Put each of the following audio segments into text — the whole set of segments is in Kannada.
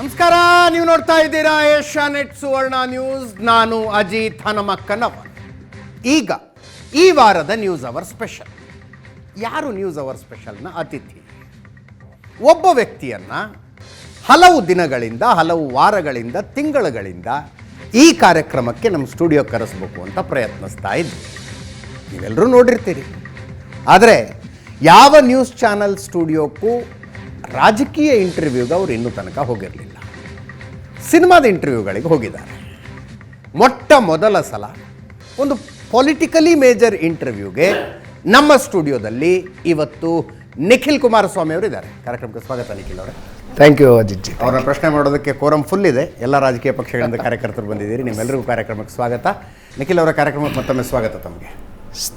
ನಮಸ್ಕಾರ, ನೀವು ನೋಡ್ತಾ ಇದ್ದೀರಾ ಏಷ್ಯಾನೆಟ್ ಸುವರ್ಣ ನ್ಯೂಸ್. ನಾನು ಅಜಿತ್ ಹನುಮಕ್ಕನವರ್. ಈಗ ಈ ವಾರದ ನ್ಯೂಸ್ ಅವರ್ ಸ್ಪೆಷಲ್. ಯಾರು ನ್ಯೂಸ್ ಅವರ್ ಸ್ಪೆಷಲ್ನ ಅತಿಥಿ? ಒಬ್ಬ ವ್ಯಕ್ತಿಯನ್ನು ಹಲವು ದಿನಗಳಿಂದ, ಹಲವು ವಾರಗಳಿಂದ, ತಿಂಗಳುಗಳಿಂದ ಈ ಕಾರ್ಯಕ್ರಮಕ್ಕೆ ನಮ್ಮ ಸ್ಟುಡಿಯೋ ಕರೆಸಬೇಕು ಅಂತ ಪ್ರಯತ್ನಿಸ್ತಾ ಇದ್ವಿ. ನೀವೆಲ್ಲರೂ ನೋಡಿರ್ತೀರಿ. ಆದರೆ ಯಾವ ನ್ಯೂಸ್ ಚಾನಲ್ ಸ್ಟುಡಿಯೋಕ್ಕೂ ರಾಜಕೀಯ ಇಂಟರ್ವ್ಯೂಗೆ ಅವರು ಇನ್ನೂ ತನಕ ಹೋಗಿರಲಿಲ್ಲ. ಸಿನಿಮಾದ ಇಂಟರ್ವ್ಯೂಗಳಿಗೆ ಹೋಗಿದ್ದಾರೆ. ಮೊಟ್ಟ ಮೊದಲ ಸಲ ಒಂದು ಪೊಲಿಟಿಕಲಿ ಮೇಜರ್ ಇಂಟರ್ವ್ಯೂಗೆ ನಮ್ಮ ಸ್ಟುಡಿಯೋದಲ್ಲಿ ಇವತ್ತು ನಿಖಿಲ್ ಕುಮಾರಸ್ವಾಮಿ ಅವರು ಇದ್ದಾರೆ. ಕಾರ್ಯಕ್ರಮಕ್ಕೆ ಸ್ವಾಗತ ನಿಖಿಲ್ ಅವರೇ. Thank you Ajit. ಅವರ ಪ್ರಶ್ನೆ ಮಾಡೋದಕ್ಕೆ ಕೋರಂ ಫುಲ್ ಇದೆ. ಎಲ್ಲ ರಾಜಕೀಯ ಪಕ್ಷಗಳಿಂದ ಕಾರ್ಯಕರ್ತರು ಬಂದಿದ್ದೀರಿ. ನಿಮ್ಮೆಲ್ಲರಿಗೂ ಕಾರ್ಯಕ್ರಮಕ್ಕೆ ಸ್ವಾಗತ. ನಿಖಿಲ್ ಅವರ ಕಾರ್ಯಕ್ರಮಕ್ಕೆ ಮತ್ತೊಮ್ಮೆ ಸ್ವಾಗತ ತಮಗೆ.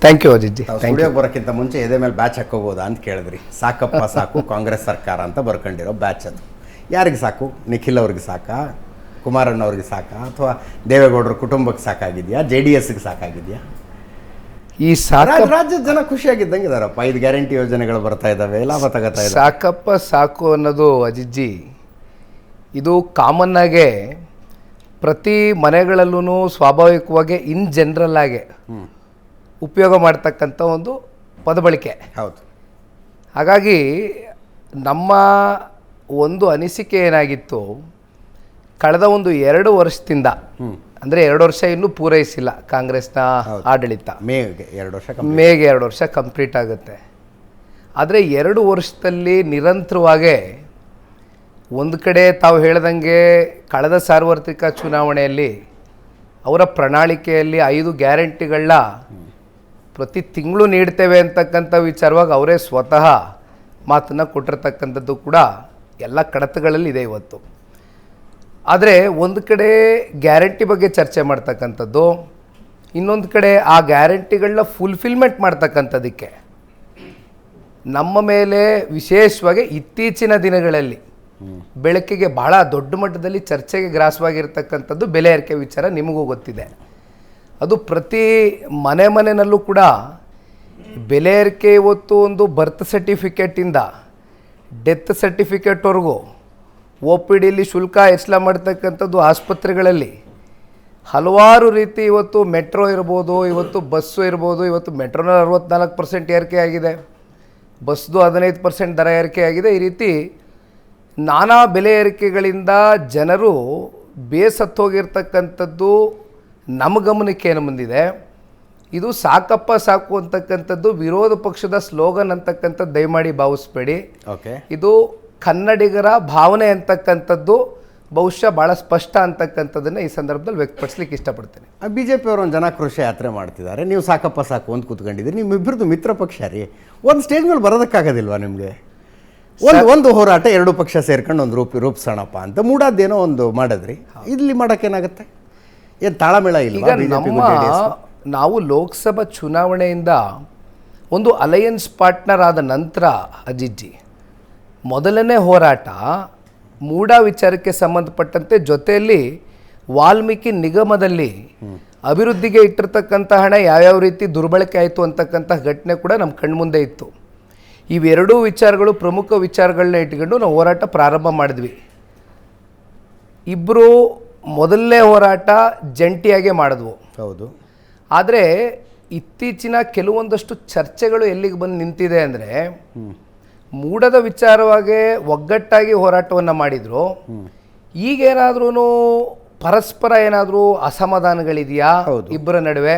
Thank you Ajit. ಸ್ಟುಡಿಯೋಗೆ ಬರೋಕ್ಕಿಂತ ಮುಂಚೆ ಎದೆ ಮೇಲೆ ಬ್ಯಾಚ್ ಹಾಕೋಬೋದಾ ಅಂತ ಕೇಳಿದ್ರಿ. ಸಾಕಪ್ಪ ಸಾಕು ಕಾಂಗ್ರೆಸ್ ಸರ್ಕಾರ ಅಂತ ಬರ್ಕೊಂಡಿರೋ ಬ್ಯಾಚ್ ಅದು. ಯಾರಿಗೆ ಸಾಕು? ನಿಖಿಲ್ ಅವ್ರಿಗೆ ಸಾಕಾ, ಕುಮಾರಣ್ಣ ಅವ್ರಿಗೆ ಸಾಕಾ, ಅಥವಾ ದೇವೇಗೌಡರ ಕುಟುಂಬಕ್ಕೆ ಸಾಕಾಗಿದೆಯಾ, JDSಗೆ ಸಾಕಾಗಿದೆಯಾ? ಈ ರಾಜ್ಯದ ಜನ ಖುಷಿಯಾಗಿದ್ದಂಗೆ ಇದಾರಪ್ಪ. 5 ಗ್ಯಾರಂಟಿ ಯೋಜನೆಗಳು ಬರ್ತಾ ಇದ್ದಾವೆ, ಲಾಭ ತಗೋತಾ ಇದ್ದಾರೆ. ಸಾಕಪ್ಪ ಸಾಕು ಅನ್ನೋದು ಅಜಿಜ್ಜಿ, ಇದು ಕಾಮನ್ ಆಗೇ ಪ್ರತಿ ಮನೆಗಳಲ್ಲೂ ಸ್ವಾಭಾವಿಕವಾಗಿ ಇನ್ ಜನರಲ್ ಆಗಿ ಉಪಯೋಗ ಮಾಡ್ತಕ್ಕಂಥ ಒಂದು ಪದಬಳಕೆ. ಹೌದು. ಹಾಗಾಗಿ ನಮ್ಮ ಒಂದು ಅನಿಸಿಕೆ ಏನಾಗಿತ್ತು, ಕಳೆದ ಒಂದು 2 ವರ್ಷದಿಂದ, ಅಂದರೆ 2 ವರ್ಷ ಇನ್ನೂ ಪೂರೈಸಿಲ್ಲ ಕಾಂಗ್ರೆಸ್ನ ಆಡಳಿತ. ಮೇಗೆ 2 ವರ್ಷ ಕಂಪ್ಲೀಟ್ ಆಗುತ್ತೆ. ಆದರೆ 2 ವರ್ಷದಲ್ಲಿ ನಿರಂತರವಾಗಿ ಒಂದು ಕಡೆ ತಾವು ಹೇಳ್ದಂಗೆ ಕಳೆದ ಸಾರ್ವತ್ರಿಕ ಚುನಾವಣೆಯಲ್ಲಿ ಅವರ ಪ್ರಣಾಳಿಕೆಯಲ್ಲಿ 5 ಗ್ಯಾರಂಟಿಗಳನ್ನ ಪ್ರತಿ ತಿಂಗಳು ನೀಡ್ತೇವೆ ಅಂತಕ್ಕಂಥ ವಿಚಾರವಾಗಿ ಅವರೇ ಸ್ವತಃ ಮಾತನ್ನು ಕೊಟ್ಟಿರ್ತಕ್ಕಂಥದ್ದು ಕೂಡ ಎಲ್ಲ ಕಡತಗಳಲ್ಲಿ ಇದೆ ಇವತ್ತು. ಆದರೆ ಒಂದು ಕಡೆ ಗ್ಯಾರಂಟಿ ಬಗ್ಗೆ ಚರ್ಚೆ ಮಾಡ್ತಕ್ಕಂಥದ್ದು, ಇನ್ನೊಂದು ಕಡೆ ಆ ಗ್ಯಾರಂಟಿಗಳನ್ನ ಫುಲ್ಫಿಲ್ಮೆಂಟ್ ಮಾಡ್ತಕ್ಕಂಥದ್ದಕ್ಕೆ ನಮ್ಮ ಮೇಲೆ ವಿಶೇಷವಾಗಿ ಇತ್ತೀಚಿನ ದಿನಗಳಲ್ಲಿ ಬೆಳಕಿಗೆ ಬಹಳ ದೊಡ್ಡ ಮಟ್ಟದಲ್ಲಿ ಚರ್ಚೆಗೆ ಗ್ರಾಸವಾಗಿರ್ತಕ್ಕಂಥದ್ದು ಬೆಲೆ ಏರಿಕೆ ವಿಚಾರ. ನಿಮಗೂ ಗೊತ್ತಿದೆ. ಅದು ಪ್ರತಿ ಮನೆಯಲ್ಲೂ ಕೂಡ ಬೆಲೆ ಏರಿಕೆ ಇವತ್ತು ಒಂದು ಬರ್ತ್ ಸರ್ಟಿಫಿಕೇಟಿಂದ ಡೆತ್ ಸರ್ಟಿಫಿಕೇಟ್ವರೆಗೂ OPDಲಿ ಶುಲ್ಕ ಹೆಚ್ಚಳ ಮಾಡ್ತಕ್ಕಂಥದ್ದು, ಆಸ್ಪತ್ರೆಗಳಲ್ಲಿ ಹಲವಾರು ರೀತಿ ಇವತ್ತು ಮೆಟ್ರೋ ಇರ್ಬೋದು, ಇವತ್ತು ಬಸ್ಸು ಇರ್ಬೋದು. ಇವತ್ತು ಮೆಟ್ರೋನಲ್ಲಿ 64% ಏರಿಕೆ ಆಗಿದೆ, ಬಸ್ದು 15% ದರ ಏರಿಕೆ ಆಗಿದೆ. ಈ ರೀತಿ ನಾನಾ ಬೆಲೆ ಏರಿಕೆಗಳಿಂದ ಜನರು ಬೇಸತ್ತೋಗಿರ್ತಕ್ಕಂಥದ್ದು ನಮ್ಮ ಗಮನಕ್ಕೆ ಏನು ಬಂದಿದೆ. ಇದು ಸಾಕಪ್ಪ ಸಾಕು ಅಂತಕ್ಕಂಥದ್ದು ವಿರೋಧ ಪಕ್ಷದ ಸ್ಲೋಗನ್ ಅಂತಕ್ಕಂಥದ್ದು ದಯಮಾಡಿ ಭಾವಿಸ್ಬೇಡಿ. ಓಕೆ, ಇದು ಕನ್ನಡಿಗರ ಭಾವನೆ ಅಂತಕ್ಕಂಥದ್ದು ಬಹುಶಃ ಭಾಳ ಸ್ಪಷ್ಟ ಅಂತಕ್ಕಂಥದ್ದನ್ನು ಈ ಸಂದರ್ಭದಲ್ಲಿ ವ್ಯಕ್ತಪಡಿಸ್ಲಿಕ್ಕೆ ಇಷ್ಟಪಡ್ತೇನೆ. BJP ಅವರು ಒಂದು ಜನಾಕ್ರೋಶ ಯಾತ್ರೆ ಮಾಡ್ತಿದ್ದಾರೆ. ನೀವು ಸಾಕಪ್ಪ ಸಾಕು ಅಂತ ಕೂತ್ಕೊಂಡಿದ್ದೀರಿ. ನಿಮ್ಮಿಬ್ಬರದು ಮಿತ್ರ ಪಕ್ಷ ರೀ. ಒಂದು ಸ್ಟೇಜ್ ಮೇಲೆ ಬರೋದಕ್ಕಾಗೋದಿಲ್ವಾ ನಿಮಗೆ? ಒಂದು ಹೋರಾಟ 2 ಪಕ್ಷ ಸೇರ್ಕೊಂಡು ಒಂದು ರೂಪಿಸೋಣಪ್ಪ ಅಂತ ಮೂಡಾದೇನೋ ಒಂದು ಮಾಡಿದ್ರಿ. ಇಲ್ಲಿ ಮಾಡೋಕ್ಕೇನಾಗುತ್ತೆ? ಏನು ತಾಳಮೇಳ ಇಲ್ಲ? ನಾವು ಲೋಕಸಭಾ ಚುನಾವಣೆಯಿಂದ ಒಂದು ಅಲಯನ್ಸ್ ಪಾರ್ಟ್ನರ್ ಆದ ನಂತರ ಅಜಿಜ್ಜಿ ಮೊದಲನೇ ಹೋರಾಟ ಮೂಡಾ ವಿಚಾರಕ್ಕೆ ಸಂಬಂಧಪಟ್ಟಂತೆ ಜೊತೆಯಲ್ಲಿ ವಾಲ್ಮೀಕಿ ನಿಗಮದಲ್ಲಿ ಅಭಿವೃದ್ಧಿಗೆ ಇಟ್ಟಿರ್ತಕ್ಕಂಥ ಹಣ ಯಾವ್ಯಾವ ರೀತಿ ದುರ್ಬಳಕೆ ಆಯಿತು ಅಂತಕ್ಕಂಥ ಘಟನೆ ಕೂಡ ನಮ್ಮ ಕಣ್ಮುಂದೆ ಇತ್ತು. ಇವೆರಡೂ ವಿಚಾರಗಳು ಪ್ರಮುಖ ವಿಚಾರಗಳನ್ನ ಇಟ್ಕೊಂಡು ನಾವು ಹೋರಾಟ ಪ್ರಾರಂಭ ಮಾಡಿದ್ವಿ. ಇಬ್ಬರು ಮೊದಲನೇ ಹೋರಾಟ ಜಂಟಿಯಾಗೆ ಮಾಡಿದ್ವು. ಹೌದು. ಆದರೆ ಇತ್ತೀಚಿನ ಕೆಲವೊಂದಷ್ಟು ಚರ್ಚೆಗಳು ಎಲ್ಲಿಗೆ ಬಂದು ನಿಂತಿದೆ ಅಂದರೆ, ಮೂಡದ ವಿಚಾರವಾಗಿ ಒಗ್ಗಟ್ಟಾಗಿ ಹೋರಾಟವನ್ನು ಮಾಡಿದರು. ಈಗೇನಾದ್ರೂ ಪರಸ್ಪರ ಏನಾದರೂ ಅಸಮಾಧಾನಗಳಿದೆಯಾ, ಇಬ್ಬರ ನಡುವೆ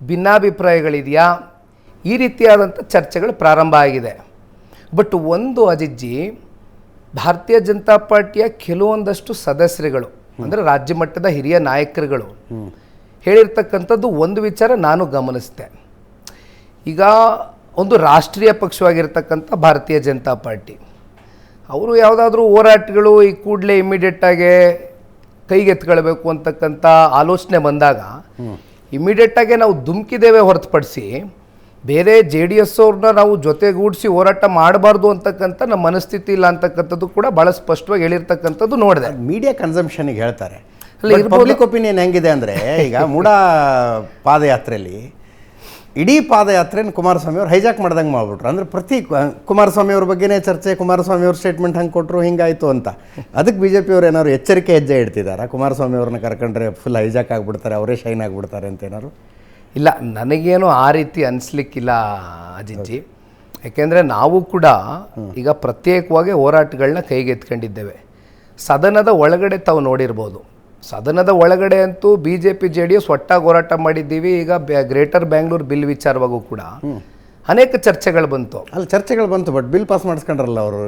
ಭಿನ್ನಾಭಿಪ್ರಾಯಗಳಿದೆಯಾ, ಈ ರೀತಿಯಾದಂಥ ಚರ್ಚೆಗಳು ಪ್ರಾರಂಭ ಆಗಿದೆ. ಬಟ್ ಒಂದು ಅಜಿಜ್ಜಿ, ಭಾರತೀಯ ಜನತಾ ಪಾರ್ಟಿಯ ಕೆಲವೊಂದಷ್ಟು ಸದಸ್ಯರುಗಳು ಅಂದರೆ ರಾಜ್ಯ ಮಟ್ಟದ ಹಿರಿಯ ನಾಯಕರುಗಳು ಹೇಳಿರ್ತಕ್ಕಂಥದ್ದು ಒಂದು ವಿಚಾರ ನಾನು ಗಮನಿಸಿದೆ. ಈಗ ಒಂದು ರಾಷ್ಟ್ರೀಯ ಪಕ್ಷವಾಗಿರ್ತಕ್ಕಂಥ ಭಾರತೀಯ ಜನತಾ ಪಾರ್ಟಿ ಅವರು ಯಾವುದಾದ್ರೂ ಹೋರಾಟಗಳು ಈ ಕೂಡಲೇ ಇಮ್ಮಿಡಿಯೇಟಾಗಿ ಕೈಗೆತ್ಕೊಳ್ಬೇಕು ಅಂತಕ್ಕಂಥ ಆಲೋಚನೆ ಬಂದಾಗ ಇಮ್ಮಿಡಿಯೇಟಾಗಿ ನಾವು ಧುಮುಕಿದ್ದೇವೆ ಹೊರತುಪಡಿಸಿ ಬೇರೆ JDS ಅವ್ರನ್ನ ನಾವು ಜೊತೆಗೂಡಿಸಿ ಹೋರಾಟ ಮಾಡಬಾರ್ದು ಅಂತಕ್ಕಂಥ ನಮ್ಮ ಮನಸ್ಥಿತಿ ಇಲ್ಲ ಅಂತಕ್ಕಂಥದ್ದು ಕೂಡ ಭಾಳ ಸ್ಪಷ್ಟವಾಗಿ ಹೇಳಿರ್ತಕ್ಕಂಥದ್ದು ನೋಡಿದೆ. ಮೀಡಿಯಾ ಕನ್ಸಂಪ್ಷನ್ಗೆ ಹೇಳ್ತಾರೆ. ಪಬ್ಲಿಕ್ ಒಪಿನಿಯನ್ ಹೆಂಗಿದೆ ಅಂದರೆ, ಈಗ ಮೂಡಾ ಪಾದಯಾತ್ರೆಯಲ್ಲಿ ಇಡೀ ಪಾದಯಾತ್ರೆನ ಕುಮಾರಸ್ವಾಮಿ ಅವ್ರು ಹೈಜಾಕ್ ಮಾಡ್ದಂಗೆ ಮಾಡ್ಬಿಟ್ರು. ಅಂದರೆ ಕುಮಾರಸ್ವಾಮಿ ಅವ್ರ ಬಗ್ಗೆನೇ ಚರ್ಚೆ, ಕುಮಾರಸ್ವಾಮಿ ಅವ್ರ ಸ್ಟೇಟ್ಮೆಂಟ್ ಹಂಗೆ ಕೊಟ್ಟರು, ಹಿಂಗಾಯಿತು ಅಂತ. ಅದಕ್ಕೆ ಬಿ ಜೆ ಪಿಯವ್ರು ಏನಾದ್ರು ಎಚ್ಚರಿಕೆ ಹೆಜ್ಜೆ ಇಡ್ತಿದ್ದಾರೆ, ಕುಮಾರಸ್ವಾಮಿ ಅವ್ರನ್ನ ಕರ್ಕೊಂಡ್ರೆ ಫುಲ್ ಹೈಜಾಕ್ ಆಗಿಬಿಡ್ತಾರೆ, ಅವರೇ ಶೈನ್ ಆಗಿಬಿಡ್ತಾರೆ ಅಂತ ಏನಾದ್ರು? ಇಲ್ಲ, ನನಗೇನು ಆ ರೀತಿ ಅನಿಸ್ಲಿಕ್ಕಿಲ್ಲ ಅಜಿಜ್ಜಿ. ಯಾಕೆಂದರೆ ನಾವು ಕೂಡ ಈಗ ಪ್ರತ್ಯೇಕವಾಗಿ ಹೋರಾಟಗಳನ್ನ ಕೈಗೆತ್ಕೊಂಡಿದ್ದೇವೆ. ಸದನದ ಒಳಗಡೆ ತಾವು ನೋಡಿರ್ಬೋದು, ಸದನದ ಒಳಗಡೆ ಅಂತೂ BJP JDS ಒಟ್ಟಾಗಿ ಹೋರಾಟ ಮಾಡಿದ್ದೀವಿ. ಈಗ ಗ್ರೇಟರ್ ಬ್ಯಾಂಗ್ಳೂರ್ ಬಿಲ್ ವಿಚಾರವಾಗೂ ಕೂಡ ಅನೇಕ ಚರ್ಚೆಗಳು ಬಂತು. ಅಲ್ಲಿ ಚರ್ಚೆಗಳು ಬಂತು, ಬಟ್ ಬಿಲ್ ಪಾಸ್ ಮಾಡಿಸ್ಕೊಂಡ್ರಲ್ಲ ಅವರು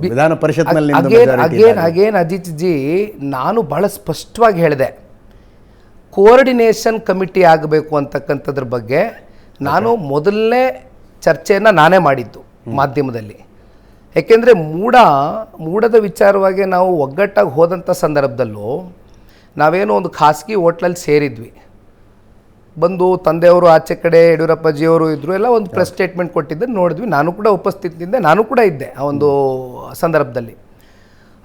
ವಿಧಾನ ಪರಿಷತ್ನಲ್ಲಿ. ಅಗೇನ್ ಅಜಿತ್ ಜಿ, ನಾನು ಭಾಳ ಸ್ಪಷ್ಟವಾಗಿ ಹೇಳಿದೆ, ಕೋಆರ್ಡಿನೇಷನ್ ಕಮಿಟಿ ಆಗಬೇಕು ಅಂತಕ್ಕಂಥದ್ರ ಬಗ್ಗೆ ನಾನು ಮೊದಲನೇ ಚರ್ಚೆಯನ್ನು ನಾನೇ ಮಾಡಿದ್ದು ಮಾಧ್ಯಮದಲ್ಲಿ. ಏಕೆಂದರೆ ಮೂಡದ ವಿಚಾರವಾಗಿ ನಾವು ಒಗ್ಗಟ್ಟಾಗಿ ಹೋದಂಥ ಸಂದರ್ಭದಲ್ಲೂ ನಾವೇನೋ ಒಂದು ಖಾಸಗಿ ಹೋಟ್ಲಲ್ಲಿ ಸೇರಿದ್ವಿ. ಬಂದು ತಂದೆಯವರು ಆಚೆ ಕಡೆ, ಯಡಿಯೂರಪ್ಪಜಿಯವರು ಇದ್ದರು, ಎಲ್ಲ ಒಂದು ಪ್ರೆಸ್ ಸ್ಟೇಟ್ಮೆಂಟ್ ಕೊಟ್ಟಿದ್ದನ್ನು ನೋಡಿದ್ವಿ. ನಾನು ಕೂಡ ಉಪಸ್ಥಿತಿಯಿಂದ ನಾನು ಕೂಡ ಇದ್ದೆ ಆ ಒಂದು ಸಂದರ್ಭದಲ್ಲಿ.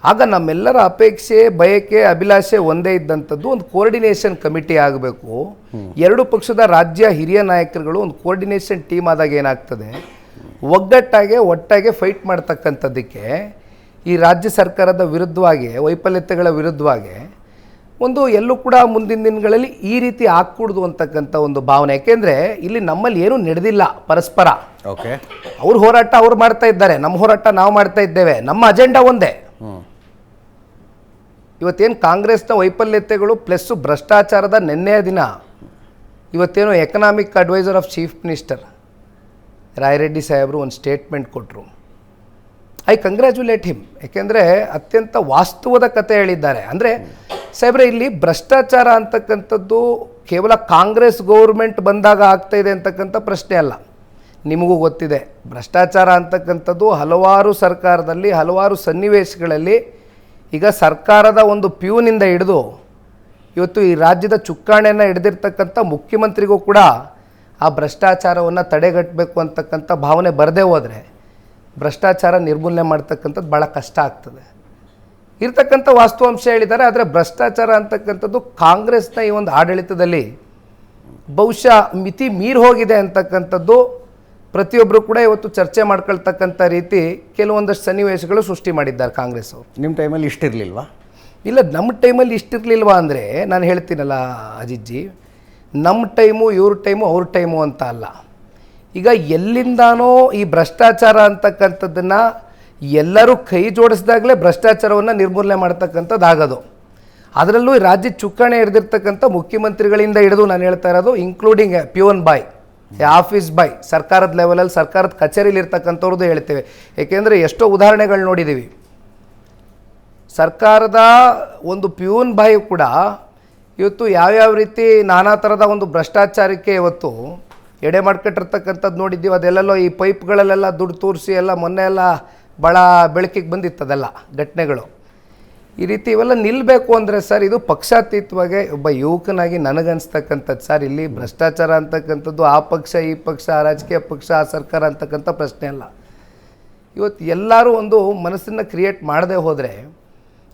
ಆಗ ನಮ್ಮೆಲ್ಲರ ಅಪೇಕ್ಷೆ, ಬಯಕೆ, ಅಭಿಲಾಷೆ ಒಂದೇ ಇದ್ದಂಥದ್ದು, ಒಂದು ಕೋಆರ್ಡಿನೇಷನ್ ಕಮಿಟಿ ಆಗಬೇಕು. ಎರಡು ಪಕ್ಷದ ರಾಜ್ಯ ಹಿರಿಯ ನಾಯಕರುಗಳು ಒಂದು ಕೋಆರ್ಡಿನೇಷನ್ ಟೀಮ್ ಆದಾಗ ಏನಾಗ್ತದೆ, ಒಟ್ಟಾಗೆ ಫೈಟ್ ಮಾಡ್ತಕ್ಕಂಥದ್ದಕ್ಕೆ ಈ ರಾಜ್ಯ ಸರ್ಕಾರದ ವಿರುದ್ಧವಾಗಿ, ವೈಫಲ್ಯತೆಗಳ ವಿರುದ್ಧವಾಗಿ ಒಂದು ಎಲ್ಲೂ ಕೂಡ ಮುಂದಿನ ದಿನಗಳಲ್ಲಿ ಈ ರೀತಿ ಆಗ್ಕೂಡ್ದು ಅಂತಕ್ಕಂಥ ಒಂದು ಭಾವನೆ. ಯಾಕೆಂದರೆ ಇಲ್ಲಿ ನಮ್ಮಲ್ಲಿ ಏನೂ ನಡೆದಿಲ್ಲ ಪರಸ್ಪರ. ಓಕೆ, ಅವ್ರ ಹೋರಾಟ ಅವ್ರು ಮಾಡ್ತಾ ಇದ್ದಾರೆ, ನಮ್ಮ ಹೋರಾಟ ನಾವು ಮಾಡ್ತಾ ಇದ್ದೇವೆ, ನಮ್ಮ ಅಜೆಂಡಾ ಒಂದೇ. ಇವತ್ತೇನು ಕಾಂಗ್ರೆಸ್ನ ವೈಫಲ್ಯತೆಗಳು ಪ್ಲಸ್ಸು ಭ್ರಷ್ಟಾಚಾರದ ನಿನ್ನೆಯ ದಿನ ಇವತ್ತೇನು economic adviser of chief minister Rayareddy ಸಾಹೇಬರು ಒಂದು ಸ್ಟೇಟ್ಮೆಂಟ್ ಕೊಟ್ಟರು. I congratulate him. ಯಾಕೆಂದರೆ ಅತ್ಯಂತ ವಾಸ್ತವದ ಕತೆ ಹೇಳಿದ್ದಾರೆ. ಅಂದರೆ ಸಾಹೇಬ್ರೆ, ಇಲ್ಲಿ ಭ್ರಷ್ಟಾಚಾರ ಅಂತಕ್ಕಂಥದ್ದು ಕೇವಲ ಕಾಂಗ್ರೆಸ್ ಗೌರ್ಮೆಂಟ್ ಬಂದಾಗ ಆಗ್ತಾಯಿದೆ ಅಂತಕ್ಕಂಥ ಪ್ರಶ್ನೆ ಅಲ್ಲ. ನಿಮಗೂ ಗೊತ್ತಿದೆ, ಭ್ರಷ್ಟಾಚಾರ ಅಂತಕ್ಕಂಥದ್ದು ಹಲವಾರು ಸರ್ಕಾರದಲ್ಲಿ, ಹಲವಾರು ಸನ್ನಿವೇಶಗಳಲ್ಲಿ, ಈಗ ಸರ್ಕಾರದ ಒಂದು ಪ್ಯೂನಿಂದ ಹಿಡಿದು ಇವತ್ತು ಈ ರಾಜ್ಯದ ಚುಕ್ಕಾಣಿಯನ್ನು ಹಿಡಿದಿರ್ತಕ್ಕಂಥ ಮುಖ್ಯಮಂತ್ರಿಗೂ ಕೂಡ ಆ ಭ್ರಷ್ಟಾಚಾರವನ್ನು ತಡೆಗಟ್ಟಬೇಕು ಅಂತಕ್ಕಂಥ ಭಾವನೆ ಬರದೇ ಹೋದರೆ ಭ್ರಷ್ಟಾಚಾರ ನಿರ್ಮೂಲನೆ ಮಾಡ್ತಕ್ಕಂಥದ್ದು ಭಾಳ ಕಷ್ಟ ಆಗ್ತದೆ. ಇರ್ತಕ್ಕಂಥ ವಾಸ್ತವಾಂಶ ಹೇಳಿದ್ದಾರೆ. ಆದರೆ ಭ್ರಷ್ಟಾಚಾರ ಅಂತಕ್ಕಂಥದ್ದು ಕಾಂಗ್ರೆಸ್ನ ಈ ಒಂದು ಆಡಳಿತದಲ್ಲಿ ಬಹುಶಃ ಮಿತಿ ಮೀರಿ ಹೋಗಿದೆ ಅಂತಕ್ಕಂಥದ್ದು ಪ್ರತಿಯೊಬ್ಬರು ಕೂಡ ಇವತ್ತು ಚರ್ಚೆ ಮಾಡ್ಕೊಳ್ತಕ್ಕಂಥ ರೀತಿ ಕೆಲವೊಂದಷ್ಟು ಸನ್ನಿವೇಶಗಳು ಸೃಷ್ಟಿ ಮಾಡಿದ್ದಾರೆ ಕಾಂಗ್ರೆಸ್ ಅವರು. ನಿಮ್ಮ ಟೈಮಲ್ಲಿ ಇಷ್ಟಿರಲಿಲ್ವಾ? ಇಲ್ಲ, ನಮ್ಮ ಟೈಮಲ್ಲಿ ಇಷ್ಟಿರಲಿಲ್ವಾ ಅಂದರೆ ನಾನು ಹೇಳ್ತೀನಲ್ಲ ಅಜಿಜ್ಜಿ, ನಮ್ಮ ಟೈಮು ಇವ್ರ ಟೈಮು ಅವ್ರ ಟೈಮು ಅಂತ ಅಲ್ಲ. ಈಗ ಎಲ್ಲಿಂದಾನೋ ಈ ಭ್ರಷ್ಟಾಚಾರ ಅಂತಕ್ಕಂಥದ್ದನ್ನು ಎಲ್ಲರೂ ಕೈ ಜೋಡಿಸಿದಾಗಲೇ ಭ್ರಷ್ಟಾಚಾರವನ್ನು ನಿರ್ಮೂಲನೆ ಮಾಡ್ತಕ್ಕಂಥದ್ದು ಆಗೋದು. ಅದರಲ್ಲೂ ಈ ರಾಜ್ಯದ ಚುಕ್ಕಾಣಿ ಹಿಡಿದಿರ್ತಕ್ಕಂಥ ಮುಖ್ಯಮಂತ್ರಿಗಳಿಂದ ಹಿಡಿದು ನಾನು ಹೇಳ್ತಾ ಇರೋದು, ಇನ್ಕ್ಲೂಡಿಂಗ್ ಪ್ಯೂನ್ ಬಾಯ್, ಆಫೀಸ್ ಬಾಯ್, ಸರ್ಕಾರದ ಲೆವೆಲಲ್ಲಿ ಸರ್ಕಾರದ ಕಚೇರಿಲಿ ಇರ್ತಕ್ಕಂಥವ್ರದ್ದು ಹೇಳ್ತೇವೆ. ಏಕೆಂದರೆ ಎಷ್ಟೋ ಉದಾಹರಣೆಗಳು ನೋಡಿದ್ದೀವಿ. ಸರ್ಕಾರದ ಒಂದು ಪ್ಯೂನ್ ಬಾಯ್ ಕೂಡ ಇವತ್ತು ಯಾವ್ಯಾವ ರೀತಿ ನಾನಾ ಥರದ ಒಂದು ಭ್ರಷ್ಟಾಚಾರಕ್ಕೆ ಇವತ್ತು ಎಡೆ ಮಾಡ್ಕೊಟ್ಟಿರ್ತಕ್ಕಂಥದ್ದು ನೋಡಿದ್ದೀವಿ. ಅದೆಲ್ಲೋ ಈ ಪೈಪ್ಗಳಲ್ಲೆಲ್ಲ ದುಡ್ಡು ತೋರಿಸಿ ಎಲ್ಲ ಮೊನ್ನೆ ಎಲ್ಲ ಭಾಳ ಬೆಳಕಿಗೆ ಬಂದಿತ್ತದೆಲ್ಲ ಘಟನೆಗಳು. ಈ ರೀತಿ ಇವೆಲ್ಲ ನಿಲ್ಲಬೇಕು ಅಂದರೆ ಸರ್, ಇದು ಪಕ್ಷಾತೀತವಾಗಿ ಒಬ್ಬ ಯುವಕನಾಗಿ ನನಗನ್ಸ್ತಕ್ಕಂಥದ್ದು ಸರ್, ಇಲ್ಲಿ ಭ್ರಷ್ಟಾಚಾರ ಅಂತಕ್ಕಂಥದ್ದು ಆ ಪಕ್ಷ ಈ ಪಕ್ಷ, ಆ ರಾಜಕೀಯ ಪಕ್ಷ, ಆ ಸರ್ಕಾರ ಅಂತಕ್ಕಂಥ ಪ್ರಶ್ನೆ ಅಲ್ಲ. ಇವತ್ತು ಎಲ್ಲರೂ ಒಂದು ಮನಸ್ಸನ್ನು ಕ್ರಿಯೇಟ್ ಮಾಡದೆ ಹೋದರೆ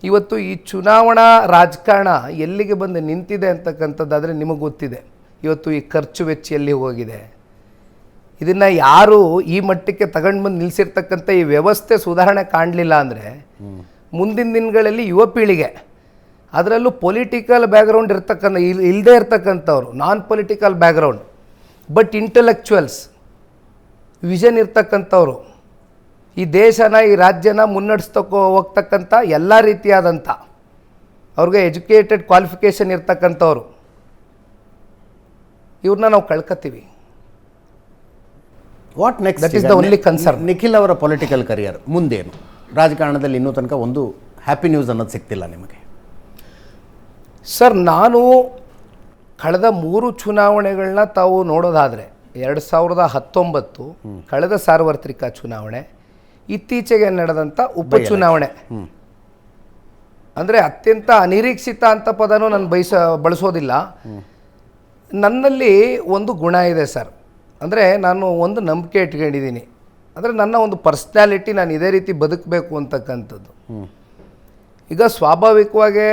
ಇವತ್ತು ಈ ಚುನಾವಣಾ ರಾಜಕಾರಣ ಎಲ್ಲಿಗೆ ಬಂದು ನಿಂತಿದೆ ಅಂತಕ್ಕಂಥದ್ದಾದರೆ ನಿಮಗೆ ಗೊತ್ತಿದೆ. ಇವತ್ತು ಈ ಖರ್ಚು ವೆಚ್ಚ ಎಲ್ಲಿ ಹೋಗಿದೆ, ಇದನ್ನು ಯಾರು ಈ ಮಟ್ಟಕ್ಕೆ ತಗೊಂಡು ಬಂದು ನಿಲ್ಲಿಸಿರ್ತಕ್ಕಂಥ ಈ ವ್ಯವಸ್ಥೆ ಸುಧಾರಣೆ ಕಾಣಲಿಲ್ಲ ಅಂದರೆ ಮುಂದಿನ ದಿನಗಳಲ್ಲಿ ಯುವ ಪೀಳಿಗೆ, ಅದರಲ್ಲೂ ಪೊಲಿಟಿಕಲ್ ಬ್ಯಾಕ್ಗ್ರೌಂಡ್ ಇರ್ತಕ್ಕಂಥ ಇಲ್ಲದೆ ಇರ್ತಕ್ಕಂಥವ್ರು, non political background but intellectuals, vision ಇರ್ತಕ್ಕಂಥವ್ರು, ಈ ದೇಶನ ಈ ರಾಜ್ಯನ ಹೋಗ್ತಕ್ಕಂಥ ಎಲ್ಲ ರೀತಿಯಾದಂಥ ಅವ್ರಿಗೆ ಎಜುಕೇಟೆಡ್ ಕ್ವಾಲಿಫಿಕೇಷನ್ ಇರ್ತಕ್ಕಂಥವ್ರು, ಇವ್ರನ್ನ ನಾವು ಕಳ್ಕೊತೀವಿ. What next? That is the only concern. Nikhil ಅವರ ಪೊಲಿಟಿಕಲ್ ಕರಿಯರ್ ಮುಂದೇನು? ರಾಜಕಾರಣದಲ್ಲಿ ಇನ್ನೂ ತನಕ ಒಂದು ಹ್ಯಾಪಿ ನ್ಯೂಸ್ ಅನ್ನೋದು ಸಿಗ್ತಿಲ್ಲ ನಿಮಗೆ. ಸರ್, ನಾನು ಕಳೆದ 3 ಚುನಾವಣೆಗಳನ್ನ ತಾವು ನೋಡೋದಾದರೆ 2019 ಕಳೆದ ಸಾರ್ವತ್ರಿಕ ಚುನಾವಣೆ, ಇತ್ತೀಚೆಗೆ ನಡೆದಂಥ ಉಪಚುನಾವಣೆ, ಅಂದರೆ ಅತ್ಯಂತ ಅನಿರೀಕ್ಷಿತ ಅಂತ ಪದನೂ ನಾನು ಬಳಸೋದಿಲ್ಲ. ನನ್ನಲ್ಲಿ ಒಂದು ಗುಣ ಇದೆ ಸರ್, ಅಂದರೆ ನಾನು ಒಂದು ನಂಬಿಕೆ ಇಟ್ಕೊಂಡಿದ್ದೀನಿ. ಅಂದರೆ ನನ್ನ ಒಂದು ಪರ್ಸ್ನಾಲಿಟಿ, ನಾನು ಇದೇ ರೀತಿ ಬದುಕಬೇಕು ಅಂತಕ್ಕಂಥದ್ದು. ಈಗ ಸ್ವಾಭಾವಿಕವಾಗಿ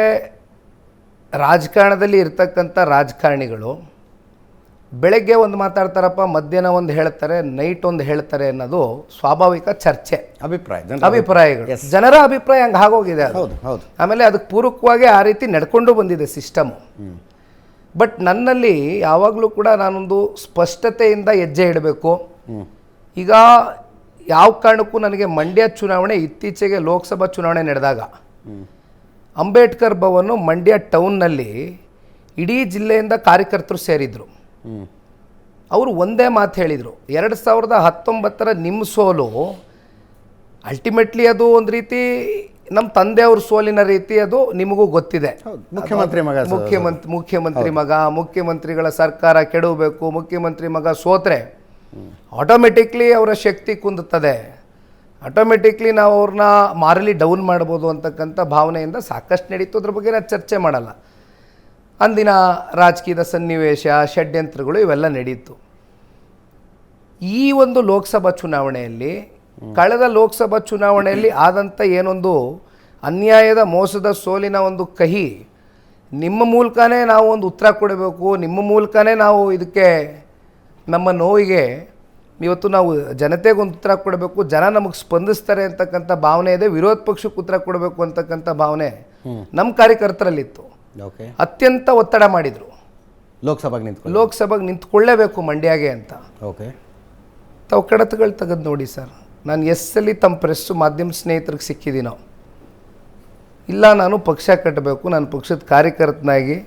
ರಾಜಕಾರಣದಲ್ಲಿ ಇರ್ತಕ್ಕಂಥ ರಾಜಕಾರಣಿಗಳು ಬೆಳಗ್ಗೆ ಒಂದು ಮಾತಾಡ್ತಾರಪ್ಪ, ಮಧ್ಯಾಹ್ನ ಒಂದು ಹೇಳ್ತಾರೆ, ನೈಟ್ ಒಂದು ಹೇಳ್ತಾರೆ ಅನ್ನೋದು ಸ್ವಾಭಾವಿಕ ಚರ್ಚೆ, ಅಭಿಪ್ರಾಯಗಳು, ಜನರ ಅಭಿಪ್ರಾಯ ಹಂಗೆ ಆಗೋಗಿದೆ ಅದು. ಹೌದು. ಆಮೇಲೆ ಅದಕ್ಕೆ ಪೂರಕವಾಗಿ ಆ ರೀತಿ ನಡ್ಕೊಂಡು ಬಂದಿದೆ ಸಿಸ್ಟಮು. ಬಟ್ ನನ್ನಲ್ಲಿ ಯಾವಾಗಲೂ ಕೂಡ ನಾನೊಂದು ಸ್ಪಷ್ಟತೆಯಿಂದ ಹೆಜ್ಜೆ ಇಡಬೇಕು. ಈಗ ಯಾವ ಕಾರಣಕ್ಕೂ ನನಗೆ ಮಂಡ್ಯ ಚುನಾವಣೆ, ಇತ್ತೀಚೆಗೆ ಲೋಕಸಭಾ ಚುನಾವಣೆ ನಡೆದಾಗ ಅಂಬೇಡ್ಕರ್ ಭವನು ಮಂಡ್ಯ ಟೌನ್ನಲ್ಲಿ ಇಡೀ ಜಿಲ್ಲೆಯಿಂದ ಕಾರ್ಯಕರ್ತರು ಸೇರಿದ್ರು. ಅವರು ಒಂದೇ ಮಾತು ಹೇಳಿದರು, 2019 ನಿಮ್ಮ ಸೋಲು ಅಲ್ಟಿಮೇಟ್ಲಿ ಅದು ಒಂದು ರೀತಿ ನಮ್ಮ ತಂದೆಯವ್ರ ಸೋಲಿನ ರೀತಿ, ಅದು ನಿಮಗೂ ಗೊತ್ತಿದೆ. ಮುಖ್ಯಮಂತ್ರಿ ಮಗ, ಮುಖ್ಯಮಂತ್ರಿಗಳ ಸರ್ಕಾರ ಕೆಡವಬೇಕು, ಮುಖ್ಯಮಂತ್ರಿ ಮಗ ಸೋತ್ರೆ ಆಟೋಮೆಟಿಕ್ಲಿ ಅವರ ಶಕ್ತಿ ಕುಂದುತ್ತದೆ, ಆಟೋಮೆಟಿಕ್ಲಿ ನಾವು ಅವ್ರನ್ನ ಮಾರಲಿ ಡೌನ್ ಮಾಡ್ಬೋದು ಅಂತಕ್ಕಂಥ ಭಾವನೆಯಿಂದ ಸಾಕಷ್ಟು ನಡೀತು. ಅದ್ರ ಬಗ್ಗೆ ನಾನು ಚರ್ಚೆ ಮಾಡಲ್ಲ. ಅಂದಿನ ರಾಜಕೀಯದ ಸನ್ನಿವೇಶ, ಷಡ್ಯಂತ್ರಗಳು ಇವೆಲ್ಲ ನಡೀತು. ಈ ಒಂದು ಲೋಕಸಭಾ ಚುನಾವಣೆಯಲ್ಲಿ, ಕಳೆದ ಲೋಕಸಭಾ ಚುನಾವಣೆಯಲ್ಲಿ ಆದಂಥ ಏನೊಂದು ಅನ್ಯಾಯದ, ಮೋಸದ, ಸೋಲಿನ ಒಂದು ಕಹಿ, ನಿಮ್ಮ ಮೂಲಕನೇ ನಾವು ಒಂದು ಉತ್ತರ ಕೊಡಬೇಕು, ನಿಮ್ಮ ಮೂಲಕನೇ ನಾವು ಇದಕ್ಕೆ, ನಮ್ಮ ನೋವಿಗೆ ಇವತ್ತು ನಾವು ಜನತೆಗೆ ಒಂದು ಉತ್ತರ ಕೊಡಬೇಕು, ಜನ ನಮಗೆ ಸ್ಪಂದಿಸ್ತಾರೆ ಅಂತಕ್ಕಂಥ ಭಾವನೆ ಇದೆ. ವಿರೋಧ ಪಕ್ಷಕ್ಕೆ ಉತ್ತರ ಕೊಡಬೇಕು ಅಂತಕ್ಕಂಥ ಭಾವನೆ ನಮ್ಮ ಕಾರ್ಯಕರ್ತರಲ್ಲಿತ್ತು. ಅತ್ಯಂತ ಒತ್ತಡ ಮಾಡಿದರು, ಲೋಕಸಭೆಗೆ ನಿಂತ್ಕೊಳ್ಳೇಬೇಕು ಮಂಡ್ಯಗೆ ಅಂತ. ತಾವು ಕಡತಗಳು ತೆಗೆದು ನೋಡಿ ಸರ್. ನಾನು ಎಸ್ಸಲ್ಲಿ ತಮ್ಮ ಪ್ರೆಸ್ಸು ಮಾಧ್ಯಮ ಸ್ನೇಹಿತರಿಗೆ ಸಿಕ್ಕಿದ್ದೀನೋ, ಇಲ್ಲ ನಾನು ಪಕ್ಷ ಕಟ್ಟಬೇಕು, ನಾನು ಪಕ್ಷದ ಕಾರ್ಯಕರ್ತನಾಗಿ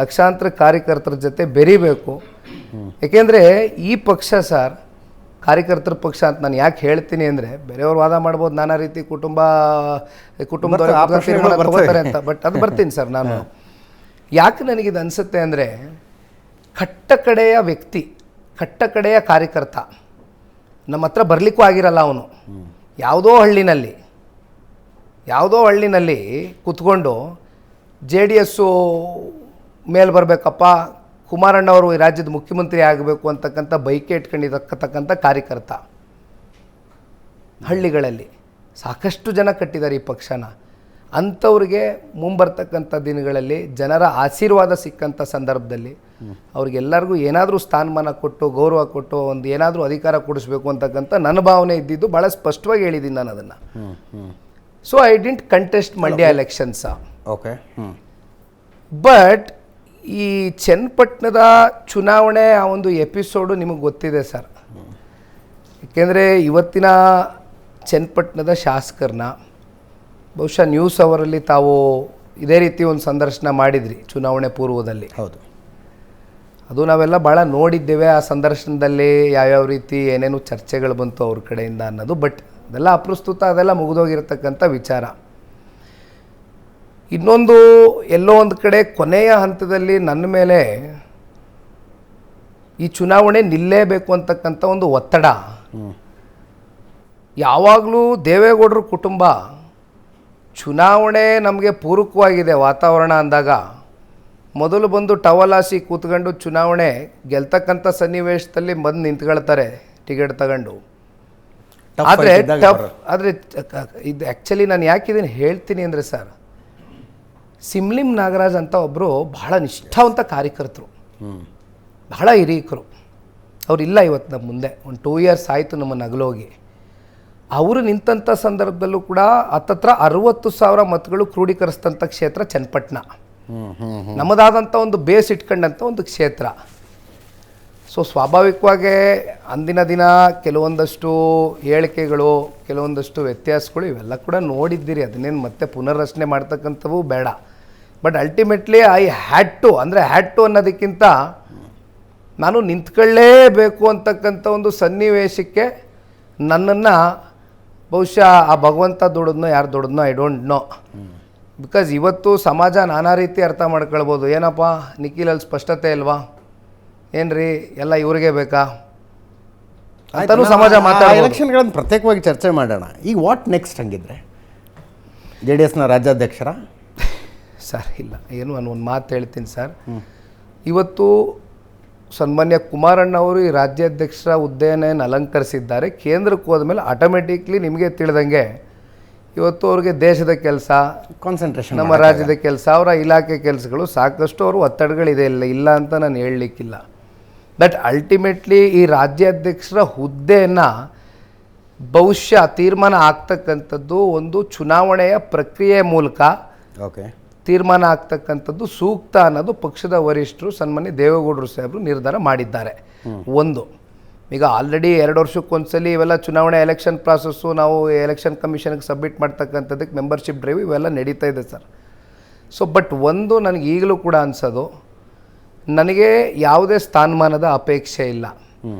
ಲಕ್ಷಾಂತರ ಕಾರ್ಯಕರ್ತರ ಜೊತೆ ಬೆರಿಬೇಕು. ಏಕೆಂದರೆ ಈ ಪಕ್ಷ ಸರ್ ಕಾರ್ಯಕರ್ತರ ಪಕ್ಷ ಅಂತ ನಾನು ಯಾಕೆ ಹೇಳ್ತೀನಿ ಅಂದರೆ, ಬೇರೆಯವ್ರು ವಾದ ಮಾಡ್ಬೋದು ನಾನಾ ರೀತಿ ಕುಟುಂಬದವ್ರು ತಗೋತಾರೆ ಅಂತ, ಬಟ್ ಅದು ಬರ್ತೀನಿ ಸರ್. ನಾನು ಯಾಕೆ ನನಗಿದು ಅನಿಸುತ್ತೆ ಅಂದರೆ, ಕಟ್ಟಕಡೆಯ ವ್ಯಕ್ತಿ, ಕಟ್ಟಕಡೆಯ ಕಾರ್ಯಕರ್ತ ನಮ್ಮ ಹತ್ರ ಬರಲಿಕ್ಕೂ ಆಗಿರಲ್ಲ. ಅವನು ಯಾವುದೋ ಹಳ್ಳಿನಲ್ಲಿ ಕೂತ್ಕೊಂಡು JDS ಮೇಲೆ ಬರಬೇಕಪ್ಪ, ಕುಮಾರಣ್ಣವರು ಈ ರಾಜ್ಯದ ಮುಖ್ಯಮಂತ್ರಿ ಆಗಬೇಕು ಅಂತಕ್ಕಂಥ ಬೈಕೆ ಇಟ್ಕೊಂಡಿರತಕ್ಕಂಥ ಕಾರ್ಯಕರ್ತ. ಹಳ್ಳಿಗಳಲ್ಲಿ ಸಾಕಷ್ಟು ಜನ ಕಟ್ಟಿದ್ದಾರೆ ಈ ಪಕ್ಷನ. ಅಂಥವ್ರಿಗೆ ಮುಂಬರ್ತಕ್ಕಂಥ ದಿನಗಳಲ್ಲಿ ಜನರ ಆಶೀರ್ವಾದ ಸಿಕ್ಕಂಥ ಸಂದರ್ಭದಲ್ಲಿ ಅವ್ರಿಗೆಲ್ಲರಿಗೂ ಏನಾದರೂ ಸ್ಥಾನಮಾನ ಕೊಟ್ಟು, ಗೌರವ ಕೊಟ್ಟು, ಒಂದು ಏನಾದರೂ ಅಧಿಕಾರ ಕೊಡಿಸ್ಬೇಕು ಅಂತಕ್ಕಂಥ ನನ್ನ ಭಾವನೆ ಇದ್ದಿದ್ದು ಭಾಳ ಸ್ಪಷ್ಟವಾಗಿ ಹೇಳಿದ್ದೀನಿ ನಾನು ಅದನ್ನು. So I didn't contest Mandya elections. But ಈ ಚನ್ನಪಟ್ಟಣದ ಚುನಾವಣೆ ಆ ಒಂದು ಎಪಿಸೋಡು ನಿಮಗೆ ಗೊತ್ತಿದೆ ಸರ್. ಏಕೆಂದರೆ ಇವತ್ತಿನ ಚನ್ನಪಟ್ಟಣದ ಶಾಸಕರನ್ನ ಬಹುಶಃ ನ್ಯೂಸ್ ಅವರಲ್ಲಿ ತಾವು ಇದೇ ರೀತಿ ಒಂದು ಸಂದರ್ಶನ ಮಾಡಿದ್ರಿ ಚುನಾವಣೆ ಪೂರ್ವದಲ್ಲಿ. ಹೌದು, ಅದು ನಾವೆಲ್ಲ ಭಾಳ ನೋಡಿದ್ದೇವೆ. ಆ ಸಂದರ್ಶನದಲ್ಲಿ ಯಾವ್ಯಾವ ರೀತಿ ಏನೇನು ಚರ್ಚೆಗಳು ಬಂತು ಅವ್ರ ಕಡೆಯಿಂದ ಅನ್ನೋದು. ಬಟ್ ಅದೆಲ್ಲ ಅಪ್ರಸ್ತುತ, ಅದೆಲ್ಲ ಮುಗಿದೋಗಿರತಕ್ಕಂಥ ವಿಚಾರ. ಇನ್ನೊಂದು ಎಲ್ಲೋ ಒಂದು ಕಡೆ ಕೊನೆಯ ಹಂತದಲ್ಲಿ ನನ್ನ ಮೇಲೆ ಈ ಚುನಾವಣೆ ನಿಲ್ಲೇಬೇಕು ಅಂತಕ್ಕಂಥ ಒಂದು ಒತ್ತಡ. ಯಾವಾಗಲೂ ದೇವೇಗೌಡರ ಕುಟುಂಬ ಚುನಾವಣೆ ನಮಗೆ ಪೂರಕವಾಗಿದೆ ವಾತಾವರಣ ಅಂದಾಗ ಮೊದಲು ಬಂದು ಟವಲಾಸಿ ಕೂತ್ಕೊಂಡು ಚುನಾವಣೆ ಗೆಲ್ತಕ್ಕಂಥ ಸನ್ನಿವೇಶದಲ್ಲಿ ಬಂದು ನಿಂತ್ಕೊಳ್ತಾರೆ ಟಿಕೆಟ್ ತಗೊಂಡು. ಆದರೆ ಇದು ಆ್ಯಕ್ಚುಲಿ ನಾನು ಯಾಕಿದ್ದೀನಿ ಹೇಳ್ತೀನಿ ಅಂದರೆ ಸರ್, ಸಿಮ್ಲಿಂ ನಾಗರಾಜ್ ಅಂತ ಒಬ್ಬರು ಬಹಳ ನಿಷ್ಠಾವಂತ ಕಾರ್ಯಕರ್ತರು, ಬಹಳ ಹಿರೀಕರು. ಅವರಿಲ್ಲ ಇವತ್ತು ನಮ್ಮ ಮುಂದೆ. ಒಂದು 2 years ಆಯಿತು ನಮ್ಮ ನಗಲೋಗಿ. ಅವರು ನಿಂತಂಥ ಸಂದರ್ಭದಲ್ಲೂ ಕೂಡ ಹತ್ತತ್ರ 60,000 ಮತಗಳು ಕ್ರೋಢೀಕರಿಸಿದಂಥ ಕ್ಷೇತ್ರ ಚನ್ನಪಟ್ಟಣ. ನಮ್ಮದಾದಂಥ ಒಂದು ಬೇಸ್ ಇಟ್ಕೊಂಡಂಥ ಒಂದು ಕ್ಷೇತ್ರ. ಸೊ ಸ್ವಾಭಾವಿಕವಾಗಿ ಅಂದಿನ ದಿನ ಕೆಲವೊಂದಷ್ಟು ಹೇಳಿಕೆಗಳು, ಕೆಲವೊಂದಷ್ಟು ವ್ಯತ್ಯಾಸಗಳು ಇವೆಲ್ಲ ಕೂಡ ನೋಡಿದ್ದೀರಿ. ಅದನ್ನೇನು ಮತ್ತೆ ಪುನರ್ರಚನೆ ಮಾಡ್ತಕ್ಕಂಥವು ಬೇಡ. But ultimately I had to ಅನ್ನೋದಕ್ಕಿಂತ ನಾನು ನಿಂತ್ಕೊಳ್ಳೇಬೇಕು ಅಂತಕ್ಕಂಥ ಒಂದು ಸನ್ನಿವೇಶಕ್ಕೆ ನನ್ನನ್ನು ಬಹುಶಃ ಆ ಭಗವಂತ ದುಡಿದ್ನೋ ಯಾರು ದುಡಿದ್ನೋ ಐ ಡೋಂಟ್ ನೋ. ಬಿಕಾಸ್ ಇವತ್ತು ಸಮಾಜ ನಾನಾ ರೀತಿ ಅರ್ಥ ಮಾಡ್ಕೊಳ್ಬೋದು. ಏನಪ್ಪ ನಿಖಿಲಲ್ಲಿ ಸ್ಪಷ್ಟತೆ ಇಲ್ವಾ, ಏನ್ರಿ ಎಲ್ಲ ಇವ್ರಿಗೆ ಬೇಕಾ ಅಂತಲೂ ಸಮಾಜ ಮಾತಾಡೋದು. ಎಲೆಕ್ಷನ್ಗಳನ್ನು ಪ್ರತ್ಯೇಕವಾಗಿ ಚರ್ಚೆ ಮಾಡೋಣ. ಈಗ ವಾಟ್ ನೆಕ್ಸ್ಟ್ ಹಂಗಿದ್ರೆ JDSನ ರಾಜ್ಯಾಧ್ಯಕ್ಷರ ಸರ್? ಇಲ್ಲ, ಏನು ನಾನು ಒಂದು ಮಾತು ಹೇಳ್ತೀನಿ ಸರ್. ಇವತ್ತು ಸನ್ಮಾನ್ಯ ಕುಮಾರಣ್ಣವರು ಈ ರಾಜ್ಯಾಧ್ಯಕ್ಷರ ಹುದ್ದೆಯನ್ನು ಅಲಂಕರಿಸಿದ್ದಾರೆ. ಕೇಂದ್ರಕ್ಕೆ ಹೋದ್ಮೇಲೆ ಆಟೋಮೆಟಿಕ್ಲಿ ನಿಮಗೆ ತಿಳಿದಂಗೆ ಇವತ್ತು ಅವ್ರಿಗೆ ದೇಶದ ಕೆಲಸ, ಕಾನ್ಸಂಟ್ರೇಷನ್, ನಮ್ಮ ರಾಜ್ಯದ ಕೆಲಸ, ಅವರ ಇಲಾಖೆ ಕೆಲಸಗಳು ಸಾಕಷ್ಟು ಅವರು ಒತ್ತಡಗಳಿದೆ. ಇಲ್ಲ ಅಂತ ನಾನು ಹೇಳಲಿಕ್ಕಿಲ್ಲ. ಬಟ್ ಅಲ್ಟಿಮೇಟ್ಲಿ ಈ ರಾಜ್ಯಾಧ್ಯಕ್ಷರ ಹುದ್ದೆಯನ್ನು ಬಹುಶಃ ತೀರ್ಮಾನ ಆಗ್ತಕ್ಕಂಥದ್ದು ಒಂದು ಚುನಾವಣೆಯ ಪ್ರಕ್ರಿಯೆ ಮೂಲಕ ಓಕೆ ತೀರ್ಮಾನ ಆಗ್ತಕ್ಕಂಥದ್ದು ಸೂಕ್ತ ಅನ್ನೋದು ಪಕ್ಷದ ವರಿಷ್ಠರು ಸನ್ಮಾನ್ಯ ದೇವೇಗೌಡರು ಸಾಹೇಬರು ನಿರ್ಧಾರ ಮಾಡಿದ್ದಾರೆ. ಒಂದು, ಈಗ ಆಲ್ರೆಡಿ 2 ವರ್ಷಕ್ಕೊಂದ್ಸಲಿ ಇವೆಲ್ಲ ಚುನಾವಣೆ ಎಲೆಕ್ಷನ್ ಪ್ರಾಸೆಸ್ಸು, ನಾವು ಎಲೆಕ್ಷನ್ ಕಮಿಷನ್ಗೆ ಸಬ್ಮಿಟ್ ಮಾಡ್ತಕ್ಕಂಥದ್ದಕ್ಕೆ ಮೆಂಬರ್ಶಿಪ್ ಡ್ರೈವ್ ಇವೆಲ್ಲ ನಡೀತಾ ಇದೆ ಸರ್. ಸೊ ಬಟ್ ಒಂದು ನನಗೆ ಈಗಲೂ ಕೂಡ ಅನಿಸೋದು, ನನಗೆ ಯಾವುದೇ ಸ್ಥಾನಮಾನದ ಅಪೇಕ್ಷೆ ಇಲ್ಲ.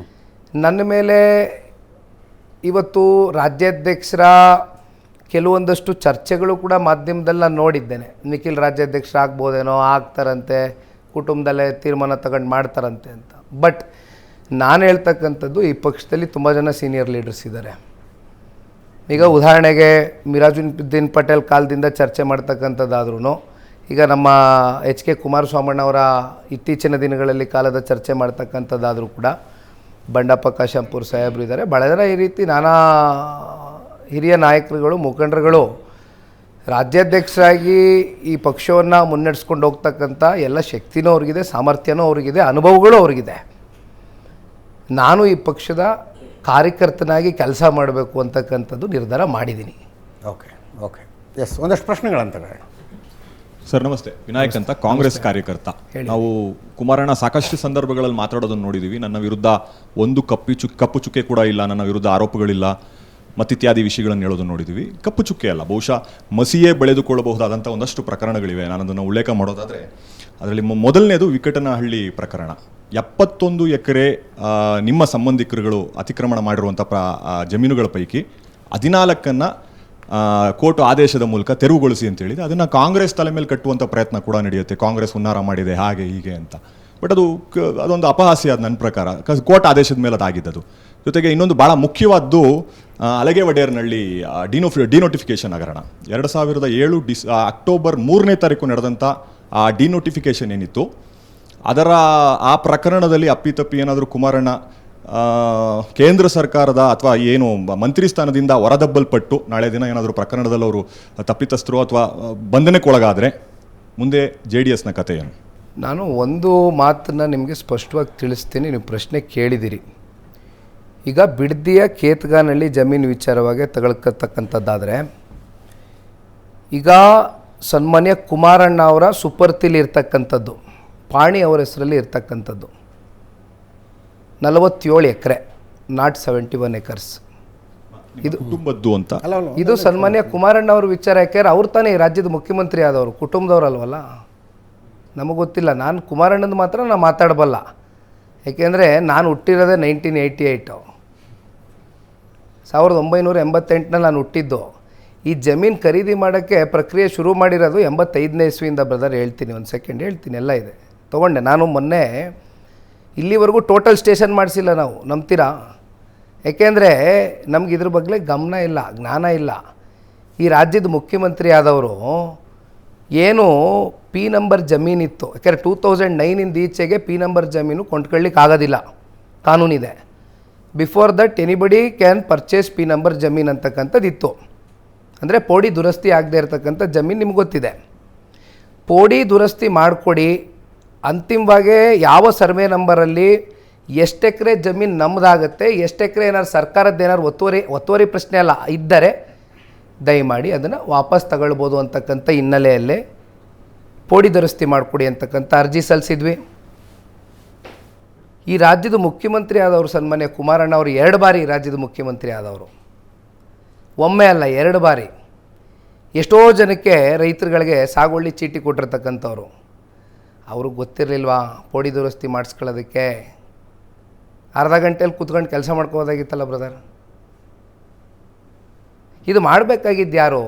ನನ್ನ ಮೇಲೆ ಇವತ್ತು ರಾಜ್ಯಾಧ್ಯಕ್ಷರ ಕೆಲವೊಂದಷ್ಟು ಚರ್ಚೆಗಳು ಕೂಡ ಮಾಧ್ಯಮದಲ್ಲಿ ನಾನು ನೋಡಿದ್ದೇನೆ. ನಿಖಿಲ್ ರಾಜ್ಯಾಧ್ಯಕ್ಷರಾಗ್ಬೋದೇನೋ, ಆಗ್ತಾರಂತೆ, ಕುಟುಂಬದಲ್ಲೇ ತೀರ್ಮಾನ ತಗೊಂಡು ಮಾಡ್ತಾರಂತೆ ಅಂತ. ಬಟ್ ನಾನು ಹೇಳ್ತಕ್ಕಂಥದ್ದು, ಈ ಪಕ್ಷದಲ್ಲಿ ತುಂಬ ಜನ ಸೀನಿಯರ್ ಲೀಡರ್ಸ್ ಇದ್ದಾರೆ. ಈಗ ಉದಾಹರಣೆಗೆ ಮಿರಾಜುದ್ದೀನ್ ಪಟೇಲ್ ಕಾಲದಿಂದ ಚರ್ಚೆ ಮಾಡ್ತಕ್ಕಂಥದ್ದಾದ್ರೂ, ಈಗ ನಮ್ಮ ಎಚ್ ಕೆ ಕುಮಾರಸ್ವಾಮಣ್ಣವರ ಇತ್ತೀಚಿನ ದಿನಗಳಲ್ಲಿ ಕಾಲದ ಚರ್ಚೆ ಮಾಡ್ತಕ್ಕಂಥದ್ದಾದರೂ ಕೂಡ ಬಂಡಪ್ಪ ಕಾಶಂಪುರ್ ಸಾಹೇಬರು ಇದ್ದಾರೆ. ಭಾಳ ಜನ ಈ ರೀತಿ ನಾನಾ ಹಿರಿಯ ನಾಯಕರುಗಳು, ಮುಖಂಡರುಗಳು ರಾಜ್ಯಾಧ್ಯಕ್ಷರಾಗಿ ಈ ಪಕ್ಷವನ್ನು ಮುನ್ನಡೆಸ್ಕೊಂಡು ಹೋಗ್ತಕ್ಕಂಥ ಎಲ್ಲ ಶಕ್ತಿನೂ ಅವ್ರಿಗಿದೆ, ಸಾಮರ್ಥ್ಯನೂ ಅವ್ರಿಗಿದೆ, ಅನುಭವಗಳು ಅವ್ರಿಗಿದೆ. ನಾನು ಈ ಪಕ್ಷದ ಕಾರ್ಯಕರ್ತನಾಗಿ ಕೆಲಸ ಮಾಡಬೇಕು ಅಂತಕ್ಕಂಥದ್ದು ನಿರ್ಧಾರ ಮಾಡಿದ್ದೀನಿ. ಓಕೆ ಓಕೆ ಎಸ್, ಒಂದಷ್ಟು ಪ್ರಶ್ನೆಗಳಂತ. ಸರ್ ನಮಸ್ತೆ, ವಿನಾಯಕ್ ಅಂತ, ಕಾಂಗ್ರೆಸ್ ಕಾರ್ಯಕರ್ತ. ನಾವು ಕುಮಾರಣ್ಣ ಸಾಕಷ್ಟು ಸಂದರ್ಭಗಳಲ್ಲಿ ಮಾತಾಡೋದನ್ನು ನೋಡಿದ್ದೀವಿ. ನನ್ನ ವಿರುದ್ಧ ಒಂದು ಕಪ್ಪು ಚುಕ್ಕೆ ಕೂಡ ಇಲ್ಲ, ನನ್ನ ವಿರುದ್ಧ ಆರೋಪಗಳಿಲ್ಲ ಮತ್ತಿತ್ಯಾದಿ ವಿಷಯಗಳನ್ನು ಹೇಳೋದನ್ನು ನೋಡಿದ್ದೀವಿ. ಕಪ್ಪು ಚುಕ್ಕೆ ಅಲ್ಲ, ಬಹುಶಃ ಮಸಿಯೇ ಬೆಳೆದುಕೊಳ್ಳಬಹುದಾದಂಥ ಒಂದಷ್ಟು ಪ್ರಕರಣಗಳಿವೆ. ನಾನು ಅದನ್ನು ಉಲ್ಲೇಖ ಮಾಡೋದಾದರೆ, ಅದರಲ್ಲಿ ಮೊದಲನೇದು ವಿಕಟನಹಳ್ಳಿ ಪ್ರಕರಣ. 71 ಎಕರೆ ನಿಮ್ಮ ಸಂಬಂಧಿಕರುಗಳು ಅತಿಕ್ರಮಣ ಮಾಡಿರುವಂಥ ಜಮೀನುಗಳ ಪೈಕಿ 14 ಕೋರ್ಟ್ ಆದೇಶದ ಮೂಲಕ ತೆರವುಗೊಳಿಸಿ ಅಂತ ಹೇಳಿದೆ. ಅದನ್ನು ಕಾಂಗ್ರೆಸ್ ತಲೆ ಮೇಲೆ ಕಟ್ಟುವಂಥ ಪ್ರಯತ್ನ ಕೂಡ ನಡೆಯುತ್ತೆ, ಕಾಂಗ್ರೆಸ್ ಹುನ್ನಾರ ಮಾಡಿದೆ ಹಾಗೆ ಹೀಗೆ ಅಂತ. ಬಟ್ ಅದೊಂದು ಅಪಹಾಸ್ಯ ಅದು ನನ್ನ ಪ್ರಕಾರ. ಕೋರ್ಟ್ ಆದೇಶದ ಮೇಲೆ ಅದಾಗಿದ್ದದು. ಜೊತೆಗೆ ಇನ್ನೊಂದು ಭಾಳ ಮುಖ್ಯವಾದ್ದು ಅಲಗೆ ವಡೇರ್ನಹಳ್ಳಿ ಡಿನೋಟಿಫಿಕೇಶನ್ ಹಗರಣ. 2007 ಅಕ್ಟೋಬರ್ 3ನೇ ತಾರೀಕು ನಡೆದಂಥ ಆ ಡಿನೋಟಿಫಿಕೇಶನ್ ಏನಿತ್ತು, ಅದರ ಆ ಪ್ರಕರಣದಲ್ಲಿ ಅಪ್ಪಿತಪ್ಪಿ ಏನಾದರೂ ಕುಮಾರಣ್ಣ ಕೇಂದ್ರ ಸರ್ಕಾರದ ಅಥವಾ ಏನು ಮಂತ್ರಿ ಸ್ಥಾನದಿಂದ ಹೊರದಬ್ಬಲ್ಪಟ್ಟು ನಾಳೆ ದಿನ ಏನಾದರೂ ಪ್ರಕರಣದಲ್ಲಿ ಅವರು ತಪ್ಪಿತಸ್ಥರು ಅಥವಾ ಬಂಧನಕ್ಕೊಳಗಾದರೆ ಮುಂದೆ JDSನ ಕಥೆ ಏನು? ನಾನು ಒಂದು ಮಾತನ್ನು ನಿಮಗೆ ಸ್ಪಷ್ಟವಾಗಿ ತಿಳಿಸ್ತೀನಿ. ನೀವು ಪ್ರಶ್ನೆ ಕೇಳಿದಿರಿ. ಈಗ ಬಿಡದಿಯ ಕೇತ್ಗಾನಹಳ್ಳಿ ಜಮೀನು ವಿಚಾರವಾಗಿ ತಗೊಳ್ತಕ್ಕಂಥದ್ದಾದರೆ, ಈಗ ಸನ್ಮಾನ್ಯ ಕುಮಾರಣ್ಣ ಅವರ ಸುಪರ್ತಿಲಿ ಇರ್ತಕ್ಕಂಥದ್ದು, ಪಾಣಿ ಅವರ ಹೆಸರಲ್ಲಿ ಇರ್ತಕ್ಕಂಥದ್ದು 47 ಎಕರೆ, ನಾಟ್ 71 ಎಕರ್ಸ್. ಇದು ಕುಟುಂಬದ್ದು ಅಂತ. ಇದು ಸನ್ಮಾನ್ಯ ಕುಮಾರಣ್ಣ ಅವ್ರ ವಿಚಾರ. ಯಾಕೆಂದ್ರೆ ಅವ್ರು ತಾನೇ ಈ ರಾಜ್ಯದ ಮುಖ್ಯಮಂತ್ರಿ ಆದವರು, ಕುಟುಂಬದವ್ರಲ್ವಲ್ಲ. ನಮಗೆ ಗೊತ್ತಿಲ್ಲ. ನಾನು ಕುಮಾರಣ್ಣಂದು ಮಾತ್ರ ನಾನು ಮಾತಾಡಬಲ್ಲ. ಏಕೆಂದರೆ ನಾನು ಹುಟ್ಟಿರೋದೇ 1988, 1988ನಲ್ಲಿ ನಾನು ಹುಟ್ಟಿದ್ದು. ಈ ಜಮೀನು ಖರೀದಿ ಮಾಡೋಕ್ಕೆ ಪ್ರಕ್ರಿಯೆ ಶುರು ಮಾಡಿರೋದು 85ನೇ ಇಸ್ವಿಯಿಂದ. ಬ್ರದರ್ ಹೇಳ್ತೀನಿ, ಒಂದು ಸೆಕೆಂಡ್ ಹೇಳ್ತೀನಿ, ಎಲ್ಲ ಇದೆ ತೊಗೊಂಡೆ. ನಾನು ಮೊನ್ನೆ ಇಲ್ಲಿವರೆಗೂ ಟೋಟಲ್ ಸ್ಟೇಷನ್ ಮಾಡಿಸಿಲ್ಲ ನಾವು, ನಂಬ್ತೀರಾ? ಏಕೆಂದರೆ ನಮ್ಗೆ ಇದ್ರ ಬಗ್ಗೆ ಗಮನ ಇಲ್ಲ, ಜ್ಞಾನ ಇಲ್ಲ. ಈ ರಾಜ್ಯದ ಮುಖ್ಯಮಂತ್ರಿ ಆದವರು ಏನು P ನಂಬರ್ ಜಮೀನಿತ್ತು, ಯಾಕೆಂದರೆ 2009ಇಂದ ಈಚೆಗೆ P ನಂಬರ್ ಜಮೀನು ಕೊಂಡ್ಕೊಳ್ಳಿಕ್ಕೆ ಆಗೋದಿಲ್ಲ, ಕಾನೂನಿದೆ. Before that anybody can purchase P number ಜಮೀನು ಅಂತಕ್ಕಂಥದ್ದು ಇತ್ತು. ಅಂದರೆ ಪೋಡಿ ದುರಸ್ತಿ ಆಗದೆ ಇರತಕ್ಕಂಥ ಜಮೀನು ನಿಮ್ಗೆ ಗೊತ್ತಿದೆ. ಪೋಡಿ ದುರಸ್ತಿ ಮಾಡಿಕೊಡಿ, ಅಂತಿಮವಾಗಿ ಯಾವ ಸರ್ವೆ ನಂಬರಲ್ಲಿ ಎಷ್ಟು ಎಕರೆ ಜಮೀನು ನಮ್ಮದಾಗುತ್ತೆ, ಎಷ್ಟು ಎಕರೆ ಏನಾದ್ರು ಸರ್ಕಾರದ್ದು ಏನಾದ್ರು ಒತ್ತುವರಿ ಪ್ರಶ್ನೆ ಅಲ್ಲ ಇದ್ದರೆ ದಯಮಾಡಿ ಅದನ್ನು ವಾಪಸ್ ತಗೊಳ್ಬೋದು ಅಂತಕ್ಕಂಥ ಹಿನ್ನೆಲೆಯಲ್ಲೇ ಪೋಡಿ ದುರಸ್ತಿ ಮಾಡಿಕೊಡಿ ಅಂತಕ್ಕಂಥ ಅರ್ಜಿ ಸಲ್ಲಿಸಿದ್ವಿ. ಈ ರಾಜ್ಯದ ಮುಖ್ಯಮಂತ್ರಿ ಆದವರು ಸನ್ಮಾನ್ಯ ಕುಮಾರಣ್ಣ ಅವರು 2 ಬಾರಿ ರಾಜ್ಯದ ಮುಖ್ಯಮಂತ್ರಿ ಆದವರು, ಒಮ್ಮೆ ಅಲ್ಲ 2 ಬಾರಿ. ಎಷ್ಟೋ ಜನಕ್ಕೆ ರೈತರುಗಳಿಗೆ ಸಾಗುವಳಿ ಚೀಟಿ ಕೊಟ್ಟಿರ್ತಕ್ಕಂಥವ್ರು. ಅವ್ರಿಗೆ ಗೊತ್ತಿರಲಿಲ್ವಾ ಪೋಡಿ ದುರಸ್ತಿ ಮಾಡಿಸ್ಕೊಳ್ಳೋದಕ್ಕೆ? ಅರ್ಧ ಗಂಟೆಯಲ್ಲಿ ಕೂತ್ಕೊಂಡು ಕೆಲಸ ಮಾಡ್ಕೋಬೋದಾಗಿತ್ತಲ್ಲ ಬ್ರದರ್. ಇದು ಮಾಡಬೇಕಾಗಿದ್ದು ಯಾರು?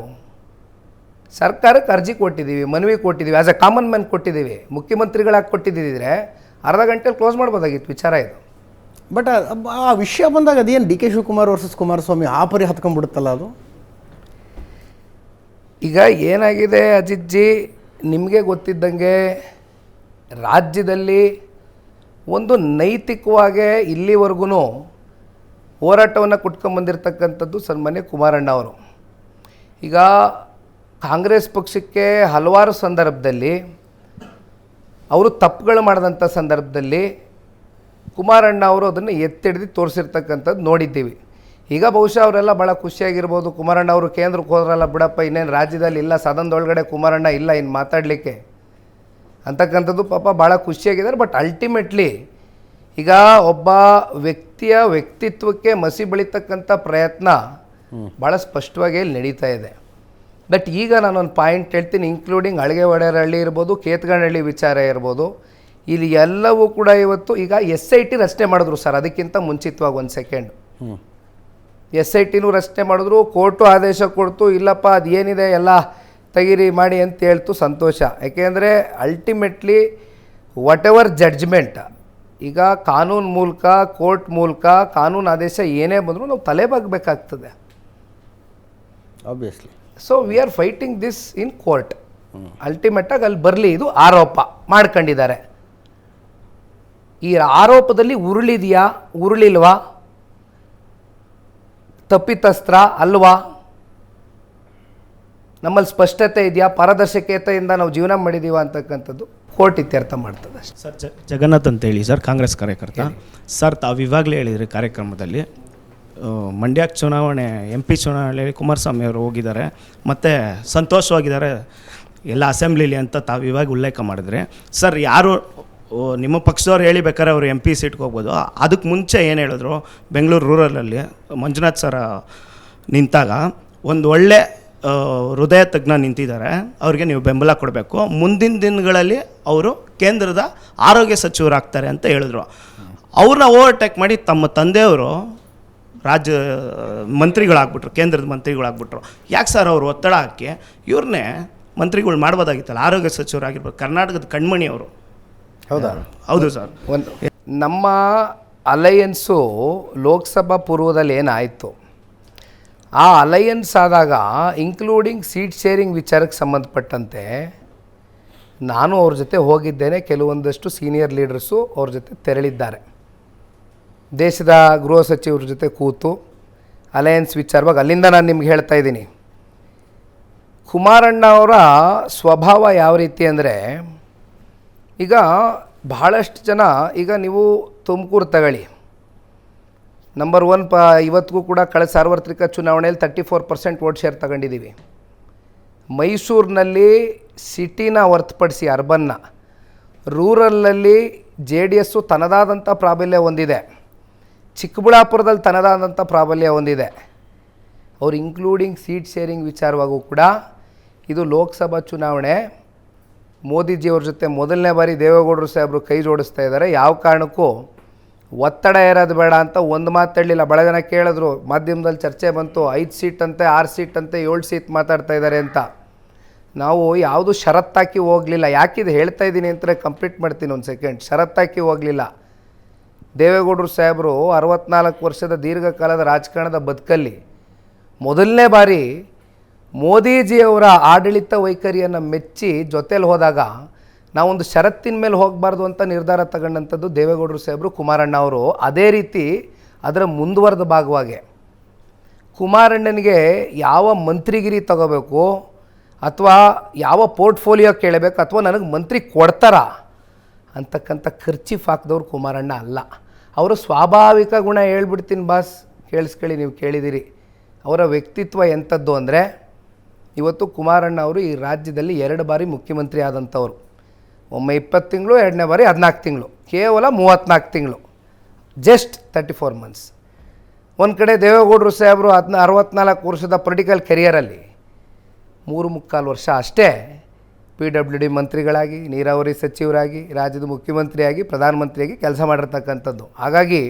ಸರ್ಕಾರಕ್ಕೆ ಅರ್ಜಿ ಕೊಟ್ಟಿದ್ದೀವಿ, ಮನವಿ ಕೊಟ್ಟಿದ್ದೀವಿ, ಆ್ಯಸ್ ಎ ಕಾಮನ್ ಮ್ಯಾನ್ ಕೊಟ್ಟಿದ್ದೀವಿ. ಮುಖ್ಯಮಂತ್ರಿಗಳಾಗಿ ಕೊಟ್ಟಿದ್ದಿದ್ರೆ ಅರ್ಧ ಗಂಟೆಯಲ್ಲಿ ಕ್ಲೋಸ್ ಮಾಡ್ಬೋದಾಗಿತ್ತು ವಿಚಾರ ಇದು. ಬಟ್ ಆ ವಿಷಯ ಬಂದಾಗ ಅದೇನು DK ಶಿವಕುಮಾರ್ ವರ್ಸಸ್ ಕುಮಾರಸ್ವಾಮಿ ಆ ಪರಿ ಹತ್ಕೊಂಡ್ಬಿಡುತ್ತಲ್ಲ ಅದು. ಈಗ ಏನಾಗಿದೆ ಅಜಿತ್ ಜಿ, ನಿಮಗೆ ಗೊತ್ತಿದ್ದಂಗೆ ರಾಜ್ಯದಲ್ಲಿ ಒಂದು ನೈತಿಕವಾಗಿ ಇಲ್ಲಿವರೆಗೂ ಹೋರಾಟವನ್ನು ಕೊಟ್ಕೊಂಬಂದಿರ್ತಕ್ಕಂಥದ್ದು ಸನ್ಮಾನ್ಯ ಕುಮಾರಣ್ಣ ಅವರು. ಈಗ ಕಾಂಗ್ರೆಸ್ ಪಕ್ಷಕ್ಕೆ ಹಲವಾರು ಸಂದರ್ಭದಲ್ಲಿ ಅವರು ತಪ್ಪುಗಳು ಮಾಡಿದಂಥ ಸಂದರ್ಭದಲ್ಲಿ ಕುಮಾರಣ್ಣ ಅವರು ಅದನ್ನು ಎತ್ತಿಡ್ದು ತೋರಿಸಿರ್ತಕ್ಕಂಥದ್ದು ನೋಡಿದ್ದೀವಿ. ಈಗ ಬಹುಶಃ ಅವರೆಲ್ಲ ಭಾಳ ಖುಷಿಯಾಗಿರ್ಬೋದು. ಕುಮಾರಣ್ಣ ಅವರು ಕೇಂದ್ರಕ್ಕೆ ಹೋದ್ರಲ್ಲ ಬಿಡಪ್ಪ, ಇನ್ನೇನು ರಾಜ್ಯದಲ್ಲಿ ಇಲ್ಲ, ಸದನದೊಳಗಡೆ ಕುಮಾರಣ್ಣ ಇಲ್ಲ ಇನ್ನು ಮಾತಾಡಲಿಕ್ಕೆ ಅಂತಕ್ಕಂಥದ್ದು ಪಾಪ ಭಾಳ ಖುಷಿಯಾಗಿದ್ದಾರೆ. ಬಟ್ ಅಲ್ಟಿಮೇಟ್ಲಿ ಈಗ ಒಬ್ಬ ವ್ಯಕ್ತಿಯ ವ್ಯಕ್ತಿತ್ವಕ್ಕೆ ಮಸಿ ಬೆಳೀತಕ್ಕಂಥ ಪ್ರಯತ್ನ ಭಾಳ ಸ್ಪಷ್ಟವಾಗಿ ಇಲ್ಲಿ ನಡೀತಾ ಇದೆ. ಬಟ್ ಈಗ ನಾನೊಂದು ಪಾಯಿಂಟ್ ಹೇಳ್ತೀನಿ, ಇನ್ಕ್ಲೂಡಿಂಗ್ ಅಳಿಗೆ ಒಡೆಯರಹಳ್ಳಿ ಇರ್ಬೋದು, ಕೇತಗನಹಳ್ಳಿ ವಿಚಾರ ಇರ್ಬೋದು, ಇಲ್ಲಿ ಎಲ್ಲವೂ ಕೂಡ ಇವತ್ತು ಈಗ SIT ರಚನೆ ಮಾಡಿದ್ರು ಸರ್. ಅದಕ್ಕಿಂತ ಮುಂಚಿತವಾಗಿ ಒಂದು ಸೆಕೆಂಡ್ SITನೂ ರಚನೆ ಮಾಡಿದ್ರು, ಕೋರ್ಟು ಆದೇಶ ಕೊಡ್ತು, ಇಲ್ಲಪ್ಪ ಅದು ಏನಿದೆ ಎಲ್ಲ ತೆಗೀರಿ ಮಾಡಿ ಅಂತ ಹೇಳ್ತು. ಸಂತೋಷ. ಯಾಕೆಂದರೆ ಅಲ್ಟಿಮೇಟ್ಲಿ ವಾಟ್ ಎವರ್ ಜಡ್ಜ್ಮೆಂಟ್ ಈಗ ಕಾನೂನು ಮೂಲಕ, ಕೋರ್ಟ್ ಮೂಲಕ ಕಾನೂನು ಆದೇಶ ಏನೇ ಬಂದರೂ ನಾವು ತಲೆಬಾಗಬೇಕಾಗ್ತದೆ. Obviously. So we are fighting this in court. ಅಲ್ಟಿಮೇಟಾಗಿ ಅಲ್ಲಿ ಬರಲಿ, ಇದು ಆರೋಪ ಮಾಡ್ಕೊಂಡಿದ್ದಾರೆ. ಈ ಆರೋಪದಲ್ಲಿ ಉರುಳಿದೆಯಾ, ಉರುಳಿಲ್ವಾ, ತಪ್ಪಿತಸ್ತ್ರ ಅಲ್ವಾ, ನಮ್ಮಲ್ಲಿ ಸ್ಪಷ್ಟತೆ ಇದೆಯಾ, ಪಾರದರ್ಶಕತೆಯಿಂದ ನಾವು ಜೀವನ ಮಾಡಿದ್ದೀವ ಅಂತಕ್ಕಂಥದ್ದು ಕೋರ್ಟ್ ಇತ್ಯರ್ಥ ಮಾಡ್ತದೆ. ಸರ್ ಜಗನ್ನಾಥ್ ಅಂತೇಳಿ ಸರ್, ಕಾಂಗ್ರೆಸ್ ಕಾರ್ಯಕರ್ತ. ಸರ್ ತಾವು ಇವಾಗಲೇ ಹೇಳಿದ್ರಿ ಕಾರ್ಯಕ್ರಮದಲ್ಲಿ, ಮಂಡ್ಯ ಚುನಾವಣೆ MP ಚುನಾವಣೆಯಲ್ಲಿ ಕುಮಾರಸ್ವಾಮಿ ಅವರು ಹೋಗಿದ್ದಾರೆ ಮತ್ತು ಸಂತೋಷವಾಗಿದ್ದಾರೆ ಎಲ್ಲ ಅಸೆಂಬ್ಲಿಲಿ ಅಂತ ತಾವು ಇವಾಗ ಉಲ್ಲೇಖ ಮಾಡಿದ್ರಿ. ಸರ್ ಯಾರು ನಿಮ್ಮ ಪಕ್ಷದವ್ರು ಹೇಳಿ ಬೇಕಾದ್ರೆ ಅವರು MP ಸೀಟ್ಗೆ ಹೋಗ್ಬೋದು. ಅದಕ್ಕೆ ಮುಂಚೆ ಏನು ಹೇಳಿದ್ರು, ಬೆಂಗಳೂರು ರೂರಲಲ್ಲಿ ಮಂಜುನಾಥ್ ಸರ್ ನಿಂತಾಗ ಒಂದು ಒಳ್ಳೆ ಹೃದಯ ತಜ್ಞ ನಿಂತಿದ್ದಾರೆ, ಅವ್ರಿಗೆ ನೀವು ಬೆಂಬಲ ಕೊಡಬೇಕು, ಮುಂದಿನ ದಿನಗಳಲ್ಲಿ ಅವರು ಕೇಂದ್ರದ ಆರೋಗ್ಯ ಸಚಿವರಾಗ್ತಾರೆ ಅಂತ ಹೇಳಿದ್ರು. ಅವ್ರನ್ನ ಓವರ್ಟೇಕ್ ಮಾಡಿ ತಮ್ಮ ತಂದೆಯವರು ರಾಜ್ಯ ಮಂತ್ರಿಗಳಾಗ್ಬಿಟ್ರು, ಕೇಂದ್ರದ ಮಂತ್ರಿಗಳಾಗ್ಬಿಟ್ರು. ಯಾಕೆ ಸರ್ ಅವರು ಒತ್ತಡ ಹಾಕಿ ಇವ್ರನ್ನೇ ಮಂತ್ರಿಗಳು ಮಾಡ್ಬೋದಾಗಿತ್ತಲ್ಲ, ಆರೋಗ್ಯ ಸಚಿವರಾಗಿರ್ಬೋದು, ಕರ್ನಾಟಕದ ಕಣ್ಮಣಿ ಅವರು. ಹೌದಾ? ಹೌದು ಸರ್. ನಮ್ಮ ಅಲಯನ್ಸು ಲೋಕಸಭಾ ಪೂರ್ವದಲ್ಲಿ ಏನಾಯಿತು, ಆ ಅಲಯನ್ಸ್ ಆದಾಗ ಇನ್ಕ್ಲೂಡಿಂಗ್ ಸೀಟ್ ಶೇರಿಂಗ್ ವಿಚಾರಕ್ಕೆ ಸಂಬಂಧಪಟ್ಟಂತೆ ನಾನು ಅವ್ರ ಜೊತೆ ಹೋಗಿದ್ದೇನೆ. ಕೆಲವೊಂದಷ್ಟು ಸೀನಿಯರ್ ಲೀಡರ್ಸು ಅವ್ರ ಜೊತೆ ತೆರಳಿದ್ದಾರೆ. ದೇಶದ ಗೃಹ ಸಚಿವರ ಜೊತೆ ಕೂತು ಅಲಯನ್ಸ್ ವಿಚಾರವಾಗಿ ಅಲ್ಲಿಂದ ನಾನು ನಿಮ್ಗೆ ಹೇಳ್ತಾ ಇದ್ದೀನಿ. ಕುಮಾರಣ್ಣ ಅವರ ಸ್ವಭಾವ ಯಾವ ರೀತಿ ಅಂದರೆ, ಈಗ ಬಹಳಷ್ಟು ಜನ, ಈಗ ನೀವು ತುಮಕೂರು ತಗೊಳ್ಳಿ, ನಂಬರ್ 1 ಇವತ್ತಿಗೂ ಕೂಡ ಕಳೆದ ಸಾರ್ವತ್ರಿಕ ಚುನಾವಣೆಯಲ್ಲಿ 34% ವೋಟ್ ಶೇರ್ ತಗೊಂಡಿದ್ದೀವಿ. ಮೈಸೂರಿನಲ್ಲಿ ಸಿಟಿನ ಹೊರತುಪಡಿಸಿ ಅರ್ಬನ್ನ, ರೂರಲಲ್ಲಿ JDS ತನ್ನದಾದಂಥ ಪ್ರಾಬಲ್ಯ ಹೊಂದಿದೆ, ಚಿಕ್ಕಬಳ್ಳಾಪುರದಲ್ಲಿ ತನ್ನದಾದಂಥ ಪ್ರಾಬಲ್ಯ ಹೊಂದಿದೆ. ಅವ್ರು ಇನ್ಕ್ಲೂಡಿಂಗ್ ಸೀಟ್ ಶೇರಿಂಗ್ ವಿಚಾರವಾಗೂ ಕೂಡ ಇದು ಲೋಕಸಭಾ ಚುನಾವಣೆ, ಮೋದಿಜಿಯವ್ರ ಜೊತೆ ಮೊದಲನೇ ಬಾರಿ ದೇವೇಗೌಡರು ಸಾಹೇಬರು ಕೈ ಜೋಡಿಸ್ತಾ ಇದ್ದಾರೆ. ಯಾವ ಕಾರಣಕ್ಕೂ ಒತ್ತಡ ಇರೋದು ಬೇಡ ಅಂತ ಒಂದು ಮಾತಾಡಲಿಲ್ಲ. ಭಾಳ ಜನ ಕೇಳಿದ್ರು, ಮಾಧ್ಯಮದಲ್ಲಿ ಚರ್ಚೆ ಬಂತು, 5 ಸೀಟ್ ಅಂತೆ, 6 ಸೀಟ್ ಅಂತೆ, 7 ಸೀಟ್ ಮಾತಾಡ್ತಾ ಇದ್ದಾರೆ ಅಂತ. ನಾವು ಯಾವುದು ಷರತ್ತಾಕಿ ಹೋಗಲಿಲ್ಲ. ಯಾಕಿದು ಹೇಳ್ತಾ ಇದ್ದೀನಿ ಅಂತ ಕಂಪ್ಲೀಟ್ ಮಾಡ್ತೀನಿ ಒಂದು ಸೆಕೆಂಡ್. ಷರತ್ತಾಕಿ ಹೋಗಲಿಲ್ಲ. ದೇವೇಗೌಡರು ಸಾಹೇಬರು 64 ವರ್ಷದ ದೀರ್ಘಕಾಲದ ರಾಜಕಾರಣದ ಬದುಕಲ್ಲಿ ಮೊದಲನೇ ಬಾರಿ ಮೋದಿಜಿಯವರ ಆಡಳಿತ ವೈಖರಿಯನ್ನು ಮೆಚ್ಚಿ ಜೊತೆಲಿ ಹೋದಾಗ ನಾವೊಂದು ಷರತ್ತಿನ ಮೇಲೆ ಹೋಗಬಾರ್ದು ಅಂತ ನಿರ್ಧಾರ ತಗೊಂಡಂಥದ್ದು ದೇವೇಗೌಡರು ಸಾಹೇಬರು, ಕುಮಾರಣ್ಣ ಅವರು. ಅದೇ ರೀತಿ ಅದರ ಮುಂದುವರೆದ ಭಾಗವಾಗಿ ಕುಮಾರಣ್ಣನಿಗೆ ಯಾವ ಮಂತ್ರಿಗಿರಿ ತಗೋಬೇಕು ಅಥವಾ ಯಾವ ಪೋರ್ಟ್ಫೋಲಿಯೋ ಕೇಳಬೇಕು ಅಥವಾ ನನಗೆ ಮಂತ್ರಿ ಕೊಡ್ತಾರಾ ಅಂತಕ್ಕಂಥ ಖರ್ಚಿಫ್ ಹಾಕಿದವ್ರು ಕುಮಾರಣ್ಣ ಅಲ್ಲ. ಅವರ ಸ್ವಾಭಾವಿಕ ಗುಣ ಹೇಳ್ಬಿಡ್ತೀನಿ ಬಾಸ್, ಕೇಳಿಸ್ಕೊಳ್ಳಿ, ನೀವು ಕೇಳಿದಿರಿ. ಅವರ ವ್ಯಕ್ತಿತ್ವ ಎಂಥದ್ದು ಅಂದರೆ, ಇವತ್ತು ಕುಮಾರಣ್ಣ ಅವರು ಈ ರಾಜ್ಯದಲ್ಲಿ 2 ಬಾರಿ ಮುಖ್ಯಮಂತ್ರಿ ಆದಂಥವ್ರು. ಒಮ್ಮೆ 20 ತಿಂಗಳು, 2ನೇ ಬಾರಿ 14 ತಿಂಗಳು, ಕೇವಲ 34 ತಿಂಗಳು, ಜಸ್ಟ್ 34 ಮಂತ್ಸ್. ಒಂದು ಕಡೆ ದೇವೇಗೌಡರು ಸಾಹೇಬರು 64 ವರ್ಷದ ಪೊಲಿಟಿಕಲ್ ಕೆರಿಯರಲ್ಲಿ 3.25 ವರ್ಷ ಅಷ್ಟೇ PWD ಮಂತ್ರಿಗಳಾಗಿ, ನೀರಾವರಿ ಸಚಿವರಾಗಿ, ರಾಜ್ಯದ ಮುಖ್ಯಮಂತ್ರಿಯಾಗಿ, ಪ್ರಧಾನಮಂತ್ರಿಯಾಗಿ ಕೆಲಸ ಮಾಡಿರ್ತಕ್ಕಂಥದ್ದು. ಹಾಗಾಗಿ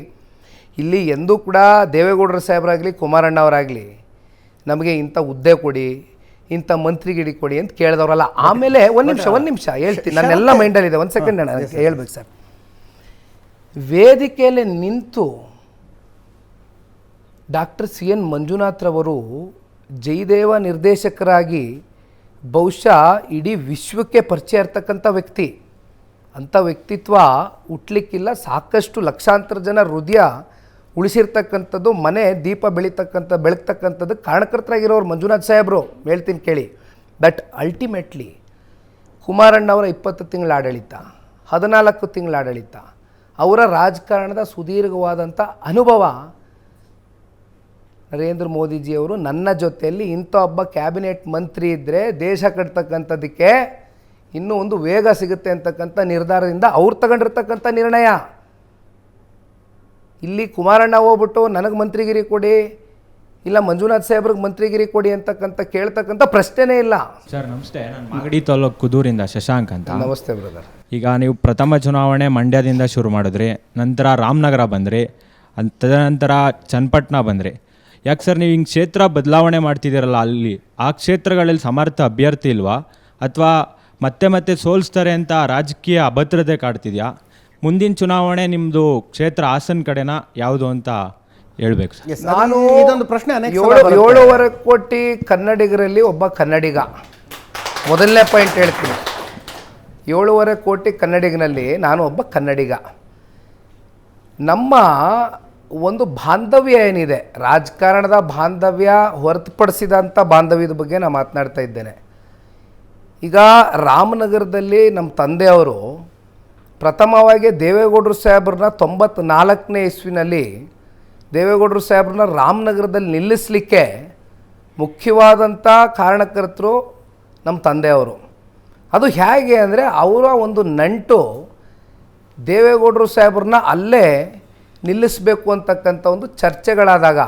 ಇಲ್ಲಿ ಎಂದೂ ಕೂಡ ದೇವೇಗೌಡರ ಸಾಹೇಬರಾಗಲಿ ಕುಮಾರಣ್ಣ ಅವರಾಗಲಿ ನಮಗೆ ಇಂಥ ಹುದ್ದೆ ಕೊಡಿ, ಇಂಥ ಮಂತ್ರಿಗಿರಿ ಕೊಡಿ ಅಂತ ಕೇಳಿದವರಲ್ಲ. ಆಮೇಲೆ ಒಂದು ನಿಮಿಷ ಹೇಳ್ತೀನಿ, ನನ್ನೆಲ್ಲ ಮೈಂಡಲ್ಲಿದೆ, ಒಂದು ಸೆಕೆಂಡ್ ನನಗೆ ಹೇಳ್ಬೇಕು ಸರ್. ವೇದಿಕೆಯಲ್ಲಿ ನಿಂತು ಡಾಕ್ಟರ್ CN ಮಂಜುನಾಥ್ರವರು ಜಯದೇವ ನಿರ್ದೇಶಕರಾಗಿ ಬಹುಶಃ ಇಡೀ ವಿಶ್ವಕ್ಕೆ ಪರಿಚಯ ಇರ್ತಕ್ಕಂಥ ವ್ಯಕ್ತಿ. ಅಂಥ ವ್ಯಕ್ತಿತ್ವ ಹುಟ್ಲಿಕ್ಕಿಲ್ಲ. ಸಾಕಷ್ಟು ಲಕ್ಷಾಂತರ ಜನ ಹೃದಯ ಉಳಿಸಿರ್ತಕ್ಕಂಥದ್ದು, ಮನೆ ದೀಪ ಬೆಳಗ್ತಕ್ಕಂಥದ್ದು ಕಾರಣಕರ್ತರಾಗಿರೋರು ಮಂಜುನಾಥ್ ಸಾಹೇಬರು. ಹೇಳ್ತೀನಿ ಕೇಳಿ. ಬಟ್ ಅಲ್ಟಿಮೇಟ್ಲಿ ಕುಮಾರಣ್ಣವರ 20 ತಿಂಗಳ ಆಡಳಿತ, 14 ತಿಂಗಳ ಆಡಳಿತ, ಅವರ ರಾಜಕಾರಣದ ಸುದೀರ್ಘವಾದಂಥ ಅನುಭವ ನರೇಂದ್ರ ಮೋದಿಜಿಯವರು ನನ್ನ ಜೊತೆಯಲ್ಲಿ ಇಂಥ ಒಬ್ಬ ಕ್ಯಾಬಿನೆಟ್ ಮಂತ್ರಿ ಇದ್ದರೆ ದೇಶ ಕಟ್ತಕ್ಕಂಥದ್ದಕ್ಕೆ ಇನ್ನೂ ಒಂದು ವೇಗ ಸಿಗುತ್ತೆ ಅಂತಕ್ಕಂಥ ನಿರ್ಧಾರದಿಂದ ಅವ್ರು ತಗೊಂಡಿರ್ತಕ್ಕಂಥ ನಿರ್ಣಯ. ಇಲ್ಲಿ ಕುಮಾರಣ್ಣ ಹೋಗ್ಬಿಟ್ಟು ನನಗೆ ಮಂತ್ರಿಗಿರಿ ಕೊಡಿ, ಇಲ್ಲ ಮಂಜುನಾಥ್ ಸಾಹೇಬ್ರಿಗೆ ಮಂತ್ರಿಗಿರಿ ಕೊಡಿ ಅಂತಕ್ಕಂಥ ಕೇಳ್ತಕ್ಕಂಥ ಪ್ರಶ್ನೆನೇ ಇಲ್ಲ. ಸರ್ ನಮಸ್ತೆ, ನಾನು ಮಾಗಡಿ ತಾಲೂಕು ಕುದೂರಿಂದ ಶಶಾಂಕ್ ಅಂತ. ನಮಸ್ತೆ ಬ್ರದರ್. ಈಗ ನೀವು ಪ್ರಥಮ ಚುನಾವಣೆ ಮಂಡ್ಯದಿಂದ ಶುರು ಮಾಡಿದ್ರಿ, ನಂತರ ರಾಮನಗರ ಬಂದ್ರಿ, ತದನಂತರ ಚನ್ನಪಟ್ಟಣ ಬಂದ್ರಿ. ಯಾಕೆ ಸರ್ ನೀವು ಹಿಂಗೆ ಕ್ಷೇತ್ರ ಬದಲಾವಣೆ ಮಾಡ್ತಿದ್ದೀರಲ್ಲ, ಅಲ್ಲಿ ಆ ಕ್ಷೇತ್ರಗಳಲ್ಲಿ ಸಮರ್ಥ ಅಭ್ಯರ್ಥಿ ಇಲ್ವಾ, ಅಥವಾ ಮತ್ತೆ ಮತ್ತೆ ಸೋಲಿಸ್ತಾರೆ ಅಂತ ರಾಜಕೀಯ ಅಭದ್ರತೆ ಕಾಡ್ತಿದ್ಯಾ? ಮುಂದಿನ ಚುನಾವಣೆ ನಿಮ್ಮದು ಕ್ಷೇತ್ರ ಹಾಸನ ಕಡೆನಾ ಯಾವುದು ಅಂತ ಹೇಳ್ಬೇಕು ಸರ್. ನಾನು ಇದೊಂದು ಪ್ರಶ್ನೆ ಅನೇಕ ಸಲ 7.5 ಕೋಟಿ ಕನ್ನಡಿಗರಲ್ಲಿ ಒಬ್ಬ ಕನ್ನಡಿಗ. ಮೊದಲನೇ ಪಾಯಿಂಟ್ ಹೇಳ್ತೀನಿ, 7.5 ಕೋಟಿ ಕನ್ನಡಿಗನಲ್ಲಿ ನಾನು ಒಬ್ಬ ಕನ್ನಡಿಗ. ನಮ್ಮ ಒಂದು ಬಾಂಧವ್ಯ ಏನಿದೆ, ರಾಜಕಾರಣದ ಬಾಂಧವ್ಯ ಹೊರತುಪಡಿಸಿದಂಥ ಬಾಂಧವ್ಯದ ಬಗ್ಗೆ ನಾನು ಮಾತನಾಡ್ತಾ ಇದ್ದೇನೆ. ಈಗ ರಾಮನಗರದಲ್ಲಿ ನಮ್ಮ ತಂದೆಯವರು ಪ್ರಥಮವಾಗಿ ದೇವೇಗೌಡರು ಸಾಹೇಬ್ರನ್ನ 94ನೇ ಇಸ್ವಿನಲ್ಲಿ ದೇವೇಗೌಡರು ಸಾಹೇಬ್ರನ್ನ ರಾಮನಗರದಲ್ಲಿ ನಿಲ್ಲಿಸಲಿಕ್ಕೆ ಮುಖ್ಯವಾದಂಥ ಕಾರಣಕರ್ತರು ನಮ್ಮ ತಂದೆಯವರು. ಅದು ಹೇಗೆ ಅಂದರೆ ಅವರ ಒಂದು ನಂಟು ದೇವೇಗೌಡರು ಸಾಹೇಬ್ರನ್ನ ಅಲ್ಲೇ ನಿಲ್ಲಿಸಬೇಕು ಅಂತಕ್ಕಂಥ ಒಂದು ಚರ್ಚೆಗಳಾದಾಗ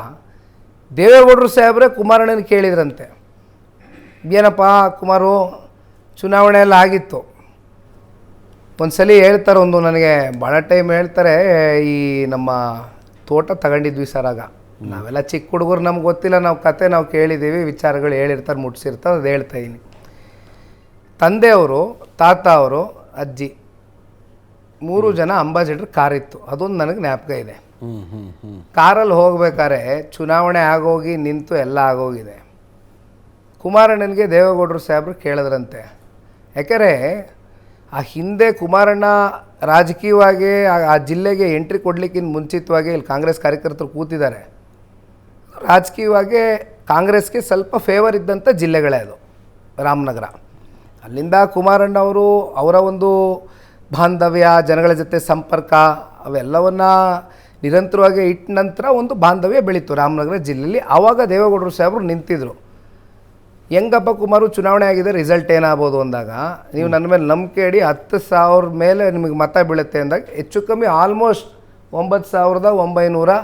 ದೇವೇಗೌಡರು ಸಾಹೇಬ್ರೇ ಕುಮಾರಣ್ಣನ ಕೇಳಿದ್ರಂತೆ, ಏನಪ್ಪ ಕುಮಾರು ಚುನಾವಣೆ ಎಲ್ಲ ಆಗಿತ್ತು. ಒಂದು ಸಲ ಹೇಳ್ತಾರೆ, ಒಂದು ನನಗೆ ಭಾಳ ಟೈಮ್ ಹೇಳ್ತಾರೆ, ಈ ನಮ್ಮ ತೋಟ ತಗೊಂಡಿದ್ವಿ ಸರ್. ಆಗ ನಾವೆಲ್ಲ ಚಿಕ್ಕ ಹುಡುಗರು, ನಮ್ಗೆ ಗೊತ್ತಿಲ್ಲ, ನಾವು ಕತೆ ನಾವು ಕೇಳಿದ್ದೀವಿ, ವಿಚಾರಗಳು ಹೇಳಿರ್ತಾರೆ, ಮುಟ್ಸಿರ್ತಾರೆ, ಅದು ಹೇಳ್ತಾಯಿದ್ದೀನಿ. ತಂದೆಯವರು, ತಾತ ಅವರು, ಅಜ್ಜಿ 3 ಜನ ಅಂಬಾಸಿಡರ್ ಕಾರಿತ್ತು. ಅದೊಂದು ನನಗೆ ಜ್ಞಾಪಕ ಇದೆ. ಕಾರಲ್ಲಿ ಹೋಗ್ಬೇಕಾದ್ರೆ ಚುನಾವಣೆ ಆಗೋಗಿ ನಿಂತು ಎಲ್ಲ ಆಗೋಗಿದೆ. ಕುಮಾರಣ್ಣನಿಗೆ ದೇವೇಗೌಡರು ಸಾಹೇಬರು ಕೇಳಿದ್ರಂತೆ, ಯಾಕೆಂದರೆ ಆ ಹಿಂದೆ ಕುಮಾರಣ್ಣ ರಾಜಕೀಯವಾಗಿ ಆ ಜಿಲ್ಲೆಗೆ ಎಂಟ್ರಿ ಕೊಡಲಿಕ್ಕಿಂತ ಮುಂಚಿತವಾಗಿ ಇಲ್ಲಿ ಕಾಂಗ್ರೆಸ್ ಕಾರ್ಯಕರ್ತರು ಕೂತಿದ್ದಾರೆ. ರಾಜಕೀಯವಾಗಿ ಕಾಂಗ್ರೆಸ್ಗೆ ಸ್ವಲ್ಪ ಫೇವರ್ ಇದ್ದಂಥ ಜಿಲ್ಲೆಗಳೇ ಅದು ರಾಮನಗರ. ಅಲ್ಲಿಂದ ಕುಮಾರಣ್ಣ ಅವರು ಅವರ ಒಂದು ಬಾಂಧವ್ಯ, ಜನಗಳ ಜೊತೆ ಸಂಪರ್ಕ ಅವೆಲ್ಲವನ್ನು ನಿರಂತರವಾಗಿ ಇಟ್ಟ ನಂತರ ಒಂದು ಬಾಂಧವ್ಯ ಬೆಳೀತು ರಾಮನಗರ ಜಿಲ್ಲೆಯಲ್ಲಿ. ಆವಾಗ ದೇವೇಗೌಡರು ಸಾಹೇಬರು ನಿಂತಿದ್ರು. ಹೆಂಗಪ್ಪ ಕುಮಾರು ಚುನಾವಣೆ ಆಗಿದೆ, ರಿಸಲ್ಟ್ ಏನಾಗ್ಬೋದು ಅಂದಾಗ, ನೀವು ನನ್ನ ಮೇಲೆ ನಂಬಿಕೆ ಇಡಿ, 10,000 ಮೇಲೆ ನಿಮಗೆ ಮತ ಬೀಳುತ್ತೆ ಅಂದಾಗ ಹೆಚ್ಚು ಕಮ್ಮಿ ಆಲ್ಮೋಸ್ಟ್ 9,900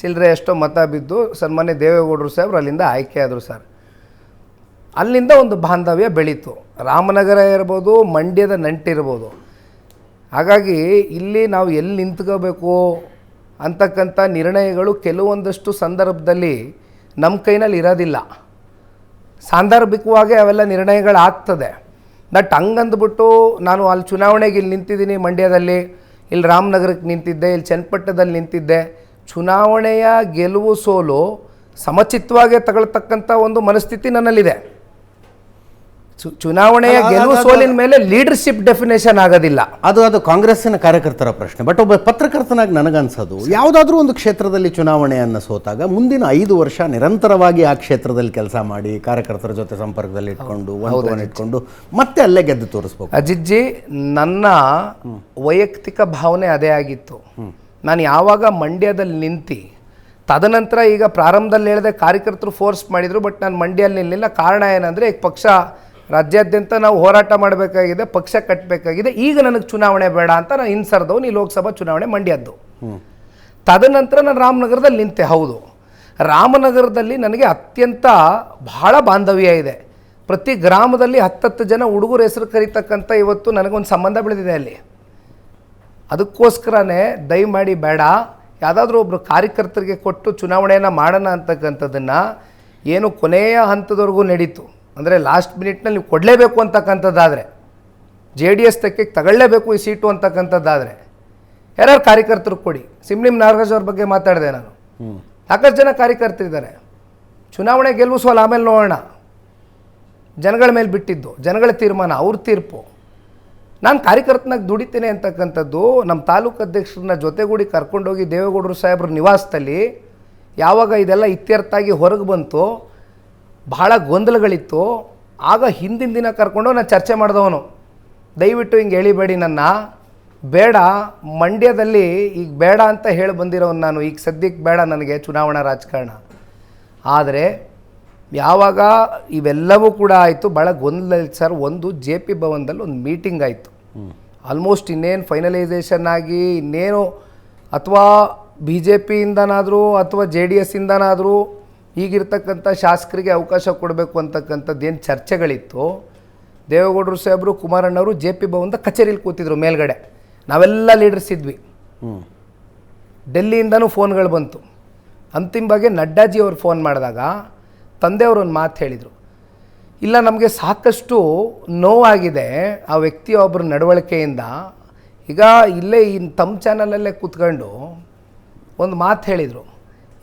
ಚಿಲ್ಲರೆ ಎಷ್ಟೋ ಮತ ಬಿದ್ದು ಸನ್ಮಾನ್ಯ ದೇವೇಗೌಡರು ಸಾಹೇಬ್ರು ಅಲ್ಲಿಂದ ಆಯ್ಕೆ ಆದರು ಸರ್. ಅಲ್ಲಿಂದ ಒಂದು ಬಾಂಧವ್ಯ ಬೆಳೀತು. ರಾಮನಗರ ಇರ್ಬೋದು, ಮಂಡ್ಯದ ನಂಟಿರ್ಬೋದು. ಹಾಗಾಗಿ ಇಲ್ಲಿ ನಾವು ಎಲ್ಲಿ ನಿಂತ್ಕೋಬೇಕು ಅಂತಕ್ಕಂಥ ನಿರ್ಣಯಗಳು ಕೆಲವೊಂದಷ್ಟು ಸಂದರ್ಭದಲ್ಲಿ ನಮ್ಮ ಕೈನಲ್ಲಿ ಇರೋದಿಲ್ಲ. ಸಾಂದರ್ಭಿಕವಾಗಿ ಅವೆಲ್ಲ ನಿರ್ಣಯಗಳಾಗ್ತದೆ. ಬಟ್ ಹಂಗಂದ್ಬಿಟ್ಟು ನಾನು ಅಲ್ಲಿ ಚುನಾವಣೆಗೆ ಇಲ್ಲಿ ನಿಂತಿದ್ದೀನಿ, ಮಂಡ್ಯದಲ್ಲಿ, ಇಲ್ಲಿ ರಾಮನಗರಕ್ಕೆ ನಿಂತಿದ್ದೆ, ಇಲ್ಲಿ ಚನ್ನಪಟ್ಟಣದಲ್ಲಿ ನಿಂತಿದ್ದೆ. ಚುನಾವಣೆಯ ಗೆಲುವು ಸೋಲು ಸಮಚಿತ್ತವಾಗಿ ತಗೊಳ್ತಕ್ಕಂಥ ಒಂದು ಮನಸ್ಥಿತಿ ನನ್ನಲ್ಲಿದೆ. ಚುನಾವಣೆಯ ಗೆಲುವು ಸೋಲಿನ ಮೇಲೆ ಲೀಡರ್ಶಿಪ್ ಡೆಫಿನೇಷನ್ ಆಗೋದಿಲ್ಲ. ಅದು ಕಾಂಗ್ರೆಸ್ಸಿನ ಕಾರ್ಯಕರ್ತರ ಪ್ರಶ್ನೆ. ಬಟ್ ಒಬ್ಬ ಪತ್ರಕರ್ತನಾಗಿ ನನಗನ್ಸೋದು, ಯಾವುದಾದ್ರೂ ಒಂದು ಕ್ಷೇತ್ರದಲ್ಲಿ ಚುನಾವಣೆಯನ್ನು ಸೋತಾಗ ಮುಂದಿನ 5 ವರ್ಷ ನಿರಂತರವಾಗಿ ಆ ಕ್ಷೇತ್ರದಲ್ಲಿ ಕೆಲಸ ಮಾಡಿ ಕಾರ್ಯಕರ್ತರ ಜೊತೆ ಸಂಪರ್ಕದಲ್ಲಿ ಇಟ್ಕೊಂಡು ಮತ್ತೆ ಅಲ್ಲೇ ಗೆದ್ದು ತೋರಿಸ್ಬೇಕು. ಅಜಿಜ್ಜಿ, ನನ್ನ ವೈಯಕ್ತಿಕ ಭಾವನೆ ಅದೇ ಆಗಿತ್ತು. ನಾನು ಯಾವಾಗ ಮಂಡ್ಯದಲ್ಲಿ ನಿಂತು ತದನಂತರ ಈಗ ಪ್ರಾರಂಭದಲ್ಲಿ ಹೇಳಿದೆ ಕಾರ್ಯಕರ್ತರು ಫೋರ್ಸ್ ಮಾಡಿದರು, ಬಟ್ ನಾನು ಮಂಡ್ಯಲ್ಲಿ ನಿಲ್ಲಿಲ್ಲ. ಕಾರಣ ಏನಂದರೆ ಈಗ ಪಕ್ಷ ರಾಜ್ಯಾದ್ಯಂತ ನಾವು ಹೋರಾಟ ಮಾಡಬೇಕಾಗಿದೆ, ಪಕ್ಷ ಕಟ್ಟಬೇಕಾಗಿದೆ, ಈಗ ನನಗೆ ಚುನಾವಣೆ ಬೇಡ ಅಂತ ನಾನು ಇನ್ಸರ್ದವನು ಈ ಲೋಕಸಭಾ ಚುನಾವಣೆ ಮಂಡ್ಯದ್ದು. ತದನಂತರ ನಾನು ರಾಮನಗರದಲ್ಲಿ ನಿಂತೆ. ಹೌದು, ರಾಮನಗರದಲ್ಲಿ ನನಗೆ ಅತ್ಯಂತ ಬಹಳ ಬಾಂಧವ್ಯ ಇದೆ. ಪ್ರತಿ ಗ್ರಾಮದಲ್ಲಿ 10 ಜನ ಹುಡುಗರ ಹೆಸರು ಕರೀತಕ್ಕಂಥ ಇವತ್ತು ನನಗೊಂದು ಸಂಬಂಧ ಬೆಳೆದಿದೆ ಅಲ್ಲಿ. ಅದಕ್ಕೋಸ್ಕರನೇ ದಯಮಾಡಿ ಬೇಡ, ಯಾವುದಾದ್ರೂ ಒಬ್ಬರು ಕಾರ್ಯಕರ್ತರಿಗೆ ಕೊಟ್ಟು ಚುನಾವಣೆಯನ್ನು ಮಾಡೋಣ ಅಂತಕ್ಕಂಥದ್ದನ್ನು ಏನು ಕೊನೆಯ ಹಂತದವರೆಗೂ ನಡೀತು. ಅಂದರೆ ಲಾಸ್ಟ್ ಮಿನಿಟ್ನಲ್ಲಿ ನೀವು ಕೊಡಲೇಬೇಕು ಅಂತಕ್ಕಂಥದ್ದಾದರೆ, JDS ತಗೊಳ್ಳೇಬೇಕು ಈ ಸೀಟು ಅಂತಕ್ಕಂಥದ್ದಾದರೆ ಯಾರು ಕಾರ್ಯಕರ್ತರು ಕೊಡಿ. ಸಿಮ್ಲಿಂ ನಾಗರಾಜ್ ಅವ್ರ ಬಗ್ಗೆ ಮಾತಾಡಿದೆ ನಾನು. ಸಾಕಷ್ಟು ಜನ ಕಾರ್ಯಕರ್ತರಿದ್ದಾರೆ. ಚುನಾವಣೆ ಗೆಲುವು ಸೋಲು ಆಮೇಲೆ ನೋಡೋಣ, ಜನಗಳ ಮೇಲೆ ಬಿಟ್ಟಿದ್ದು, ಜನಗಳ ತೀರ್ಮಾನ, ಅವ್ರ ತೀರ್ಪು. ನಾನು ಕಾರ್ಯಕರ್ತನಾಗಿ ದುಡಿತೇನೆ ಅಂತಕ್ಕಂಥದ್ದು ನಮ್ಮ ತಾಲೂಕು ಅಧ್ಯಕ್ಷರನ್ನ ಜೊತೆಗೂಡಿ ಕರ್ಕೊಂಡೋಗಿ ದೇವೇಗೌಡರು ಸಾಹೇಬ್ರ ನಿವಾಸದಲ್ಲಿ ಯಾವಾಗ ಇದೆಲ್ಲ ಇತ್ಯರ್ಥ ಆಗಿ ಹೊರಗೆ ಬಂತು, ಬಹಳ ಗೊಂದಲಗಳಿತ್ತು. ಆಗ ಹಿಂದಿನ ದಿನ ಕರ್ಕೊಂಡು ನಾನು ಚರ್ಚೆ ಮಾಡಿದವನು, ದಯವಿಟ್ಟು ಹಿಂಗೆ ಹೇಳಿಬೇಡಿ, ನನ್ನ ಬೇಡ, ಮಂಡ್ಯದಲ್ಲಿ ಈಗ ಬೇಡ ಅಂತ ಹೇಳಿ ಬಂದಿರೋನು ನಾನು, ಈಗ ಸದ್ಯಕ್ಕೆ ಬೇಡ ನನಗೆ ಚುನಾವಣಾ ರಾಜಕಾರಣ. ಆದರೆ ಯಾವಾಗ ಇವೆಲ್ಲವೂ ಕೂಡ ಆಯಿತು, ಭಾಳ ಗೊಂದಲ ಸರ್. ಒಂದು JP ಭವನದಲ್ಲಿ ಒಂದು ಮೀಟಿಂಗ್ ಆಯಿತು, ಆಲ್ಮೋಸ್ಟ್ ಇನ್ನೇನು ಫೈನಲೈಸೇಷನ್ ಆಗಿ ಇನ್ನೇನು ಅಥವಾ BJPಯಿಂದನಾದರೂ ಅಥವಾ JDS ಇಂದನಾದರೂ ಈಗಿರ್ತಕ್ಕಂಥ ಶಾಸಕರಿಗೆ ಅವಕಾಶ ಕೊಡಬೇಕು ಅಂತಕ್ಕಂಥದ್ದು ಏನು ಚರ್ಚೆಗಳಿತ್ತು. ದೇವೇಗೌಡರು ಸಾಹೇಬರು, ಕುಮಾರಣ್ಣವರು JP ಭವನದ ಕಚೇರಿಲಿ ಕೂತಿದ್ರು ಮೇಲ್ಗಡೆ. ನಾವೆಲ್ಲ ಲೀಡರ್ಸ್ ಇದ್ವಿ. ಡೆಲ್ಲಿಯಿಂದನೂ ಫೋನ್ಗಳು ಬಂತು. ಅಂತಿಮವಾಗಿ ನಡ್ಡಾಜಿ ಅವ್ರು ಫೋನ್ ಮಾಡಿದಾಗ ತಂದೆಯವರು ಒಂದು ಮಾತು ಹೇಳಿದರು, ಇಲ್ಲ ನಮಗೆ ಸಾಕಷ್ಟು ನೋವಾಗಿದೆ ಆ ವ್ಯಕ್ತಿಯೊಬ್ಬರ ನಡವಳಿಕೆಯಿಂದ. ಈಗ ಇಲ್ಲೇ ತಮ್ಮ ಚಾನಲಲ್ಲೇ ಕೂತ್ಕೊಂಡು ಒಂದು ಮಾತು ಹೇಳಿದರು,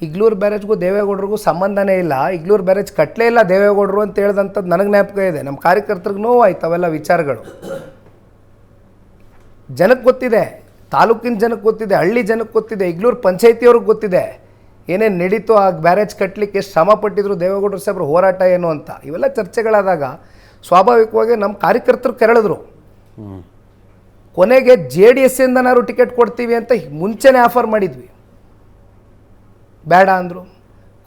ಇಗ್ಲೂರು ಬ್ಯಾರೇಜ್ಗೂ ದೇವೇಗೌಡರಿಗೂ ಸಂಬಂಧನೇ ಇಲ್ಲ, ಇಗ್ಲೂರು ಬ್ಯಾರೇಜ್ ಕಟ್ಟಲೇ ಇಲ್ಲ ದೇವೇಗೌಡರು ಅಂತ ಹೇಳ್ದಂಥದ್ದು ನನಗೆ ಜ್ಞಾಪಕ ಇದೆ. ನಮ್ಮ ಕಾರ್ಯಕರ್ತರಿಗೆ ನೋವಾಯ್ತು ಅವೆಲ್ಲ ವಿಚಾರಗಳು. ಜನಕ್ಕೆ ಗೊತ್ತಿದೆ, ತಾಲೂಕಿನ ಜನಕ್ಕೆ ಗೊತ್ತಿದೆ, ಹಳ್ಳಿ ಜನಕ್ಕೆ ಗೊತ್ತಿದೆ, ಇಗ್ಲೂರು ಪಂಚಾಯತಿಯವ್ರಿಗೆ ಗೊತ್ತಿದೆ ಏನೇನು ನಡೀತು, ಆ ಬ್ಯಾರೇಜ್ ಕಟ್ಟಲಿಕ್ಕೆ ಎಷ್ಟು ಶ್ರಮ ಪಟ್ಟಿದ್ರು ದೇವೇಗೌಡರು ಸಾಹೇಬ್ರು ಹೋರಾಟ ಏನು ಅಂತ. ಇವೆಲ್ಲ ಚರ್ಚೆಗಳಾದಾಗ ಸ್ವಾಭಾವಿಕವಾಗಿ ನಮ್ಮ ಕಾರ್ಯಕರ್ತರು ಕೆರಳಿದ್ರು. ಕೊನೆಗೆ JDS ಇಂದನಾದ್ರು ಟಿಕೆಟ್ ಕೊಡ್ತೀವಿ ಅಂತ ಮುಂಚೆನೇ ಆಫರ್ ಮಾಡಿದ್ವಿ, ಬೇಡ ಅಂದರು.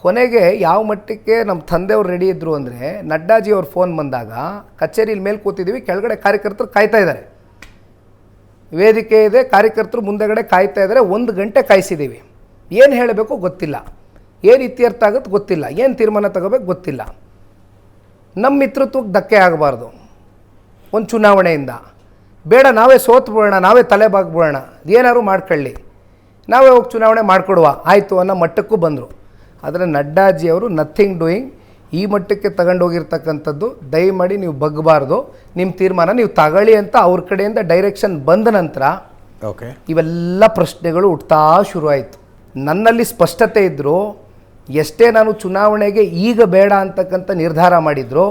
ಕೊನೆಗೆ ಯಾವ ಮಟ್ಟಕ್ಕೆ ನಮ್ಮ ತಂದೆಯವ್ರು ರೆಡಿ ಇದ್ದರು ಅಂದರೆ, ನಡ್ಡಾಜಿ ಅವ್ರ ಫೋನ್ ಬಂದಾಗ ಕಚೇರಿಲಿ ಮೇಲೆ ಕೂತಿದ್ದೀವಿ, ಕೆಳಗಡೆ ಕಾರ್ಯಕರ್ತರು ಕಾಯ್ತಾ ಇದ್ದಾರೆ, ವೇದಿಕೆ ಇದೆ, ಕಾರ್ಯಕರ್ತರು ಮುಂದೆಗಡೆ ಕಾಯ್ತಾ ಇದ್ದಾರೆ. 1 ಗಂಟೆ ಕಾಯಿಸಿದ್ದೀವಿ. ಏನು ಹೇಳಬೇಕು ಗೊತ್ತಿಲ್ಲ, ಏನು ಇತ್ಯರ್ಥ ಆಗುತ್ತೆ ಗೊತ್ತಿಲ್ಲ, ಏನು ತೀರ್ಮಾನ ತಗೋಬೇಕು ಗೊತ್ತಿಲ್ಲ. ನಮ್ಮ ಮಿತ್ರತ್ವಕ್ಕೆ ಧಕ್ಕೆ ಆಗಬಾರ್ದು ಒಂದು ಚುನಾವಣೆಯಿಂದ. ಬೇಡ, ನಾವೇ ಸೋತು ಬಿಡೋಣ, ನಾವೇ ತಲೆ ಬಾಗ್ಬಿಡೋಣ, ಏನಾದ್ರು ಮಾಡ್ಕೊಳ್ಳಿ, ನಾವೇ ಹೋಗಿ ಚುನಾವಣೆ ಮಾಡಿಕೊಡುವ ಆಯಿತು ಅನ್ನೋ ಮಟ್ಟಕ್ಕೂ ಬಂದರು. ಆದರೆ ನಡ್ಡಾಜಿಯವರು ನಥಿಂಗ್ ಡೂಯಿಂಗ್ ಈ ಮಟ್ಟಕ್ಕೆ ತಗೊಂಡೋಗಿರ್ತಕ್ಕಂಥದ್ದು, ದಯಮಾಡಿ ನೀವು ಬಗ್ಗಬಾರ್ದು, ನಿಮ್ಮ ತೀರ್ಮಾನ ನೀವು ತಗೊಳ್ಳಿ ಅಂತ ಅವ್ರ ಕಡೆಯಿಂದ ಡೈರೆಕ್ಷನ್ ಬಂದ ನಂತರ ಇವೆಲ್ಲ ಪ್ರಶ್ನೆಗಳು ಹುಟ್ತಾ ಶುರುವಾಯಿತು. ನನ್ನಲ್ಲಿ ಸ್ಪಷ್ಟತೆ ಇದ್ದರು, ಎಷ್ಟೇ ನಾನು ಚುನಾವಣೆಗೆ ಈಗ ಬೇಡ ಅಂತಕ್ಕಂಥ ನಿರ್ಧಾರ ಮಾಡಿದ್ರು,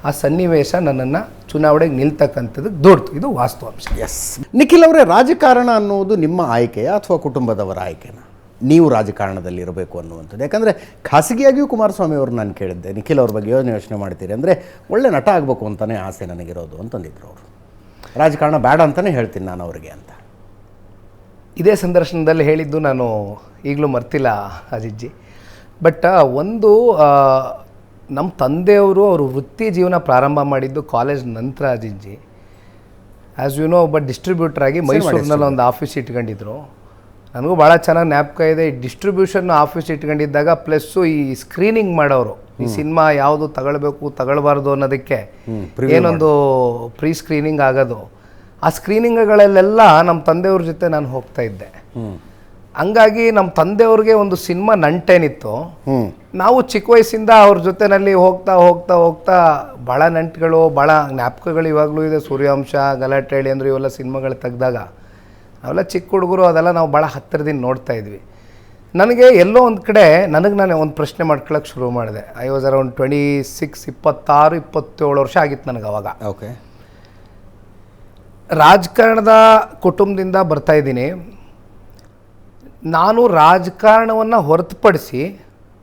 ಆ ಸನ್ನಿವೇಶ ನನ್ನನ್ನು ಚುನಾವಣೆಗೆ ನಿಲ್ತಕ್ಕಂಥದ್ದು ದೊಡ್ಡದು. ಇದು ವಾಸ್ತವಾಂಶ. ಎಸ್. ನಿಖಿಲ್ ಅವರೇ, ರಾಜಕಾರಣ ಅನ್ನೋದು ನಿಮ್ಮ ಆಯ್ಕೆಯ ಅಥವಾ ಕುಟುಂಬದವರ ಆಯ್ಕೆನ? ನೀವು ರಾಜಕಾರಣದಲ್ಲಿ ಇರಬೇಕು ಅನ್ನುವಂಥದ್ದು. ಯಾಕಂದರೆ ಖಾಸಗಿಯಾಗಿಯೂ ಕುಮಾರಸ್ವಾಮಿ ಅವರು ನಾನು ಕೇಳಿದ್ದೆ, ನಿಖಿಲ್ ಅವ್ರ ಬಗ್ಗೆ ಯೋಚನೆ ಮಾಡ್ತೀರಿ ಅಂದರೆ ಒಳ್ಳೆ ನಟ ಆಗಬೇಕು ಅಂತಲೇ ಆಸೆ ನನಗಿರೋದು ಅಂತಂದಿದ್ರು ಅವರು. ರಾಜಕಾರಣ ಬೇಡ ಅಂತಲೇ ಹೇಳ್ತೀನಿ ನಾನು ಅವರಿಗೆ ಅಂತ. ಇದೇ ಸಂದರ್ಶನದಲ್ಲಿ ಹೇಳಿದ್ದು ನಾನು ಈಗಲೂ ಮರ್ತಿಲ್ಲ ಅಜಿಜ್ಜಿ. ಬಟ್ ಒಂದು ನಮ್ಮ ತಂದೆಯವರು ಅವರು ವೃತ್ತಿ ಜೀವನ ಪ್ರಾರಂಭ ಮಾಡಿದ್ದು ಕಾಲೇಜ್ ನಂತರ ಅಜಿಜ್ಜಿ. ಆ್ಯಸ್ ಯು ನೋ, ಒಬ್ಬ ಡಿಸ್ಟ್ರಿಬ್ಯೂಟರ್ ಆಗಿ ಮೈಸೂರಿನಲ್ಲಿ ಒಂದು ಆಫೀಸ್ ಇಟ್ಕೊಂಡಿದ್ರು. ನನಗೂ ಭಾಳ ಚೆನ್ನಾಗಿ ಜ್ಞಾಪಕ ಇದೆ. ಈ ಡಿಸ್ಟ್ರಿಬ್ಯೂಷನ್ ಆಫೀಸ್ ಇಟ್ಕೊಂಡಿದ್ದಾಗ ಪ್ಲಸ್ಸು ಈ ಸ್ಕ್ರೀನಿಂಗ್ ಮಾಡೋರು, ಈ ಸಿನಿಮಾ ಯಾವುದು ತಗೊಳ್ಬೇಕು ತಗೊಳ್ಬಾರ್ದು ಅನ್ನೋದಕ್ಕೆ ಏನೊಂದು ಪ್ರೀ ಸ್ಕ್ರೀನಿಂಗ್ ಆಗೋದು. ಆ ಸ್ಕ್ರೀನಿಂಗ್ಗಳಲ್ಲೆಲ್ಲ ನಮ್ಮ ತಂದೆಯವ್ರ ಜೊತೆ ನಾನು ಹೋಗ್ತಾ ಇದ್ದೆ. ಹಂಗಾಗಿ ನಮ್ಮ ತಂದೆಯವ್ರಿಗೆ ಒಂದು ಸಿನಿಮಾ ನಂಟೇನಿತ್ತು. ನಾವು ಚಿಕ್ಕ ವಯಸ್ಸಿಂದ ಅವ್ರ ಜೊತೆಯಲ್ಲಿ ಹೋಗ್ತಾ ಹೋಗ್ತಾ ಹೋಗ್ತಾ ಭಾಳ ನಂಟುಗಳು, ಭಾಳ ಜ್ಞಾಪಕಗಳು ಇವಾಗಲೂ ಇದೆ. ಸೂರ್ಯವಂಶ, ಗಲಾಟೆ ಹೇಳಿ ಅಂದರೆ ಇವೆಲ್ಲ ಸಿನಿಮಾಗಳು ತೆಗೆದಾಗ ನಾವೆಲ್ಲ ಚಿಕ್ಕ ಹುಡುಗರು, ಅದೆಲ್ಲ ನಾವು ಭಾಳ ಹತ್ತಿರದಿಂದ ನೋಡ್ತಾ ಇದ್ವಿ. ನನಗೆ ಎಲ್ಲೋ ಒಂದು ಕಡೆ ನಾನೇ ಒಂದು ಪ್ರಶ್ನೆ ಮಾಡ್ಕೊಳ್ಳೋಕೆ ಶುರು ಮಾಡಿದೆ. ಐ ವಾಸ್ ಅರೌಂಡ್ 26-27 ವರ್ಷ ಆಗಿತ್ತು ನನಗೆ ಅವಾಗ. ಓಕೆ. ರಾಜಕಾರಣದ ಕುಟುಂಬದಿಂದ ಬರ್ತಾ ಇದ್ದೀನಿ. ನಾನು ರಾಜಕಾರಣವನ್ನು ಹೊರತುಪಡಿಸಿ,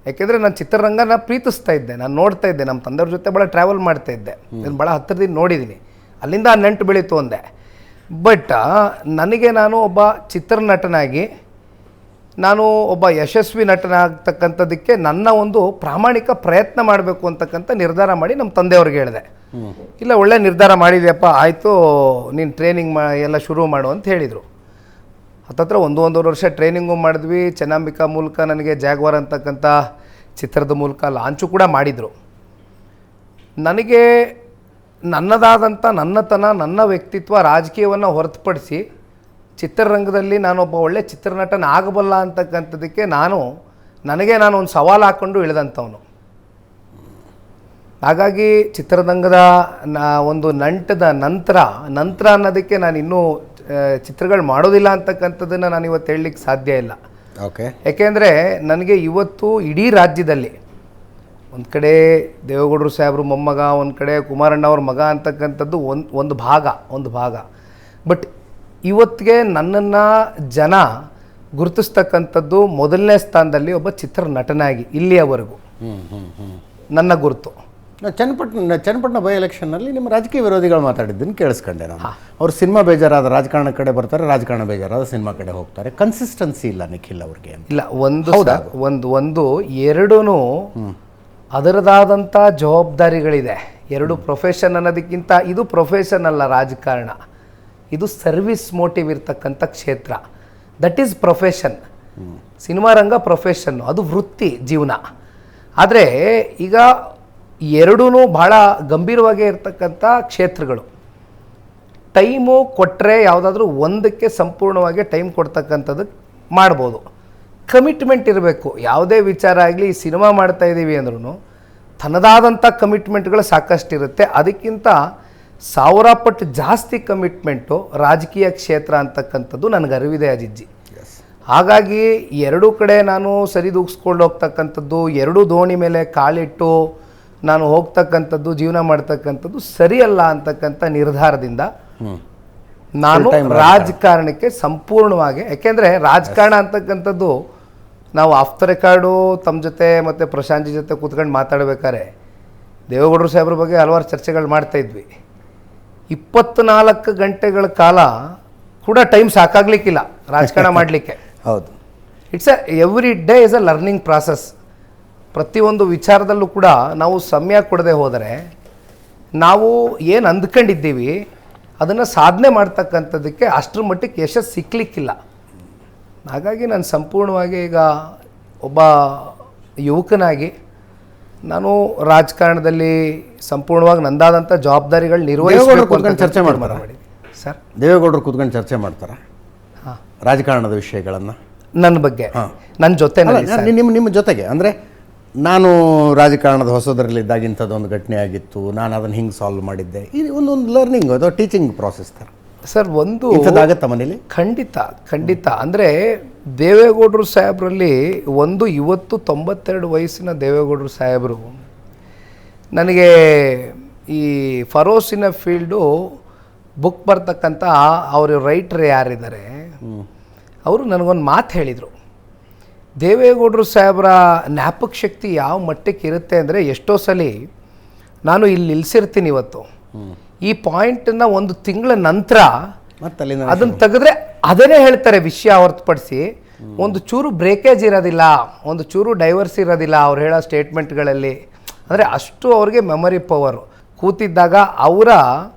ಯಾಕೆಂದರೆ ನಾನು ಚಿತ್ರರಂಗನ ಪ್ರೀತಿಸ್ತಾ ಇದ್ದೆ, ನಾನು ನೋಡ್ತಾ ಇದ್ದೆ, ನಮ್ಮ ತಂದೆಯವ್ರ ಜೊತೆ ಭಾಳ ಟ್ರಾವೆಲ್ ಮಾಡ್ತಾ ಇದ್ದೆ, ನಾನು ಭಾಳ ಹತ್ತಿರದಿಂದ ನೋಡಿದ್ದೀನಿ, ಅಲ್ಲಿಂದ ಆ ನೆಂಟು ಬೆಳೀತು ಅಂದೆ. ಬಟ್ ನನಗೆ ನಾನು ಒಬ್ಬ ಚಿತ್ರನಟನಾಗಿ, ನಾನು ಒಬ್ಬ ಯಶಸ್ವಿ ನಟನಾಗ್ತಕ್ಕಂಥದ್ದಕ್ಕೆ ನನ್ನ ಒಂದು ಪ್ರಾಮಾಣಿಕ ಪ್ರಯತ್ನ ಮಾಡಬೇಕು ಅಂತಕ್ಕಂಥ ನಿರ್ಧಾರ ಮಾಡಿ ನಮ್ಮ ತಂದೆಯವ್ರಿಗೆ ಹೇಳಿದೆ. ಇಲ್ಲ, ಒಳ್ಳೆ ನಿರ್ಧಾರ ಮಾಡಿದೆಯಪ್ಪ, ಆಯಿತು, ನೀನು ಟ್ರೈನಿಂಗ್ ಎಲ್ಲ ಶುರು ಮಾಡು ಅಂತ ಹೇಳಿದರು. ಹತ್ತತ್ರ 1-1.5 ವರ್ಷ ಟ್ರೈನಿಂಗು ಮಾಡಿದ್ವಿ. ಚೆನ್ನಾಂಬಿಕಾ ಮೂಲಕ ನನಗೆ ಜಾಗ್ವಾರ್ ಅಂತಕ್ಕಂಥ ಚಿತ್ರದ ಮೂಲಕ ಲಾಂಚು ಕೂಡ ಮಾಡಿದರು. ನನಗೆ ನನ್ನದಾದಂಥ ನನ್ನತನ, ನನ್ನ ವ್ಯಕ್ತಿತ್ವ, ರಾಜಕೀಯವನ್ನು ಹೊರತುಪಡಿಸಿ ಚಿತ್ರರಂಗದಲ್ಲಿ ನಾನೊಬ್ಬ ಒಳ್ಳೆ ಚಿತ್ರನಟನ ಆಗಬಲ್ಲ ಅಂತಕ್ಕಂಥದ್ದಕ್ಕೆ ನನಗೆ ಒಂದು ಸವಾಲು ಹಾಕ್ಕೊಂಡು ಇಳಿದಂಥವನು. ಹಾಗಾಗಿ ಚಿತ್ರರಂಗದ ಒಂದು ನಂಟದ ನಂತರ ಅನ್ನೋದಕ್ಕೆ ನಾನು ಇನ್ನೂ ಚಿತ್ರಗಳು ಮಾಡೋದಿಲ್ಲ ಅಂತಕ್ಕಂಥದ್ದನ್ನು ನಾನು ಇವತ್ತು ಹೇಳಲಿಕ್ಕೆ ಸಾಧ್ಯ ಇಲ್ಲ. ಓಕೆ. ಯಾಕೆಂದರೆ ನನಗೆ ಇವತ್ತು ಇಡೀ ರಾಜ್ಯದಲ್ಲಿ ಒಂದು ಕಡೆ ದೇವೇಗೌಡರು ಸಾಹೇಬ್ರು ಮೊಮ್ಮಗ, ಒಂದು ಕಡೆ ಕುಮಾರಣ್ಣ ಅವ್ರ ಮಗ ಅಂತಕ್ಕಂಥದ್ದು ಒಂದು ಭಾಗ. ಬಟ್ ಇವತ್ತಿಗೆ ನನ್ನನ್ನು ಜನ ಗುರುತಿಸ್ತಕ್ಕಂಥದ್ದು ಮೊದಲನೇ ಸ್ಥಾನದಲ್ಲಿ ಒಬ್ಬ ಚಿತ್ರನಟನಾಗಿ ಇಲ್ಲಿಯವರೆಗೂ ನನ್ನ ಗುರುತು. ಚನ್ನಪಟ್ಟಣ ಬೈ ಎಲೆಕ್ಷನ್ನಲ್ಲಿ ನಿಮ್ಮ ರಾಜಕೀಯ ವಿರೋಧಿಗಳು ಮಾತಾಡಿದ್ದನ್ನು ಕೇಳಿಸ್ಕೊಂಡೆ ನಾನು. ಅವ್ರು ಸಿನಿಮಾ ಬೇಜಾರಾದ ರಾಜಕಾರಣ ಕಡೆ ಬರ್ತಾರೆ, ರಾಜಕಾರಣ ಬೇಜಾರಾದ ಸಿನಿಮಾ ಕಡೆ ಹೋಗ್ತಾರೆ. ಕನ್ಸಿಸ್ಟೆನ್ಸಿ ಇಲ್ಲ ನಿಖಿಲ್ ಅವ್ರಿಗೆ. ಇಲ್ಲ, ಒಂದು ಎರಡೂ ಅದರದಾದಂಥ ಜವಾಬ್ದಾರಿಗಳಿದೆ. ಎರಡು ಪ್ರೊಫೆಷನ್ ಅನ್ನೋದಕ್ಕಿಂತ ಇದು ಪ್ರೊಫೆಷನ್ ಅಲ್ಲ, ರಾಜಕಾರಣ ಇದು ಸರ್ವಿಸ್ ಮೋಟಿವ್ ಇರ್ತಕ್ಕಂಥ ಕ್ಷೇತ್ರ. That is profession. Cinema Ranga profession, ಅದು ವೃತ್ತಿ, ಜೀವನ. ಆದರೆ ಈಗ ಎರಡೂ ಭಾಳ ಗಂಭೀರವಾಗಿ ಇರ್ತಕ್ಕಂಥ ಕ್ಷೇತ್ರಗಳು. ಟೈಮು ಕೊಟ್ಟರೆ ಯಾವುದಾದ್ರೂ ಒಂದಕ್ಕೆ ಸಂಪೂರ್ಣವಾಗಿ ಟೈಮ್ ಕೊಡ್ತಕ್ಕಂಥದ್ದು ಮಾಡ್ಬೋದು. ಕಮಿಟ್ಮೆಂಟ್ ಇರಬೇಕು. ಯಾವುದೇ ವಿಚಾರ ಆಗಲಿ, ಈ ಸಿನಿಮಾ ಮಾಡ್ತಾಯಿದ್ದೀವಿ ಅಂದ್ರೂ ತನ್ನದಾದಂಥ ಕಮಿಟ್ಮೆಂಟ್ಗಳು ಸಾಕಷ್ಟಿರುತ್ತೆ. ಅದಕ್ಕಿಂತ 1000 ಪಟ್ಟು ಜಾಸ್ತಿ ಕಮಿಟ್ಮೆಂಟು ರಾಜಕೀಯ ಕ್ಷೇತ್ರ ಅಂತಕ್ಕಂಥದ್ದು ನನಗೆ ಅರಿವಿದೆ ಅಜಿಜ್ಜಿ. ಹಾಗಾಗಿ ಎರಡೂ ಕಡೆ ನಾನು ಸರಿದೂಗಿಸ್ಕೊಂಡು ಹೋಗ್ತಕ್ಕಂಥದ್ದು, ಎರಡೂ ದೋಣಿ ಮೇಲೆ ಕಾಲಿಟ್ಟು ನಾನು ಹೋಗ್ತಕ್ಕಂಥದ್ದು, ಜೀವನ ಮಾಡ್ತಕ್ಕಂಥದ್ದು ಸರಿಯಲ್ಲ ಅಂತಕ್ಕಂಥ ನಿರ್ಧಾರದಿಂದ ನಾನು ರಾಜಕಾರಣಕ್ಕೆ ಸಂಪೂರ್ಣವಾಗಿ, ಯಾಕೆಂದರೆ ರಾಜಕಾರಣ ಅಂತಕ್ಕಂಥದ್ದು ನಾವು ಆಫ್ ದ ರೆಕಾರ್ಡು ತಮ್ಮ ಜೊತೆ ಮತ್ತು ಪ್ರಶಾಂತ್ ಜೊತೆ ಕೂತ್ಕೊಂಡು ಮಾತಾಡಬೇಕಾದ್ರೆ ದೇವೇಗೌಡರು ಸಾಹೇಬ್ರ ಬಗ್ಗೆ ಹಲವಾರು ಚರ್ಚೆಗಳು ಮಾಡ್ತಾಯಿದ್ವಿ. 24 ಗಂಟೆಗಳ ಕಾಲ ಕೂಡ ಟೈಮ್ ಸಾಕಾಗಲಿಕ್ಕಿಲ್ಲ ರಾಜಕಾರಣ ಮಾಡಲಿಕ್ಕೆ. ಹೌದು, it's every day is a learning process. ಪ್ರತಿಯೊಂದು ವಿಚಾರದಲ್ಲೂ ಕೂಡ ನಾವು ಸಮಯ ಕೊಡದೆ ಹೋದರೆ ನಾವು ಏನು ಅಂದ್ಕೊಂಡಿದ್ದೀವಿ ಅದನ್ನು ಸಾಧನೆ ಮಾಡ್ತಕ್ಕಂಥದ್ದಕ್ಕೆ ಅಷ್ಟರ ಮಟ್ಟಿಗೆ ಯಶಸ್ಸು ಸಿಕ್ಕಲಿಕ್ಕಿಲ್ಲ. ಹಾಗಾಗಿ ನಾನು ಸಂಪೂರ್ಣವಾಗಿ ಈಗ ಒಬ್ಬ ಯುವಕನಾಗಿ ನಾನು ರಾಜಕಾರಣದಲ್ಲಿ ಸಂಪೂರ್ಣವಾಗಿ ನಂದಾದಂಥ ಜವಾಬ್ದಾರಿಗಳು ನಿರ್ವಹಿಸಬೇಕು. ಚರ್ಚೆ ಮಾಡ್ತಾರೆ ಸರ್, ದೇವೇಗೌಡರು ಕೂತ್ಕೊಂಡು ಚರ್ಚೆ ಮಾಡ್ತಾರೆ ರಾಜಕಾರಣದ ವಿಷಯಗಳನ್ನು ನನ್ನ ಬಗ್ಗೆ, ನನ್ನ ಜೊತೆ ನಿಮ್ಮ ಜೊತೆಗೆ. ಅಂದರೆ ನಾನು ರಾಜಕಾರಣದ ಹೊಸದರಲ್ಲಿದ್ದಾಗ ಇಂಥದ್ದೊಂದು ಘಟನೆ ಆಗಿತ್ತು, ನಾನು ಅದನ್ನು ಹಿಂಗೆ ಸಾಲ್ವ್ ಮಾಡಿದ್ದೆ. ಇದು ಒಂದೊಂದು ಲರ್ನಿಂಗ್, ಅದು ಟೀಚಿಂಗ್ ಪ್ರಾಸೆಸ್ ಥರ. ಸರ್, ಒಂದು ಇಂಥದ್ದಾಗತ್ತ ಮನೇಲಿ ಖಂಡಿತ. ಅಂದರೆ ದೇವೇಗೌಡರು ಸಾಹೇಬರಲ್ಲಿ ಇವತ್ತು 92 ವಯಸ್ಸಿನ ದೇವೇಗೌಡರು ಸಾಹೇಬರು ನನಗೆ ಈ ಫರೋಸಿನ ಫೀಲ್ಡು ಬುಕ್ ಬರ್ತಕ್ಕಂಥ ಅವ್ರ ರೈಟ್ರ್ ಯಾರಿದ್ದಾರೆ ಅವರು ನನಗೊಂದು ಮಾತು ಹೇಳಿದರು. ದೇವೇಗೌಡರು ಸಾಹೇಬರ ಜ್ಞಾಪಕ ಶಕ್ತಿ ಯಾವ ಮಟ್ಟಕ್ಕೆ ಇರುತ್ತೆ ಅಂದರೆ, ಎಷ್ಟೋ ಸಲ ನಾನು ಇಲ್ಲಿ ನಿಲ್ಲಿಸಿರ್ತೀನಿ ಇವತ್ತು, ಈ ಪಾಯಿಂಟನ್ನು 1 ತಿಂಗಳ ನಂತರ ಅದನ್ನು ತೆಗೆದ್ರೆ ಅದನ್ನೇ ಹೇಳ್ತಾರೆ ವಿಷಯ ಹೊರತುಪಡಿಸಿ ಒಂದು ಚೂರು ಬ್ರೇಕೇಜ್ ಇರೋದಿಲ್ಲ, ಒಂದು ಚೂರು ಡೈವರ್ಸ್ ಇರೋದಿಲ್ಲ ಅವ್ರು ಹೇಳೋ ಸ್ಟೇಟ್ಮೆಂಟ್ಗಳಲ್ಲಿ. ಅಂದರೆ ಅಷ್ಟು ಅವ್ರಿಗೆ ಮೆಮೊರಿ ಪವರು. ಕೂತಿದ್ದಾಗ ಅವರ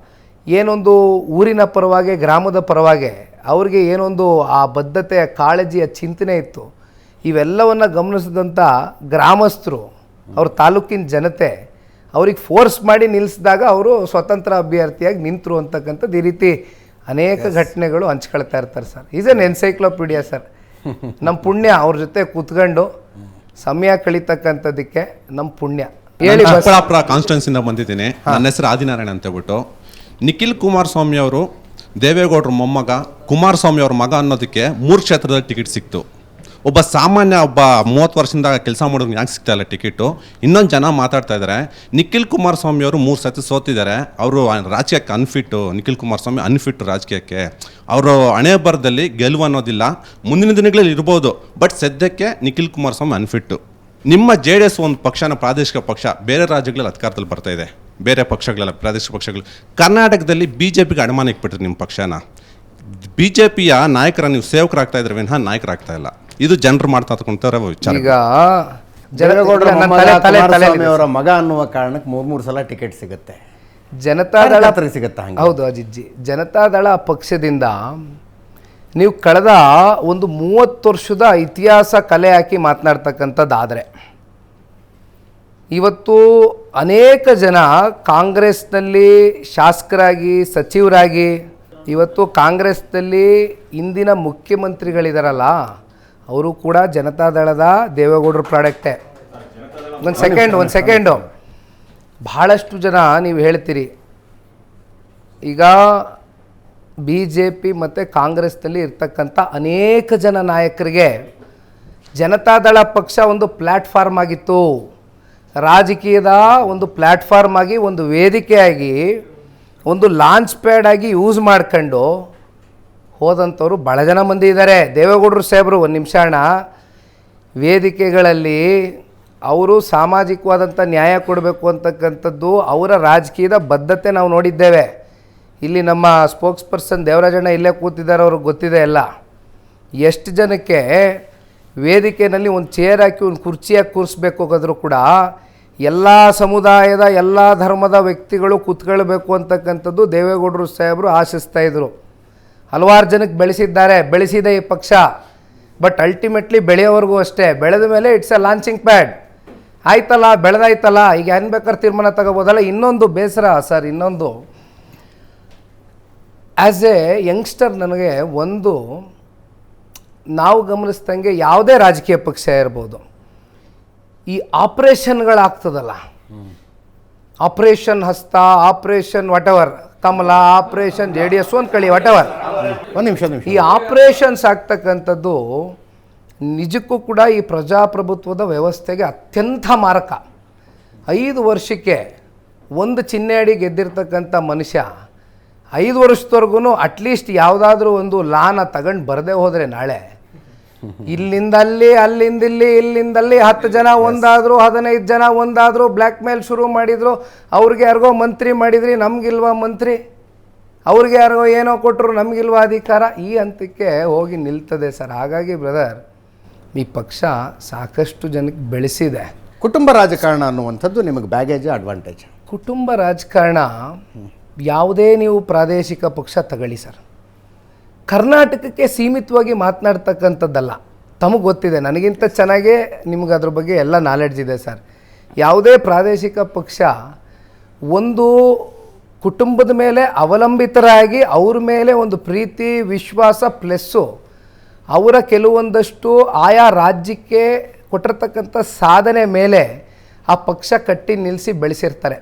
ಏನೊಂದು ಊರಿನ ಪರವಾಗಿ, ಗ್ರಾಮದ ಪರವಾಗಿ ಅವ್ರಿಗೆ ಏನೊಂದು ಆ ಬದ್ಧತೆಯ ಕಾಳಜಿಯ ಚಿಂತನೆ ಇತ್ತು, ಇವೆಲ್ಲವನ್ನು ಗಮನಿಸಿದಂಥ ಗ್ರಾಮಸ್ಥರು, ಅವ್ರ ತಾಲೂಕಿನ ಜನತೆ ಅವ್ರಿಗೆ ಫೋರ್ಸ್ ಮಾಡಿ ನಿಲ್ಲಿಸಿದಾಗ ಅವರು ಸ್ವತಂತ್ರ ಅಭ್ಯರ್ಥಿಯಾಗಿ ನಿಂತರು ಅಂತಕ್ಕಂಥದ್ದು. ಈ ರೀತಿ ಅನೇಕ ಘಟನೆಗಳು ಹಂಚ್ಕೊಳ್ತಾ ಇರ್ತಾರೆ sir. Is N encyclopaedia sir. ನಮ್ಮ ಪುಣ್ಯ ಅವ್ರ ಜೊತೆ ಕೂತ್ಕೊಂಡು ಸಮಯ ಕಳೀತಕ್ಕಂಥದ್ದಕ್ಕೆ ನಮ್ಮ ಪುಣ್ಯ. ಹೇಳಿ, ಕಾನ್ಸ್ಟಿಟ್ಯೂನ್ಸಿಂದ ಬಂದಿದ್ದೀನಿ. ನನ್ನ ಹೆಸರು ಆದಿನಾರಾಯಣ ಅಂತ ಹೇಳ್ಬಿಟ್ಟು. ನಿಖಿಲ್ ಕುಮಾರಸ್ವಾಮಿ ಅವರು ದೇವೇಗೌಡರ ಮೊಮ್ಮಗ, ಕುಮಾರಸ್ವಾಮಿ ಅವ್ರ ಮಗ ಅನ್ನೋದಕ್ಕೆ 3 ಕ್ಷೇತ್ರದಲ್ಲಿ ಟಿಕೆಟ್ ಸಿಕ್ತು. ಒಬ್ಬ ಸಾಮಾನ್ಯ 30 ವರ್ಷದಿಂದ ಕೆಲಸ ಮಾಡೋದು ಯಾಕೆ ಸಿಗ್ತಾ ಇಲ್ಲ ಟಿಕೆಟು? ಇನ್ನೊಂದು ಜನ ಮಾತಾಡ್ತಾ ಇದ್ದಾರೆ, ನಿಖಿಲ್ ಕುಮಾರಸ್ವಾಮಿ ಅವರು 3 ಸತಿ ಸೋತಿದ್ದಾರೆ, ಅವರು ರಾಜಕೀಯಕ್ಕೆ ಅನ್ಫಿಟ್ಟು, ನಿಖಿಲ್ ಕುಮಾರಸ್ವಾಮಿ ಅನ್ಫಿಟ್ಟು ರಾಜಕೀಯಕ್ಕೆ, ಅವರು ಹಣೆ ಬರದಲ್ಲಿ ಗೆಲುವು ಅನ್ನೋದಿಲ್ಲ, ಮುಂದಿನ ದಿನಗಳಲ್ಲಿ ಇರ್ಬೋದು, ಬಟ್ ಸದ್ಯಕ್ಕೆ ನಿಖಿಲ್ ಕುಮಾರಸ್ವಾಮಿ ಅನ್ಫಿಟ್ಟು. ನಿಮ್ಮ JDS ಒಂದು ಪಕ್ಷನ, ಪ್ರಾದೇಶಿಕ ಪಕ್ಷ, ಬೇರೆ ರಾಜ್ಯಗಳಲ್ಲಿ ಅಧಿಕಾರದಲ್ಲಿ ಬರ್ತಾ ಇದೆ, ಬೇರೆ ಪಕ್ಷಗಳೆಲ್ಲ ಪ್ರಾದೇಶಿಕ ಪಕ್ಷಗಳು. ಕರ್ನಾಟಕದಲ್ಲಿ BJPಗೆ ಅಡಮಾನ ಇಟ್ಬಿಟ್ರಿ ನಿಮ್ಮ ಪಕ್ಷನ. BJPಯ ನಾಯಕರ ನೀವು ಸೇವಕರಾಗ್ತಾ ಇದ್ರೆ ವಿನಃ ನಾಯಕರಾಗ್ತಾ ಇಲ್ಲ. ಇದು ಜನರು ಮಾಡ್ತಾ ವಿಚಾರ. ಈಗ ಅವರ ಮಗ ಅನ್ನುವ ಕಾರಣಕ್ಕೆ 3 ಸಲ ಟಿಕೆಟ್ ಸಿಗುತ್ತೆ. ಜನತಾದಳ ಸಿಗುತ್ತೆ. ಹೌದು ಅಜಿಜ್ಜಿ, ಜನತಾದಳ ಪಕ್ಷದಿಂದ ನೀವು ಕಳೆದ ಒಂದು 30 ವರ್ಷದ ಇತಿಹಾಸ ಕಲೆ ಹಾಕಿ ಮಾತನಾಡ್ತಕ್ಕಂಥದ್ದಾದರೆ, ಇವತ್ತು ಅನೇಕ ಜನ ಕಾಂಗ್ರೆಸ್ನಲ್ಲಿ ಶಾಸಕರಾಗಿ, ಸಚಿವರಾಗಿ, ಇವತ್ತು ಕಾಂಗ್ರೆಸ್ನಲ್ಲಿ ಇಂದಿನ ಮುಖ್ಯಮಂತ್ರಿಗಳಿದಾರಲ್ಲ ಅವರು ಕೂಡ ಜನತಾದಳದ ದೇವೇಗೌಡರ ಪ್ರಾಡಕ್ಟೇ. ಒಂದು ಸೆಕೆಂಡು ಭಾಳಷ್ಟು ಜನ ನೀವು ಹೇಳ್ತೀರಿ, ಈಗ BJP ಮತ್ತು ಕಾಂಗ್ರೆಸ್ನಲ್ಲಿ ಇರ್ತಕ್ಕಂಥ ಅನೇಕ ಜನ ನಾಯಕರಿಗೆ ಜನತಾದಳ ಪಕ್ಷ ಒಂದು ಪ್ಲ್ಯಾಟ್ಫಾರ್ಮ್ ಆಗಿತ್ತು, ರಾಜಕೀಯದ ಒಂದು ಪ್ಲ್ಯಾಟ್ಫಾರ್ಮ್ ಆಗಿ, ಒಂದು ವೇದಿಕೆಯಾಗಿ, ಒಂದು ಲಾಂಚ್ ಪ್ಯಾಡ್ ಆಗಿ ಯೂಸ್ ಮಾಡ್ಕೊಂಡು ಹೋದಂಥವ್ರು ಭಾಳ ಜನ ಮಂದಿ ಇದ್ದಾರೆ. ದೇವೇಗೌಡರು ಸಾಹೇಬರು ಒಂದು ನಿಮಿಷ ಅಣ್ಣ, ವೇದಿಕೆಗಳಲ್ಲಿ ಅವರು ಸಾಮಾಜಿಕವಾದಂಥ ನ್ಯಾಯ ಕೊಡಬೇಕು ಅಂತಕ್ಕಂಥದ್ದು ಅವರ ರಾಜಕೀಯದ ಬದ್ಧತೆ ನಾವು ನೋಡಿದ್ದೇವೆ. ಇಲ್ಲಿ ನಮ್ಮ ಸ್ಪೋಕ್ಸ್ ಪರ್ಸನ್ ದೇವರಾಜಣ್ಣ ಇಲ್ಲೇ ಕೂತಿದ್ದಾರೆ, ಅವ್ರಿಗೆ ಗೊತ್ತಿದೆ ಎಲ್ಲ. ಎಷ್ಟು ಜನಕ್ಕೆ ವೇದಿಕೆಯಲ್ಲಿ ಒಂದು ಚೇರ್ ಹಾಕಿ ಒಂದು ಕುರ್ಚಿಯಾಗಿ ಕೂರಿಸ್ಬೇಕು ಹೋಗೋದ್ರೂ ಕೂಡ ಎಲ್ಲ ಸಮುದಾಯದ ಎಲ್ಲ ಧರ್ಮದ ವ್ಯಕ್ತಿಗಳು ಕೂತ್ಕೊಳ್ಬೇಕು ಅಂತಕ್ಕಂಥದ್ದು ದೇವೇಗೌಡರು ಸಾಹೇಬರು ಆಶಿಸ್ತಾಯಿದ್ರು. ಹಲವಾರು ಜನಕ್ಕೆ ಬೆಳೆಸಿದೆ ಈ ಪಕ್ಷ. ಬಟ್ ಅಲ್ಟಿಮೇಟ್ಲಿ ಬೆಳೆಯೋವರೆಗೂ ಅಷ್ಟೇ. ಬೆಳೆದ ಮೇಲೆ ಇಟ್ಸ್ ಎ ಲಾಂಚಿಂಗ್ ಪ್ಯಾಡ್. ಆಯ್ತಲ್ಲ, ಬೆಳೆದಾಯ್ತಲ್ಲ, ಈಗ ಏನು ಬೇಕಾದ್ರೆ ತೀರ್ಮಾನ ತಗೋಬೋದಲ್ಲ. ಇನ್ನೊಂದು ಬೇಸರ ಸರ್, ಇನ್ನೊಂದು ಆ್ಯಸ್ ಎ ಯಂಗ್ಸ್ಟರ್ ನನಗೆ ಒಂದು ನಾವು ಗಮನಿಸ್ದಂಗೆ ಯಾವುದೇ ರಾಜಕೀಯ ಪಕ್ಷ ಇರ್ಬೋದು, ಈ ಆಪ್ರೇಷನ್ಗಳಾಗ್ತದಲ್ಲ, ಆಪ್ರೇಷನ್ ಹಸ್ತ, ಆಪ್ರೇಷನ್ ವಾಟೆವರ್, ಕಮಲ, ಆಪ್ರೇಷನ್ JDS ಅಂದ್ಕೊಳ್ಳಿ, ವಾಟೆವರ್, ಒಂದು ನಿಮಿಷ ಈ ಆಪ್ರೇಷನ್ಸ್ ಆಗ್ತಕ್ಕಂಥದ್ದು ನಿಜಕ್ಕೂ ಕೂಡ ಈ ಪ್ರಜಾಪ್ರಭುತ್ವದ ವ್ಯವಸ್ಥೆಗೆ ಅತ್ಯಂತ ಮಾರಕ. 5 ವರ್ಷಕ್ಕೆ ಒಂದು ಚಿಹ್ನೆ ಅಡಿ ಗೆದ್ದಿರ್ತಕ್ಕಂಥ ಮನುಷ್ಯ 5 ವರ್ಷದವರೆಗೂ ಅಟ್ಲೀಸ್ಟ್ ಯಾವುದಾದ್ರೂ ಒಂದು ಲಾನ ತಗೊಂಡು ಬರದೇ ಹೋದರೆ ನಾಳೆ ಇಲ್ಲಿಂದಲ್ಲಿ ಅಲ್ಲಿಂದಿಲ್ಲಿ ಇಲ್ಲಿಂದಲ್ಲಿ 10 ಜನ ಒಂದಾದರು, 15 ಜನ ಒಂದಾದರು, ಬ್ಲ್ಯಾಕ್ ಮೇಲ್ ಶುರು ಮಾಡಿದರು. ಅವ್ರಿಗೆ ಯಾರಿಗೋ ಮಂತ್ರಿ ಮಾಡಿದ್ರಿ, ನಮಗಿಲ್ವಾ ಮಂತ್ರಿ, ಅವ್ರಿಗೆ ಯಾರಿಗೋ ಏನೋ ಕೊಟ್ಟರು, ನಮಗಿಲ್ವಾ ಅಧಿಕಾರ, ಈ ಹಂತಕ್ಕೆ ಹೋಗಿ ನಿಲ್ತದೆ ಸರ್. ಹಾಗಾಗಿ ಬ್ರದರ್, ಈ ಪಕ್ಷ ಸಾಕಷ್ಟು ಜನಕ್ಕೆ ಬೆಳೆಸಿದೆ. ಕುಟುಂಬ ರಾಜಕಾರಣ ಅನ್ನುವಂಥದ್ದು ನಿಮಗೆ ಬ್ಯಾಗೇಜ್ ಅಡ್ವಾಂಟೇಜ್? ಕುಟುಂಬ ರಾಜಕಾರಣ ಯಾವುದೇ ನೀವು ಪ್ರಾದೇಶಿಕ ಪಕ್ಷ ತಗೊಳ್ಳಿ ಸರ್, ಕರ್ನಾಟಕಕ್ಕೆ ಸೀಮಿತವಾಗಿ ಮಾತನಾಡ್ತಕ್ಕಂಥದ್ದಲ್ಲ. ತಮಗೆ ಗೊತ್ತಿದೆ, ನನಗಿಂತ ಚೆನ್ನಾಗೇ ನಿಮ್ಗೆ ಅದ್ರ ಬಗ್ಗೆ ಎಲ್ಲ ನಾಲೆಡ್ಜ್ ಇದೆ ಸರ್. ಯಾವುದೇ ಪ್ರಾದೇಶಿಕ ಪಕ್ಷ ಒಂದು ಕುಟುಂಬದ ಮೇಲೆ ಅವಲಂಬಿತರಾಗಿ ಅವ್ರ ಮೇಲೆ ಒಂದು ಪ್ರೀತಿ ವಿಶ್ವಾಸ ಪ್ಲಸ್ಸು ಅವರ ಕೆಲವೊಂದಷ್ಟು ಆಯಾ ರಾಜ್ಯಕ್ಕೆ ಕೊಟ್ಟಿರ್ತಕ್ಕಂಥ ಸಾಧನೆ ಮೇಲೆ ಆ ಪಕ್ಷ ಕಟ್ಟಿ ನಿಲ್ಲಿಸಿ ಬೆಳೆಸಿರ್ತಾರೆ.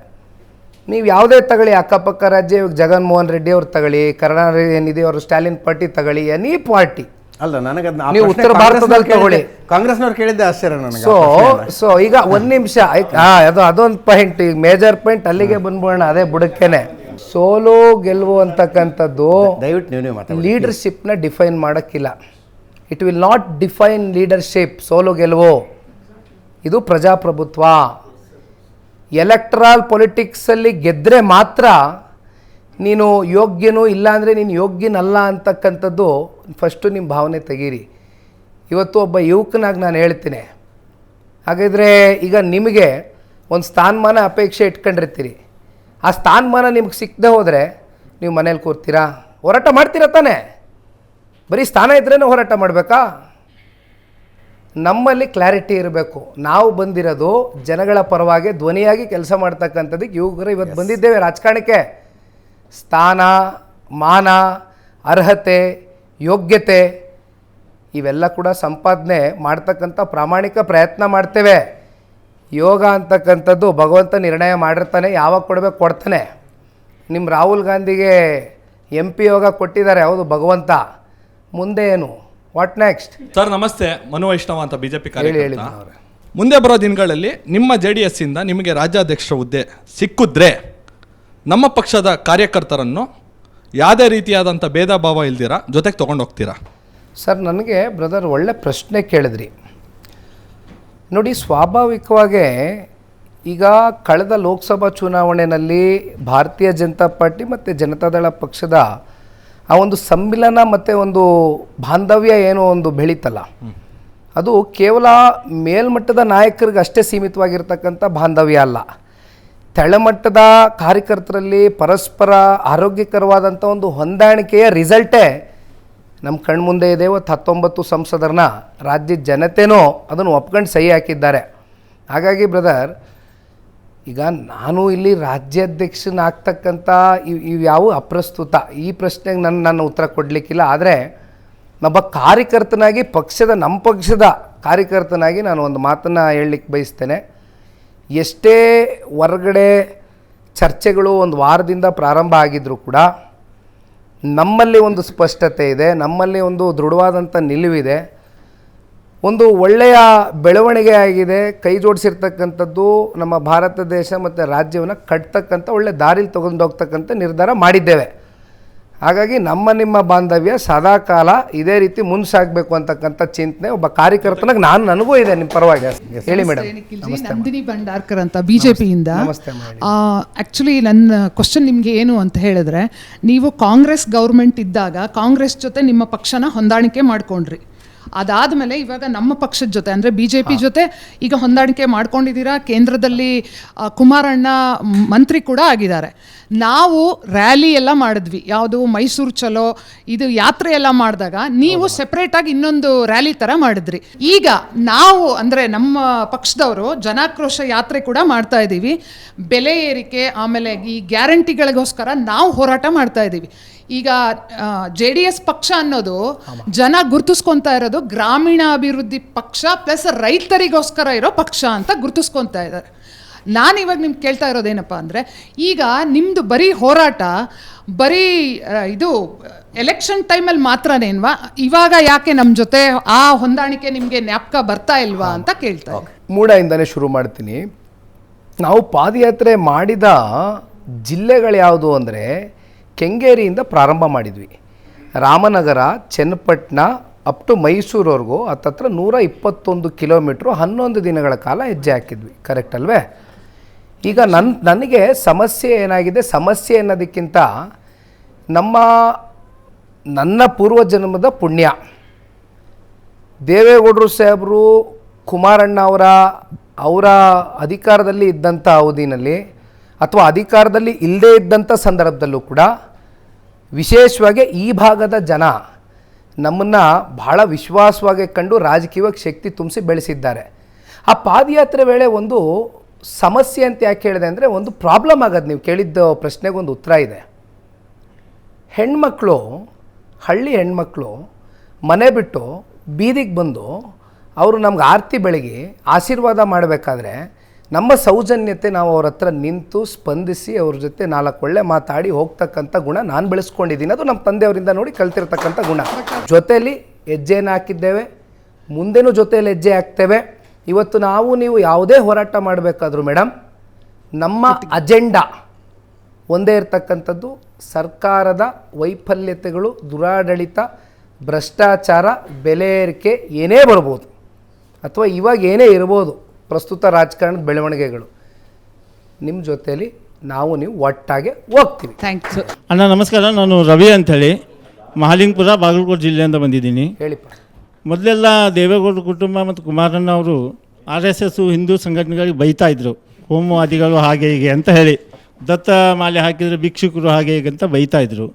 ನೀವು ಯಾವುದೇ ತಗೊಳ್ಳಿ, ಅಕ್ಕಪಕ್ಕ ರಾಜ್ಯ, ಇವಾಗ ಜಗನ್ಮೋಹನ್ ರೆಡ್ಡಿ ಅವ್ರು ತಗೊಳ್ಳಿ, ಕರುಣಾನಿಧಿ ಅವರು ಸ್ಟಾಲಿನ್ ಪಾರ್ಟಿ ತಗೊಳ್ಳಿ, ಎನಿ ಪಾರ್ಟಿ ಅಲ್ಲ, ನನಗೆ ನೀವು ಉತ್ತರ ಭಾರತದಲ್ಲಿ ತಗೊಳ್ಳಿ, ಕಾಂಗ್ರೆಸ್ನವ್ರು ಕೇಳಿದ್ದೆ ಆಶ್ಚರ್ಯ ನನಗೆ. ಸೊ ಈಗ ಒಂದು ನಿಮಿಷ, ಅದೊಂದು ಪಾಯಿಂಟ್, ಈಗ ಮೇಜರ್ ಪಾಯಿಂಟ್ ಅಲ್ಲಿಗೆ ಬಂದ್ಬೋಣ, ಅದೇ ಬುಡಕ್ಕೇನೆ. ಸೋಲು ಗೆಲುವು ಅಂತಕ್ಕಂಥದ್ದು ದಯವಿಟ್ಟು ನೀವು ಮಾತಾಡಿ. ಲೀಡರ್ಶಿಪ್ನ ಡಿಫೈನ್ ಮಾಡೋಕ್ಕಿಲ್ಲ. It will not define leadership. ಸೋಲು ಗೆಲುವು ಇದು ಪ್ರಜಾಪ್ರಭುತ್ವ. ಎಲೆಕ್ಟ್ರಲ್ ಪೊಲಿಟಿಕ್ಸಲ್ಲಿ ಗೆದ್ದರೆ ಮಾತ್ರ ನೀನು ಯೋಗ್ಯನೂ, ಇಲ್ಲಾಂದರೆ ನೀನು ಯೋಗ್ಯನಲ್ಲ ಅಂತಕ್ಕಂಥದ್ದು ಫಸ್ಟು ನಿಮ್ಮ ಭಾವನೆ ತೆಗೀರಿ. ಇವತ್ತು ಒಬ್ಬ ಯುವಕನಾಗಿ ನಾನು ಹೇಳ್ತೀನಿ, ಹಾಗಾದರೆ ಈಗ ನಿಮಗೆ ಒಂದು ಸ್ಥಾನಮಾನ ಅಪೇಕ್ಷೆ ಇಟ್ಕೊಂಡಿರ್ತೀರಿ, ಆ ಸ್ಥಾನಮಾನ ನಿಮ್ಗೆ ಸಿಕ್ಕದೆ ಹೋದರೆ ನೀವು ಮನೇಲಿ ಕೂರ್ತೀರಾ? ಹೋರಾಟ ಮಾಡ್ತೀರಾ ತಾನೇ? ಬರೀ ಸ್ಥಾನ ಇದ್ರೇ ಹೋರಾಟ ಮಾಡಬೇಕಾ? ನಮ್ಮಲ್ಲಿ ಕ್ಲಾರಿಟಿ ಇರಬೇಕು. ನಾವು ಬಂದಿರೋದು ಜನಗಳ ಪರವಾಗಿ ಧ್ವನಿಯಾಗಿ ಕೆಲಸ ಮಾಡ್ತಕ್ಕಂಥದ್ದಕ್ಕೆ ಯುವಕರು ಇವತ್ತು ಬಂದಿದ್ದೇವೆ ರಾಜಕಾರಣಕ್ಕೆ. ಸ್ಥಾನ, ಮಾನ, ಅರ್ಹತೆ, ಯೋಗ್ಯತೆ ಇವೆಲ್ಲ ಕೂಡ ಸಂಪಾದನೆ ಮಾಡ್ತಕ್ಕಂಥ ಪ್ರಾಮಾಣಿಕ ಪ್ರಯತ್ನ ಮಾಡ್ತೇವೆ. ಯೋಗ ಅಂತಕ್ಕಂಥದ್ದು ಭಗವಂತ ನಿರ್ಣಯ ಮಾಡಿರ್ತಾನೆ, ಯಾವಾಗ ಕೊಡಬೇಕು ಕೊಡ್ತಾನೆ. ನಿಮ್ಮ ರಾಹುಲ್ ಗಾಂಧಿಗೆ MP ಯೋಗ ಕೊಟ್ಟಿದ್ದಾರೆ, ಹೌದು ಭಗವಂತ. ಮುಂದೆ ಏನು, ವಾಟ್ ನೆಕ್ಸ್ಟ್? ಸರ್ ನಮಸ್ತೆ, ಮನು ವೈಷ್ಣವ ಅಂತ ಬಿಜೆಪಿ ಹೇಳಿ ಕಾರ್ಯಕರ್ತ. ಮುಂದೆ ಬರೋ ದಿನಗಳಲ್ಲಿ ನಿಮ್ಮ JDS ಇಂದ ನಿಮಗೆ ರಾಜ್ಯಾಧ್ಯಕ್ಷರ ಹುದ್ದೆ ಸಿಕ್ಕಿದ್ರೆ ನಮ್ಮ ಪಕ್ಷದ ಕಾರ್ಯಕರ್ತರನ್ನು ಯಾವುದೇ ರೀತಿಯಾದಂಥ ಭೇದ ಭಾವ ಇಲ್ದಿರ ಜೊತೆಗೆ ತೊಗೊಂಡು ಹೋಗ್ತೀರಾ? ಸರ್, ನನಗೆ ಬ್ರದರ್ ಒಳ್ಳೆ ಪ್ರಶ್ನೆ ಕೇಳಿದ್ರಿ. ನೋಡಿ, ಸ್ವಾಭಾವಿಕವಾಗೇ ಈಗ ಕಳೆದ ಲೋಕಸಭಾ ಚುನಾವಣೆಯಲ್ಲಿ ಭಾರತೀಯ ಜನತಾ ಪಾರ್ಟಿ ಮತ್ತು ಜನತಾದಳ ಪಕ್ಷದ ಆ ಒಂದು ಸಮ್ಮಿಲನ ಮತ್ತು ಒಂದು ಬಾಂಧವ್ಯ ಏನೋ ಒಂದು ಬೆಳೀತಲ್ಲ, ಅದು ಕೇವಲ ಮೇಲ್ಮಟ್ಟದ ನಾಯಕರಿಗೆ ಅಷ್ಟೇ ಸೀಮಿತವಾಗಿರ್ತಕ್ಕಂಥ ಬಾಂಧವ್ಯ ಅಲ್ಲ. ತೆಳಮಟ್ಟದ ಕಾರ್ಯಕರ್ತರಲ್ಲಿ ಪರಸ್ಪರ ಆರೋಗ್ಯಕರವಾದಂಥ ಒಂದು ಹೊಂದಾಣಿಕೆಯ ರಿಸಲ್ಟೇ ನಮ್ಮ ಕಣ್ಮುಂದೆ ಇದೆ. ಇವತ್ತು 19 ಸಂಸದರನ್ನ ರಾಜ್ಯದ ಜನತೆನೂ ಅದನ್ನು ಒಪ್ಕೊಂಡು ಸಹಿ ಹಾಕಿದ್ದಾರೆ. ಹಾಗಾಗಿ ಬ್ರದರ್, ಈಗ ನಾನು ಇಲ್ಲಿ ರಾಜ್ಯಾಧ್ಯಕ್ಷನಾಗ್ತಕ್ಕಂಥ ಇವ್ಯಾವು ಅಪ್ರಸ್ತುತ. ಈ ಪ್ರಶ್ನೆಗೆ ನನ್ನ ಉತ್ತರ ಕೊಡಲಿಕ್ಕಿಲ್ಲ. ಆದರೆ ಒಬ್ಬ ಕಾರ್ಯಕರ್ತನಾಗಿ ನಮ್ಮ ಪಕ್ಷದ ಕಾರ್ಯಕರ್ತನಾಗಿ ನಾನು ಒಂದು ಮಾತನ್ನು ಹೇಳಲಿಕ್ಕೆ ಬಯಸ್ತೇನೆ. ಎಷ್ಟೇ ಹೊರಗಡೆ ಚರ್ಚೆಗಳು ಒಂದು ವಾರದಿಂದ ಪ್ರಾರಂಭ ಆಗಿದ್ದರೂ ಕೂಡ ನಮ್ಮಲ್ಲಿ ಒಂದು ಸ್ಪಷ್ಟತೆ ಇದೆ, ನಮ್ಮಲ್ಲಿ ಒಂದು ದೃಢವಾದಂಥ ನಿಲುವಿದೆ, ಒಂದು ಒಳ್ಳೆಯ ಬೆಳವಣಿಗೆ ಆಗಿದೆ. ಕೈ ಜೋಡಿಸಿರ್ತಕ್ಕಂಥದ್ದು ನಮ್ಮ ಭಾರತ ದೇಶ ಮತ್ತು ರಾಜ್ಯವನ್ನು ಕಟ್ತಕ್ಕಂಥ ಒಳ್ಳೆ ದಾರಿಲಿ ತೊಗೊಂಡು ಹೋಗ್ತಕ್ಕಂಥ ನಿರ್ಧಾರ ಮಾಡಿದ್ದೇವೆ. ಹಾಗಾಗಿ ನಿಮ್ಮ ಬಾಂಧವ್ಯ ಸದಾಕಾಲ ಇದೇ ರೀತಿ ಮುನ್ಸಾಗಬೇಕು ಅಂತಕ್ಕಂಥ ಚಿಂತನೆ ಒಬ್ಬ ಕಾರ್ಯಕರ್ತನಾಗ ನನಗೂ ಇದೆ ನಿಮ್ಮ ಪರವಾಗಿ. ಹೇಳಿ ಮೇಡಮ್. ನಂದಿನಿ ಭಂಡಾರ್ಕರ್ ಅಂತ ಬಿಜೆಪಿಯಿಂದ. ನಮಸ್ತೆ ಮಾಡಿ. ಆ್ಯಕ್ಚುಲಿ ನನ್ನ ಕ್ವಶನ್ ನಿಮಗೆ ಏನು ಅಂತ ಹೇಳಿದ್ರೆ, ನೀವು ಕಾಂಗ್ರೆಸ್ ಗೌರ್ಮೆಂಟ್ ಇದ್ದಾಗ ಕಾಂಗ್ರೆಸ್ ಜೊತೆ ನಿಮ್ಮ ಪಕ್ಷನ ಹೊಂದಾಣಿಕೆ ಮಾಡ್ಕೊಂಡ್ರಿ. ಅದಾದಮೇಲೆ ಇವಾಗ ನಮ್ಮ ಪಕ್ಷದ ಜೊತೆ ಅಂದರೆ BJP ಜೊತೆ ಈಗ ಹೊಂದಾಣಿಕೆ ಮಾಡ್ಕೊಂಡಿದ್ದೀರಾ. ಕೇಂದ್ರದಲ್ಲಿ ಕುಮಾರಣ್ಣ ಮಂತ್ರಿ ಕೂಡ ಆಗಿದ್ದಾರೆ. ನಾವು ರ್ಯಾಲಿ ಎಲ್ಲ ಮಾಡಿದ್ವಿ, ಯಾವುದು ಮೈಸೂರು ಚಲೋ ಇದು ಯಾತ್ರೆ ಎಲ್ಲ ಮಾಡಿದಾಗ ನೀವು ಸೆಪ್ರೇಟಾಗಿ ಇನ್ನೊಂದು ರ್ಯಾಲಿ ಥರ ಮಾಡಿದ್ರಿ. ಈಗ ನಾವು ಅಂದರೆ ನಮ್ಮ ಪಕ್ಷದವರು ಜನಾಕ್ರೋಶ ಯಾತ್ರೆ ಕೂಡ ಮಾಡ್ತಾ ಇದ್ದೀವಿ. ಬೆಲೆ ಏರಿಕೆ ಆಮೇಲೆ ಈ ಗ್ಯಾರಂಟಿಗಳಿಗೋಸ್ಕರ ನಾವು ಹೋರಾಟ ಮಾಡ್ತಾ ಇದ್ದೀವಿ. ಈಗ JDS ಪಕ್ಷ ಅನ್ನೋದು ಜನ ಗುರುತಿಸ್ಕೊತಾ ಇರೋದು ಗ್ರಾಮೀಣಾಭಿವೃದ್ಧಿ ಪಕ್ಷ ಪ್ಲಸ್ ರೈತರಿಗೋಸ್ಕರ ಇರೋ ಪಕ್ಷ ಅಂತ ಗುರುತಿಸ್ಕೊತಾ ಇದ್ದಾರೆ. ನಾನಿವಾಗ ನಿಮ್ಗೆ ಕೇಳ್ತಾ ಇರೋದೇನಪ್ಪ ಅಂದರೆ, ಈಗ ನಿಮ್ಮದು ಬರೀ ಹೋರಾಟ ಬರೀ ಇದು ಎಲೆಕ್ಷನ್ ಟೈಮಲ್ಲಿ ಮಾತ್ರನೇನ್ವಾ? ಇವಾಗ ಯಾಕೆ ನಮ್ಮ ಜೊತೆ ಆ ಹೊಂದಾಣಿಕೆ ನಿಮಗೆ ಜ್ಞಾಪಕ ಬರ್ತಾ ಇಲ್ವಾ ಅಂತ ಕೇಳ್ತಾ ಇದ್ದೀನಿ. ಮೂಡಾಯಿಂದನೇ ಶುರು ಮಾಡ್ತೀನಿ. ನಾವು ಪಾದಯಾತ್ರೆ ಮಾಡಿದ ಜಿಲ್ಲೆಗಳು ಯಾವುದು ಅಂದರೆ, ಕೆಂಗೇರಿಯಿಂದ ಪ್ರಾರಂಭ ಮಾಡಿದ್ವಿ. ರಾಮನಗರ, ಚನ್ನಪಟ್ಟಣ ಅಪ್ ಟು ಮೈಸೂರವರೆಗೂ ಹತ್ತತ್ರ 121 ಕಿಲೋಮೀಟ್ರು 11 ದಿನಗಳ ಕಾಲ ಹೆಜ್ಜೆ ಹಾಕಿದ್ವಿ. ಕರೆಕ್ಟ್ ಅಲ್ವೇ? ಈಗ ನನಗೆ ಸಮಸ್ಯೆ ಏನಾಗಿದೆ, ಸಮಸ್ಯೆ ಅನ್ನೋದಕ್ಕಿಂತ ನನ್ನ ಪೂರ್ವಜನ್ಮದ ಪುಣ್ಯ. ದೇವೇಗೌಡರು ಸಾಹೇಬರು ಕುಮಾರಣ್ಣ ಅವರ ಅಧಿಕಾರದಲ್ಲಿ ಇದ್ದಂಥ ಅವಧಿನಲ್ಲಿ ಅಥವಾ ಅಧಿಕಾರದಲ್ಲಿ ಇಲ್ಲದೇ ಇದ್ದಂಥ ಸಂದರ್ಭದಲ್ಲೂ ಕೂಡ ವಿಶೇಷವಾಗಿ ಈ ಭಾಗದ ಜನ ನಮ್ಮನ್ನು ಬಹಳ ವಿಶ್ವಾಸವಾಗಿ ಕಂಡು ರಾಜಕೀಯವಾಗಿ ಶಕ್ತಿ ತುಂಬಿಸಿ ಬೆಳೆಸಿದ್ದಾರೆ. ಆ ಪಾದಯಾತ್ರೆ ವೇಳೆ ಒಂದು ಸಮಸ್ಯೆ ಅಂತ ಯಾಕೆ ಹೇಳಿದೆ ಅಂದರೆ, ಒಂದು ಪ್ರಾಬ್ಲಮ್ ಆಗೋದು. ನೀವು ಕೇಳಿದ್ದ ಪ್ರಶ್ನೆಗೆ ಒಂದು ಉತ್ತರ ಇದೆ. ಹೆಣ್ಮಕ್ಳು, ಹಳ್ಳಿ ಹೆಣ್ಮಕ್ಳು ಮನೆ ಬಿಟ್ಟು ಬೀದಿಗೆ ಬಂದು ಅವರು ನಮ್ಗೆ ಆರತಿ ಬೆಳಗಿ ಆಶೀರ್ವಾದ ಮಾಡಬೇಕಾದ್ರೆ ನಮ್ಮ ಸೌಜನ್ಯತೆ ನಾವು ಅವ್ರ ಹತ್ರ ನಿಂತು ಸ್ಪಂದಿಸಿ ಅವ್ರ ಜೊತೆ 4 ಒಳ್ಳೆ ಮಾತಾಡಿ ಹೋಗ್ತಕ್ಕಂಥ ಗುಣ ನಾನು ಬೆಳೆಸ್ಕೊಂಡಿದ್ದೀನಿ. ಅದು ನಮ್ಮ ತಂದೆಯವರಿಂದ ನೋಡಿ ಕಲ್ತಿರ್ತಕ್ಕಂಥ ಗುಣ. ಜೊತೆಯಲ್ಲಿ ಹೆಜ್ಜೆನ ಹಾಕಿದ್ದೇವೆ, ಮುಂದೆನೂ ಜೊತೆಯಲ್ಲಿ ಹೆಜ್ಜೆ ಹಾಕ್ತೇವೆ. ಇವತ್ತು ನೀವು ಯಾವುದೇ ಹೋರಾಟ ಮಾಡಬೇಕಾದ್ರೂ ಮೇಡಮ್, ನಮ್ಮ ಅಜೆಂಡಾ ಒಂದೇ ಇರ್ತಕ್ಕಂಥದ್ದು ಸರ್ಕಾರದ ವೈಫಲ್ಯತೆಗಳು, ದುರಾಡಳಿತ, ಭ್ರಷ್ಟಾಚಾರ, ಬೆಲೆ ಏರಿಕೆ ಏನೇ ಬರ್ಬೋದು ಅಥವಾ ಇವಾಗ ಏನೇ ಇರ್ಬೋದು, ಪ್ರಸ್ತುತ ರಾಜಕಾರಣದ ಬೆಳವಣಿಗೆಗಳು, ನಿಮ್ಮ ಜೊತೆಯಲ್ಲಿ ನೀವು ಒಟ್ಟಾಗೆ ಹೋಗ್ತೀವಿ. ಥ್ಯಾಂಕ್ಸ್ ಅಣ್ಣ. ನಮಸ್ಕಾರ, ನಾನು ರವಿ ಅಂಥೇಳಿ ಮಹಾಲಿಂಗಪುರ, ಬಾಗಲಕೋಟೆ ಜಿಲ್ಲೆಯಿಂದ ಬಂದಿದ್ದೀನಿ. ಹೇಳಿಪ್ಪ. ಮೊದಲೆಲ್ಲ ದೇವೇಗೌಡರ ಕುಟುಂಬ ಮತ್ತು ಕುಮಾರಣ್ಣ ಅವರು RSS ಹಿಂದೂ ಸಂಘಟನೆಗಳಿಗೆ ಬೈತಾಯಿದ್ರು, ಹೋಮವಾದಿಗಳು ಹಾಗೆ ಹೀಗೆ ಅಂತ ಹೇಳಿ, ದತ್ತ ಮಾಲೆ ಹಾಕಿದರೆ ಭಿಕ್ಷುಕರು ಹಾಗೆ ಹೀಗೆ ಅಂತ ಬೈತಾಯಿದ್ರು.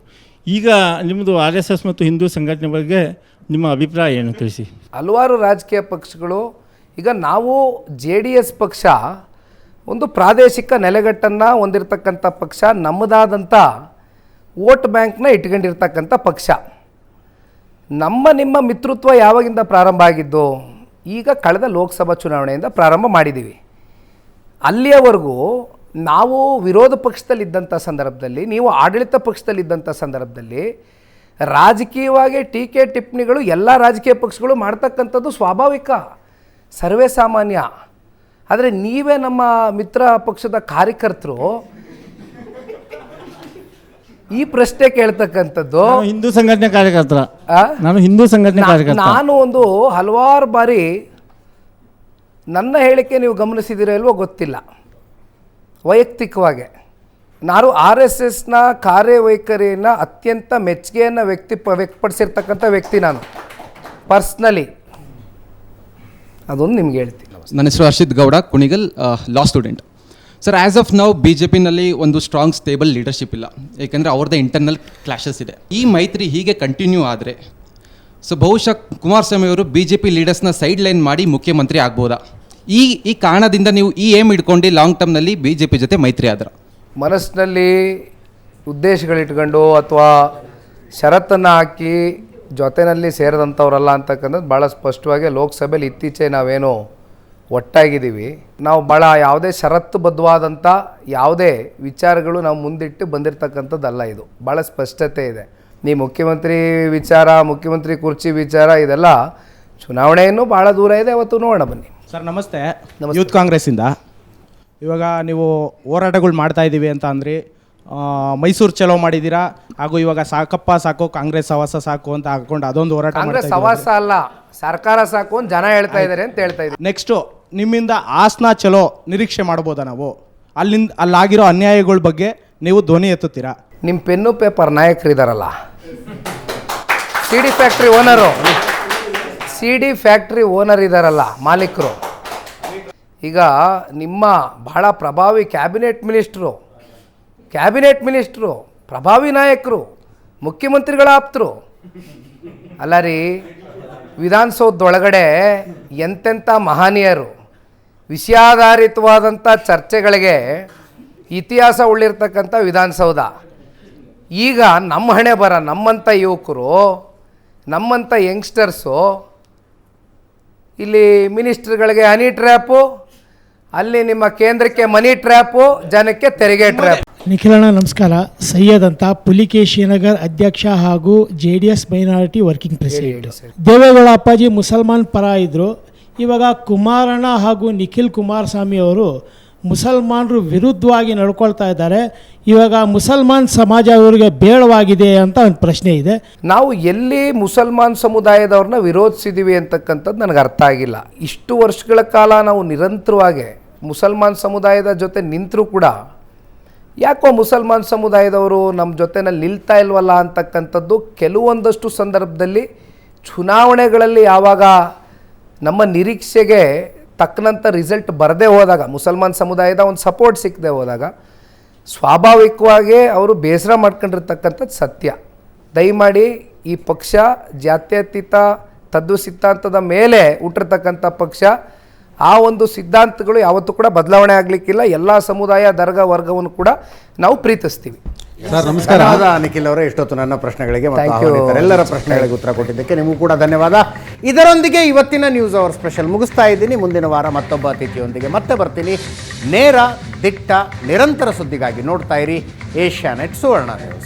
ಈಗ ನಿಮ್ಮದು RSS ಮತ್ತು ಹಿಂದೂ ಸಂಘಟನೆ ಬಗ್ಗೆ ನಿಮ್ಮ ಅಭಿಪ್ರಾಯ ಏನು ತಿಳಿಸಿ. ಹಲವಾರು ರಾಜಕೀಯ ಪಕ್ಷಗಳು, ಈಗ ನಾವು JDS ಪಕ್ಷ ಒಂದು ಪ್ರಾದೇಶಿಕ ನೆಲೆಗಟ್ಟನ್ನು ಹೊಂದಿರತಕ್ಕಂಥ ಪಕ್ಷ, ನಮ್ಮದಾದಂಥ ವೋಟ್ ಬ್ಯಾಂಕ್ನ ಇಟ್ಕೊಂಡಿರ್ತಕ್ಕಂಥ ಪಕ್ಷ. ನಿಮ್ಮ ಮಿತ್ರತ್ವ ಯಾವಾಗಿಂದ ಪ್ರಾರಂಭ ಆಗಿದ್ದು? ಈಗ ಕಳೆದ ಲೋಕಸಭಾ ಚುನಾವಣೆಯಿಂದ ಪ್ರಾರಂಭ ಮಾಡಿದ್ದೀವಿ. ಅಲ್ಲಿಯವರೆಗೂ ನಾವು ವಿರೋಧ ಪಕ್ಷದಲ್ಲಿದ್ದಂಥ ಸಂದರ್ಭದಲ್ಲಿ, ನೀವು ಆಡಳಿತ ಪಕ್ಷದಲ್ಲಿದ್ದಂಥ ಸಂದರ್ಭದಲ್ಲಿ ರಾಜಕೀಯವಾಗಿ ಟೀಕೆ ಟಿಪ್ಪಣಿಗಳು ಎಲ್ಲ ರಾಜಕೀಯ ಪಕ್ಷಗಳು ಮಾಡ್ತಕ್ಕಂಥದ್ದು ಸ್ವಾಭಾವಿಕ, ಸರ್ವೇ ಸಾಮಾನ್ಯ. ಆದರೆ ನೀವೇ ನಮ್ಮ ಮಿತ್ರ ಪಕ್ಷದ ಕಾರ್ಯಕರ್ತರು ಈ ಪ್ರಶ್ನೆ ಕೇಳ್ತಕ್ಕಂಥದ್ದು. ಹಿಂದೂ ಸಂಘಟನೆ ಕಾರ್ಯಕರ್ತರ, ನಾನು ಹಿಂದೂ ಸಂಘಟನೆ ಕಾರ್ಯಕರ್ತ. ನಾನು ಒಂದು ಹಲವಾರು ಬಾರಿ ನನ್ನ ಹೇಳಿಕೆ ನೀವು ಗಮನಿಸಿದಿರೋ ಇಲ್ವೋ ಗೊತ್ತಿಲ್ಲ, ವೈಯಕ್ತಿಕವಾಗಿ ನಾನು RSSನ ಕಾರ್ಯವೈಖರಿಯನ್ನು ಅತ್ಯಂತ ಮೆಚ್ಚುಗೆಯನ್ನು ವ್ಯಕ್ತಪಡಿಸಿರ್ತಕ್ಕಂಥ ವ್ಯಕ್ತಿ ನಾನು ಪರ್ಸ್ನಲಿ. ಅದೊಂದು ನಿಮ್ಗೆ ಹೇಳ್ತೀನಿ. ನನ್ನ ಹೆಸರು Harshit Gowda, Kunigal, law student. Sir, as of now BJPನಲ್ಲಿ ಒಂದು ಸ್ಟ್ರಾಂಗ್ ಸ್ಟೇಬಲ್ ಲೀಡರ್ಶಿಪ್ ಇಲ್ಲ, ಏಕೆಂದರೆ ಅವ್ರದ್ದೇ ಇಂಟರ್ನಲ್ ಕ್ಲಾಶಸ್ ಇದೆ. ಈ ಮೈತ್ರಿ ಹೀಗೆ ಕಂಟಿನ್ಯೂ ಆದರೆ ಬಹುಶಃ ಕುಮಾರಸ್ವಾಮಿ ಅವರು BJP ಲೀಡರ್ಸ್ನ ಸೈಡ್ ಲೈನ್ ಮಾಡಿ ಮುಖ್ಯಮಂತ್ರಿ ಆಗ್ಬೋದಾ? ಈ ಕಾರಣದಿಂದ ನೀವು ಈ ಏಮ್ ಇಟ್ಕೊಂಡು ಲಾಂಗ್ ಟರ್ಮ್ನಲ್ಲಿ BJP ಜೊತೆ ಮೈತ್ರಿ ಆದ್ರೆ ಮನಸ್ಸಿನಲ್ಲಿ ಉದ್ದೇಶಗಳಿಟ್ಕೊಂಡು ಅಥವಾ ಷರತ್ತನ್ನು ಹಾಕಿ ಜೊತೆಯಲ್ಲಿ ಸೇರಿದಂಥವ್ರಲ್ಲ ಅಂತಕ್ಕಂಥದ್ದು ಭಾಳ ಸ್ಪಷ್ಟವಾಗಿ ಲೋಕಸಭೆಯಲ್ಲಿ ಇತ್ತೀಚೆಗೆ ನಾವೇನು ಒಟ್ಟಾಗಿದ್ದೀವಿ. ನಾವು ಭಾಳ ಯಾವುದೇ ಷರತ್ತುಬದ್ಧವಾದಂಥ ಯಾವುದೇ ವಿಚಾರಗಳು ನಾವು ಮುಂದಿಟ್ಟು ಬಂದಿರತಕ್ಕಂಥದ್ದಲ್ಲ. ಇದು ಭಾಳ ಸ್ಪಷ್ಟತೆ ಇದೆ. ನೀವು ಮುಖ್ಯಮಂತ್ರಿ ವಿಚಾರ, ಮುಖ್ಯಮಂತ್ರಿ ಕುರ್ಚಿ ವಿಚಾರ, ಇದೆಲ್ಲ ಚುನಾವಣೆಯನ್ನು ಭಾಳ ದೂರ ಇದೆ. ಅವತ್ತು ನೋಡೋಣ ಬನ್ನಿ. ಸರ್ ನಮಸ್ತೆ. ಯೂತ್ ಕಾಂಗ್ರೆಸ್ಸಿಂದ. ಇವಾಗ ನೀವು ಹೋರಾಟಗಳು ಮಾಡ್ತಾ ಇದ್ದೀವಿ ಅಂತ ಅಂದ್ರಿ, ಮೈಸೂರು ಚಲೋ ಮಾಡಿದ್ದೀರಾ, ಹಾಗೂ ಇವಾಗ ಸಾಕಪ್ಪ ಸಾಕು ಕಾಂಗ್ರೆಸ್ ಸವಾಸ ಸಾಕು ಅಂತ ಹಾಕೊಂಡು ಅದೊಂದು ಹೋರಾಟ ಕಾಂಗ್ರೆಸ್ ಸವಾಸ ಅಲ್ಲ, ಸರ್ಕಾರ ಸಾಕು ಅಂತ ಜನ ಹೇಳ್ತಾ ಇದ್ದಾರೆ ಅಂತ ಹೇಳ್ತಾ ಇದ್ದಾರೆ. ನೆಕ್ಸ್ಟು ನಿಮ್ಮಿಂದ ಹಾಸನ ಚಲೋ ನಿರೀಕ್ಷೆ ಮಾಡ್ಬೋದಾ ನಾವು? ಅಲ್ಲಾಗಿರೋ ಅನ್ಯಾಯಗಳ ಬಗ್ಗೆ ನೀವು ಧ್ವನಿ ಎತ್ತುತ್ತೀರಾ? ನಿಮ್ಮ ಪೆನ್ನು ಪೇಪರ್ ನಾಯಕರು ಇದ್ದಾರಲ್ಲ, C D factory owner, C D factory owner ಇದ್ದಾರಲ್ಲ ಮಾಲೀಕರು, ಈಗ ನಿಮ್ಮ ಬಹಳ ಪ್ರಭಾವಿ ಕ್ಯಾಬಿನೆಟ್ ಮಿನಿಸ್ಟ್ರು ಪ್ರಭಾವಿ ನಾಯಕರು, ಮುಖ್ಯಮಂತ್ರಿಗಳ ಆಪ್ತರು ಅಲ್ಲ ರೀ, ವಿಧಾನಸೌಧದೊಳಗಡೆ ಎಂತೆಂಥ ಮಹನೀಯರು ವಿಷಯಾಧಾರಿತವಾದಂಥ ಚರ್ಚೆಗಳಿಗೆ ಇತಿಹಾಸ ಉಳ್ಳಿರ್ತಕ್ಕಂಥ ವಿಧಾನಸೌಧ. ಈಗ ನಮ್ಮ ಹಣೆ ಬರ, ನಮ್ಮಂಥ ಯುವಕರು, ನಮ್ಮಂಥ ಯಂಗ್ಸ್ಟರ್ಸು ಇಲ್ಲಿ ಮಿನಿಸ್ಟ್ರುಗಳಿಗೆ ಹನಿ ಟ್ರ್ಯಾಪು, ಅಲ್ಲಿ ನಿಮ್ಮ ಕೇಂದ್ರಕ್ಕೆ ಮನಿ ಟ್ರ್ಯಾಪು, ಜನಕ್ಕೆ ತೆರಿಗೆ ಟ್ರ್ಯಾಪ್. ನಿಖಿಲಣ್ಣ ನಮಸ್ಕಾರ. ಸೈಯದ್ ಅಂತ ಪುಲಿಕೇಶಿನಗರ್ ಅಧ್ಯಕ್ಷ ಹಾಗೂ JDS minority working president. Deve Gowda Appaji ಮುಸಲ್ಮಾನ್ ಪರ ಇದ್ದರು. ಇವಾಗ ಕುಮಾರಣ್ಣ ಹಾಗೂ ನಿಖಿಲ್ ಕುಮಾರಸ್ವಾಮಿ ಅವರು ಮುಸಲ್ಮಾನರು ವಿರುದ್ಧವಾಗಿ ನಡ್ಕೊಳ್ತಾ ಇದ್ದಾರೆ. ಇವಾಗ ಮುಸಲ್ಮಾನ್ ಸಮಾಜ ಅವರಿಗೆ ಬೇಡವಾಗಿದೆ ಅಂತ ಒಂದು ಪ್ರಶ್ನೆ ಇದೆ. ನಾವು ಎಲ್ಲಿ ಮುಸಲ್ಮಾನ್ ಸಮುದಾಯದವ್ರನ್ನ ವಿರೋಧಿಸಿದ್ದೀವಿ ಅಂತಕ್ಕಂಥದ್ದು ನನಗೆ ಅರ್ಥ ಆಗಿಲ್ಲ. ಇಷ್ಟು ವರ್ಷಗಳ ಕಾಲ ನಾವು ನಿರಂತರವಾಗಿ ಮುಸಲ್ಮಾನ್ ಸಮುದಾಯದ ಜೊತೆ ನಿಂತರೂ ಕೂಡ ಯಾಕೋ ಮುಸಲ್ಮಾನ್ ಸಮುದಾಯದವರು ನಮ್ಮ ಜೊತೆನಲ್ಲಿ ನಿಲ್ತಾ ಇಲ್ವಲ್ಲ ಅಂತಕ್ಕಂಥದ್ದು ಕೆಲವೊಂದಷ್ಟು ಸಂದರ್ಭದಲ್ಲಿ ಚುನಾವಣೆಗಳಲ್ಲಿ ಯಾವಾಗ ನಮ್ಮ ನಿರೀಕ್ಷೆಗೆ ತಕ್ಕನಂಥ ರಿಸಲ್ಟ್ ಬರದೇ ಹೋದಾಗ, ಮುಸಲ್ಮಾನ್ ಸಮುದಾಯದ ಒಂದು ಸಪೋರ್ಟ್ ಸಿಕ್ಕದೆ ಹೋದಾಗ ಸ್ವಾಭಾವಿಕವಾಗಿ ಅವರು ಬೇಸರ ಮಾಡ್ಕೊಂಡಿರ್ತಕ್ಕಂಥದ್ದು ಸತ್ಯ. ದಯಮಾಡಿ ಈ ಪಕ್ಷ ಜಾತ್ಯತೀತ ತತ್ವ ಸಿದ್ಧಾಂತದ ಮೇಲೆ ಹುಟ್ಟಿರ್ತಕ್ಕಂಥ ಪಕ್ಷ. ಆ ಒಂದು ಸಿದ್ಧಾಂತಗಳು ಯಾವತ್ತೂ ಕೂಡ ಬದಲಾವಣೆ ಆಗಲಿಕ್ಕಿಲ್ಲ. ಎಲ್ಲ ಸಮುದಾಯ ವರ್ಗವನ್ನು ಕೂಡ ನಾವು ಪ್ರೀತಿಸ್ತೀವಿ. ಸರ್ ನಮಸ್ಕಾರ. ನಿಖಿಲ್ ಅವರೇ, ಇಷ್ಟೊತ್ತು ನನ್ನ ಪ್ರಶ್ನೆಗಳಿಗೆ ಮತ್ತು ಎಲ್ಲರ ಪ್ರಶ್ನೆಗಳಿಗೆ ಉತ್ತರ ಕೊಟ್ಟಿದ್ದಕ್ಕೆ ನಿಮಗೂ ಕೂಡ ಧನ್ಯವಾದ. ಇದರೊಂದಿಗೆ ಇವತ್ತಿನ ನ್ಯೂಸ್ ಅವರ್ ಸ್ಪೆಷಲ್ ಮುಗಿಸ್ತಾ ಇದ್ದೀನಿ. ಮುಂದಿನ ವಾರ ಮತ್ತೊಬ್ಬ ಅತಿಥಿಯೊಂದಿಗೆ ಮತ್ತೆ ಬರ್ತೀನಿ. ನೇರ, ದಿಟ್ಟ, ನಿರಂತರ ಸುದ್ದಿಗಾಗಿ ನೋಡ್ತಾ ಇರಿ ಏಷ್ಯಾನೆಟ್ ಸುವರ್ಣ ನ್ಯೂಸ್.